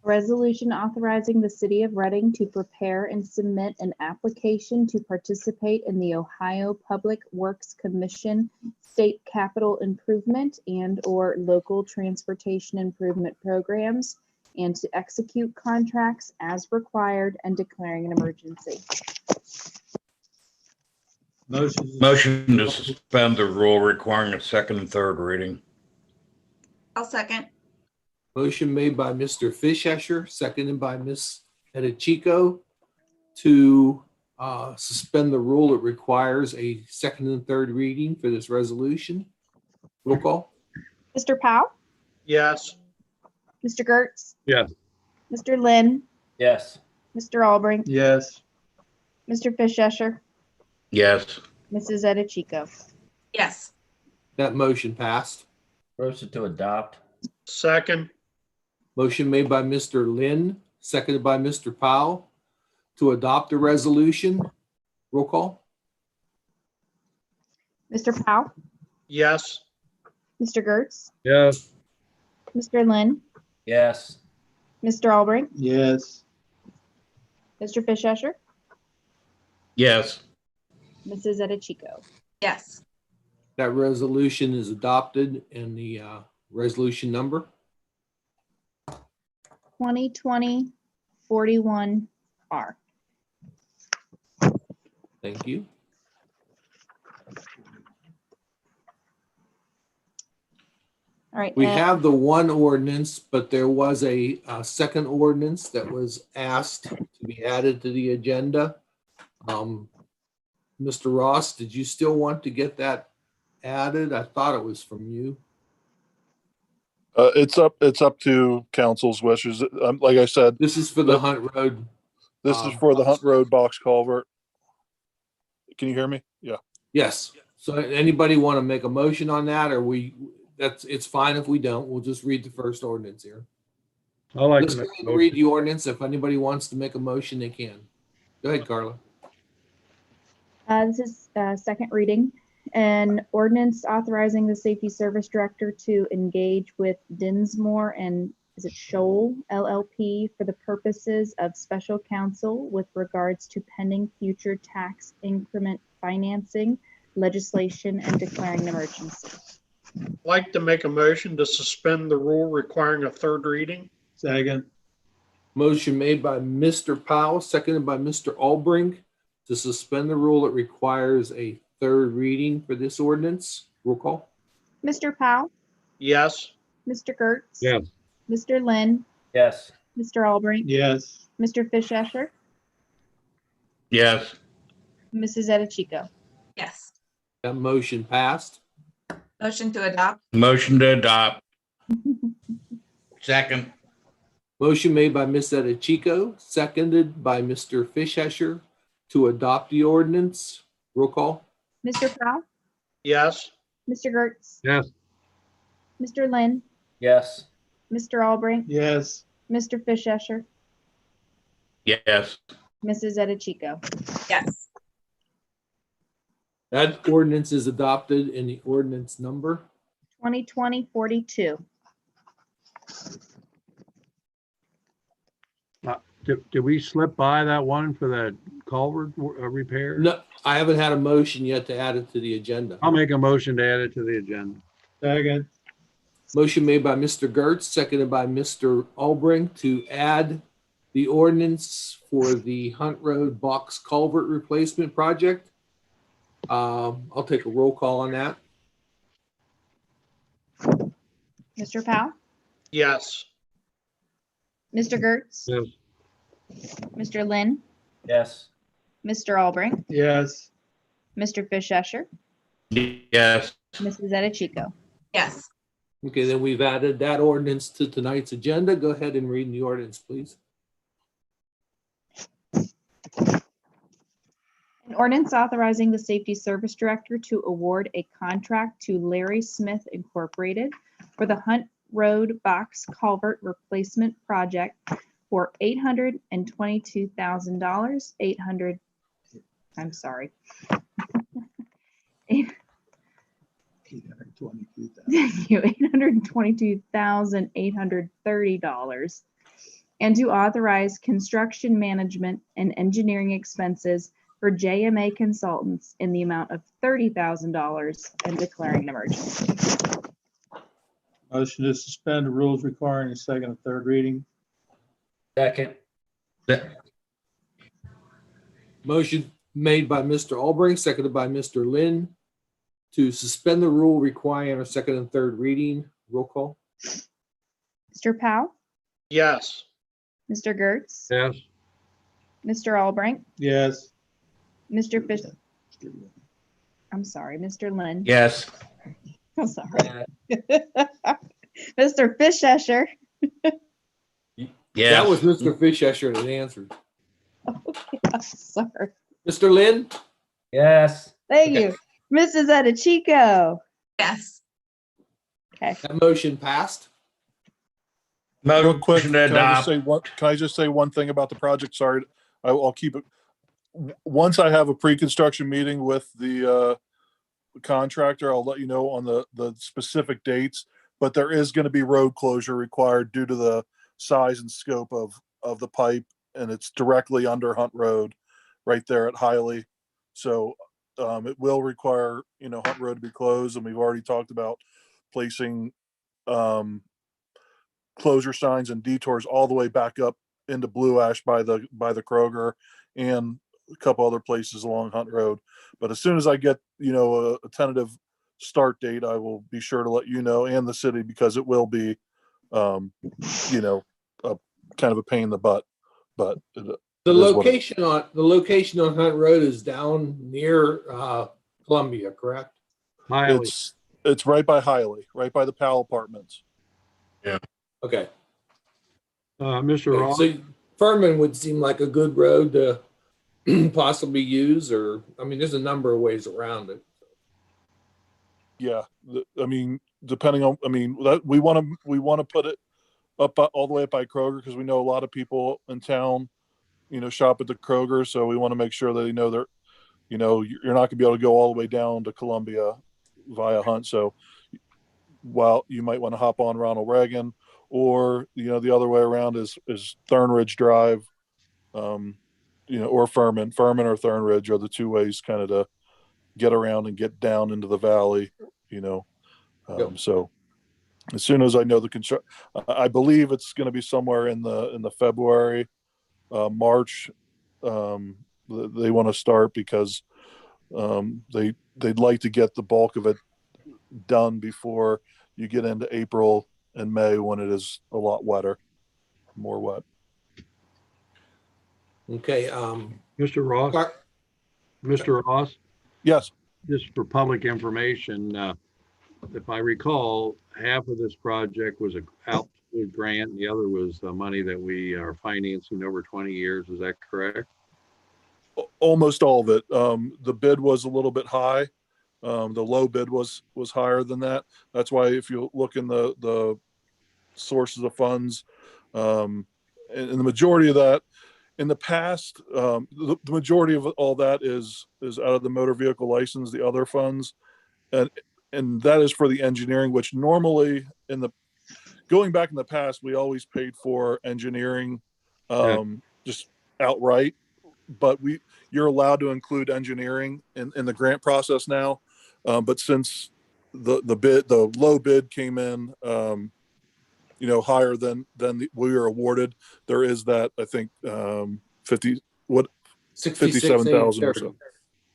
Resolution authorizing the City of Reading to prepare and submit an application to participate in the Ohio Public Works Commission State Capital Improvement and/or local transportation improvement programs, and to execute contracts as required and declaring an emergency. Motion to suspend the rule requiring a second and third reading. I'll second. Motion made by Mr. Fischescher, seconded by Ms. Edichico to suspend the rule. It requires a second and third reading for this resolution. Roll call. Mr. Powell? Yes. Mr. Gertz? Yes. Mr. Lynn? Yes. Mr. Albrecht? Yes. Mr. Fischescher? Yes. Mrs. Edichico? Yes. That motion passed. Motion to adopt. Second. Motion made by Mr. Lynn, seconded by Mr. Powell to adopt the resolution. Roll call. Mr. Powell? Yes. Mr. Gertz? Yes. Mr. Lynn? Yes. Mr. Albrecht? Yes. Mr. Fischescher? Yes. Mrs. Edichico. Yes. That resolution is adopted, and the resolution number? 2020-41R. Thank you. All right. We have the one ordinance, but there was a second ordinance that was asked to be added to the agenda. Mr. Ross, did you still want to get that added? I thought it was from you. It's up to council's wishes. Like I said, This is for the Hunt Road. this is for the Hunt Road box culvert. Can you hear me? Yeah. Yes. So anybody want to make a motion on that, or it's fine if we don't. We'll just read the first ordinance here. I like Let's to go make a ahead and read motion. the ordinance. If anybody wants to make a motion, they can. Go ahead, Carla. This is second reading. An ordinance authorizing the Safety Service Director to engage with Dinsmore and Shoal LLP for the purposes of special counsel with regards to pending future tax increment financing legislation and declaring an emergency. I'd like to make a motion to suspend the rule requiring a third reading. Second. Motion made by Mr. Powell, seconded by Mr. Albrecht to suspend the rule that requires a third reading for this ordinance. Roll call. Mr. Powell, Yes. Mr. Gertz. Yes. Mr. Lynn, Yes. Mr. Albrecht, Yes. Mr. Fischesser, Yes. Mrs. Edichico. Yes. That motion passed. Motion to adopt. Motion to adopt. Second. Motion made by Ms. Edichico, seconded by Mr. Fischesser to adopt the ordinance. Roll call. Mr. Powell, Yes. Mr. Gertz, Yes. Mr. Lynn, Yes. Mr. Albrecht, Yes. Mr. Fischesser, Yes. Mrs. Edichico. Yes. That ordinance is adopted in the ordinance number. 2020-42. Did we slip by that one for that culvert repair? No, I haven't had a motion yet to add it to the agenda. I'll make a motion to add it to the agenda. Second. Motion made by Mr. Gertz, seconded by Mr. Albrecht to add the ordinance for the Hunt Road box culvert replacement project. I'll take a roll call on that. Mr. Powell, Yes. Mr. Gertz, Yes. Mr. Lynn, Yes. Mr. Albrecht, Yes. Mr. Fischesser, Yes. Mrs. Edichico. Yes. Okay, then we've added that ordinance to tonight's agenda. Go ahead and read the ordinance, please. An ordinance authorizing the Safety Service Director to award a contract to Larry Smith Incorporated for the Hunt Road Box Culvert Replacement Project for $822,000. I'm sorry. Thank you, $822,830. And to authorize construction management and engineering expenses for JMA Consultants in the amount of $30,000 and declaring an emergency. Motion to suspend the rules requiring a second and third reading. Second. Motion made by Mr. Albrecht, seconded by Mr. Lynn to suspend the rule requiring a second and third reading. Roll call. Mr. Powell, Yes. Mr. Gertz, Yes. Mr. Albrecht, Yes. Mr. Fish, I'm sorry, Mr. Lynn. Yes. I'm sorry. Mr. Fischesser. Yes. That was Mr. Fischesser that answered. Sorry. Mr. Lynn? Yes. Thank you. Mrs. Edichico. Yes. Okay. That motion passed. Real quick, Motion to adopt. can I just say one thing about the project? Sorry, I'll keep it. Once I have a pre-construction meeting with the contractor, I'll let you know on the specific dates, but there is going to be road closure required due to the size and scope of the pipe, and it's directly under Hunt Road right there at Hiley. So it will require, Hunt Road to be closed, and we've already talked about placing closure signs and detours all the way back up into Blue Ash by the Kroger and a couple other places along Hunt Road. But as soon as I get, a tentative start date, I will be sure to let you know, and the city, because it will be, a kind of a pain in the butt. But The location on Hunt Road is down near Columbia, correct? It's right by Hiley, right by the Powell Apartments. Yeah. Okay. Mr. Okay, Ross? so Furman would seem like a good road to possibly use, or there's a number of ways around it. Yeah, depending on, that we want to put it up all the way up by Kroger, because we know a lot of people in town, shop at the Kroger, so we want to make sure that they know you're not going to be able to go all the way down to Columbia via Hunt. So while you might want to hop on Ronald Reagan, or the other way around is Thornridge Drive, or Furman or Thornridge are the two ways kind of to get around and get down into the valley. So as soon as I know the construction, I believe it's going to be somewhere in the February, March. They want to start because they'd like to get the bulk of it done before you get into April and May, when it is a lot more wet. Okay. Mr. Ross? Mr. Ross? Yes. Just for public information, if I recall, half of this project was a altitude grant, and the other was the money that we are financing over 20 years. Is that correct? Almost all of it. The bid was a little bit high. The low bid was higher than that. That's why if you look in the sources of funds, and the majority of that in the past, the majority of all that is out of the motor vehicle license, the other funds, and that is for the engineering, which normally going back in the past, we always paid for engineering just outright, but you're allowed to include engineering in the grant process now. But since the low bid came in, higher than we were awarded, there is that, I think, 57,000 or so.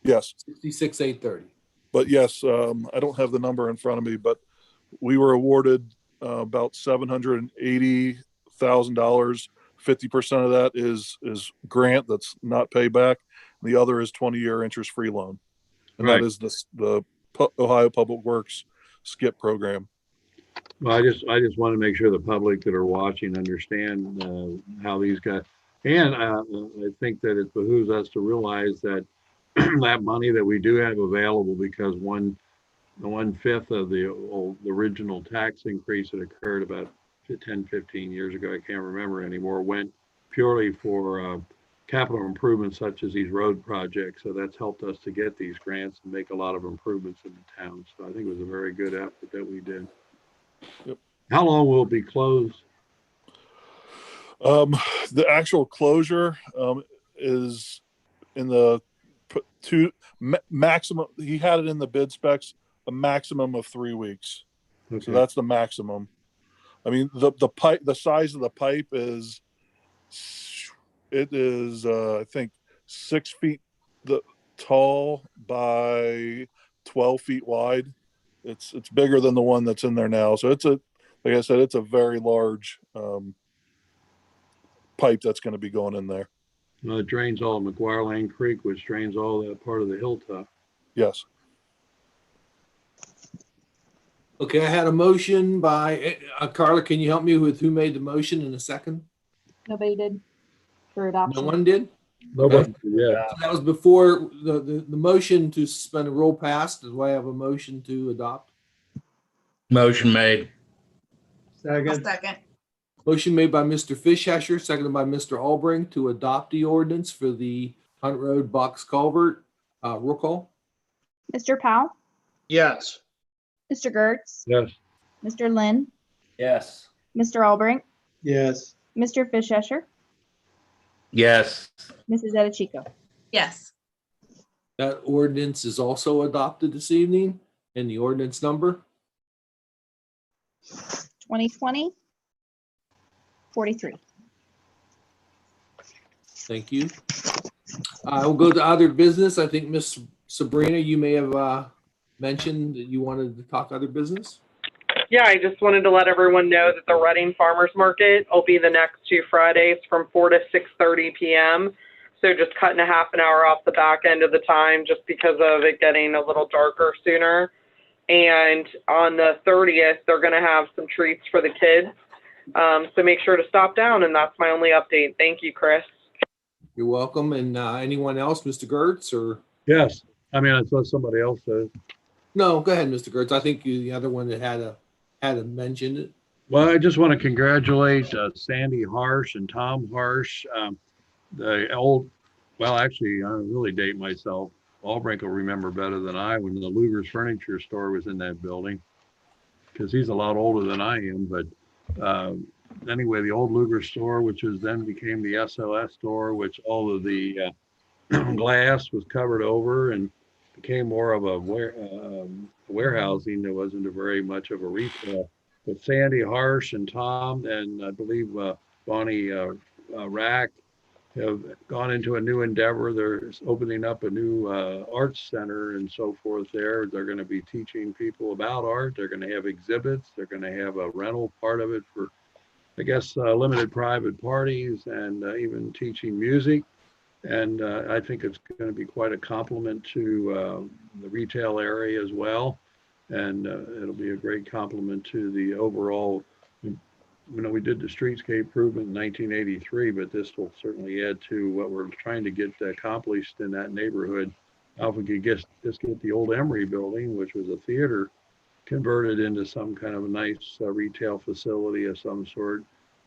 Yes. 66,830. But yes, I don't have the number in front of me, but we were awarded about $780,000. 50% of that is grant that's not payback. The other is 20-year interest-free loan, and that is the Ohio Public Works SKIP program. Well, I just want to make sure the public that are watching understand how these guys, and I think that it behooves us to realize that that money that we do have available, because 1/5 of the original tax increase that occurred about 10, 15 years ago, I can't remember anymore, went purely for capital improvements such as these road projects. So that's helped us to get these grants and make a lot of improvements in the town. So I think it was a very good effort that we did. Yep. How long will it be closed? The actual closure is in the maximum. He had it in the bid specs, a maximum of 3 weeks. Okay. So that's the maximum. The pipe, the size of the pipe is I think 6 feet tall by 12 feet wide. It's bigger than the one that's in there now. So like I said, it's a very large pipe that's going to be going in there. It drains all of McGuire Lane Creek, which drains all that part of the hilltop. Yes. Okay, I had a motion by Carla. Can you help me with who made the motion in a second? Nobody did for adoption. No one did? Nobody. Yeah. So that was before the motion to suspend the rule passed. Do I have a motion to adopt? Motion made. Second. Motion made by Mr. Fishesher, seconded by Mr. Albrecht to adopt the ordinance for the Hunt Road box culvert. Roll call. Mr. Powell? Yes. Mr. Gertz? Yes. Mr. Lynn? Yes. Mr. Albrecht? Yes. Mr. Fishesher? Yes. Mrs. Edichico? Yes. That ordinance is also adopted this evening, and the ordinance number? 2020-43. Thank you. We'll go to other business. I think Miss Sabrina, you may have mentioned that you wanted to talk other business. Yeah, I just wanted to let everyone know that the Reading Farmers Market will be the next 2 Fridays from 4 to 6:30 p.m. So just cutting a half an hour off the back end of the time just because of it getting a little darker sooner. And on the 30th, they're going to have some treats for the kids. So make sure to stop down, and that's my only update. Thank you, Chris. You're welcome. And anyone else, Mr. Gertz, or? Yes, I mean, I thought somebody else said. No, go ahead, Mr. Gertz. I think you're the other one that had mentioned it. Well, I just want to congratulate Sandy Harsh and Tom Harsh. The old, well, actually, I really date myself. Albrink will remember better than I when the Luger's Furniture Store was in that building, because he's a lot older than I am. But anyway, the old Luger store, which was then became the SLS store, which all of the glass was covered over and became more of a warehousing. There wasn't very much of a retail. But Sandy Harsh and Tom and I believe Bonnie Rack have gone into a new endeavor. They're opening up a new arts center and so forth there. They're going to be teaching people about art. They're going to have exhibits. They're going to have a rental part of it for, I guess, limited private parties, and even teaching music. And I think it's going to be quite a compliment to the retail area as well. And it'll be a great compliment to the overall. You know, we did the streetscape improvement in 1983, but this will certainly add to what we're trying to get accomplished in that neighborhood. Now, if we could just get the old Emory building, which was a theater, converted into some kind of a nice retail facility of some sort,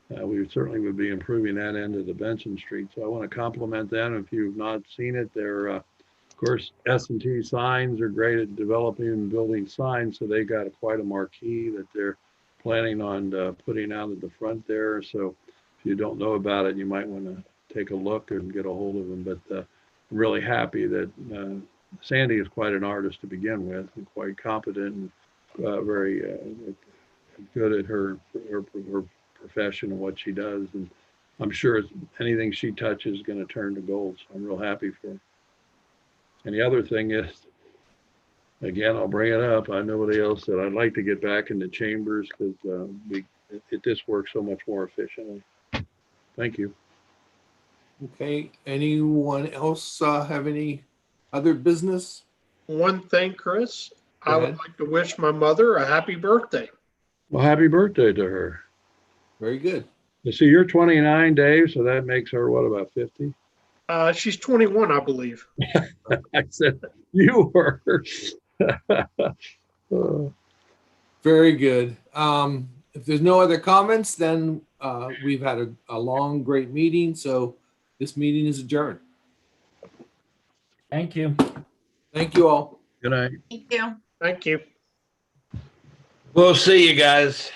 we certainly would be improving that end of the Benson Street. So I want to compliment them. If you've not seen it, they're, of course, S&T signs are great at developing and building signs. So they got quite a marquee that they're planning on putting out at the front there. So if you don't know about it, you might want to take a look and get a hold of them. But I'm really happy that Sandy is quite an artist to begin with, and quite competent and very good at her profession and what she does. And I'm sure anything she touches is going to turn to gold. So I'm real happy for her. And the other thing is, again, I'll bring it up. I know nobody else said I'd like to get back into chambers because this works so much more efficiently. Thank you. Okay. Anyone else have any other business? One thing, Chris, Go I ahead. would like to wish my mother a happy birthday. Well, happy birthday to her. Very good. You see, you're 29, Dave, so that makes her, what, about 50? She's 21, I believe. I said, you were. Very good. If there's no other comments, then we've had a long, great meeting. So this meeting is adjourned. Thank you. Thank you all. Good night. Thank you. Thank you. We'll see you guys.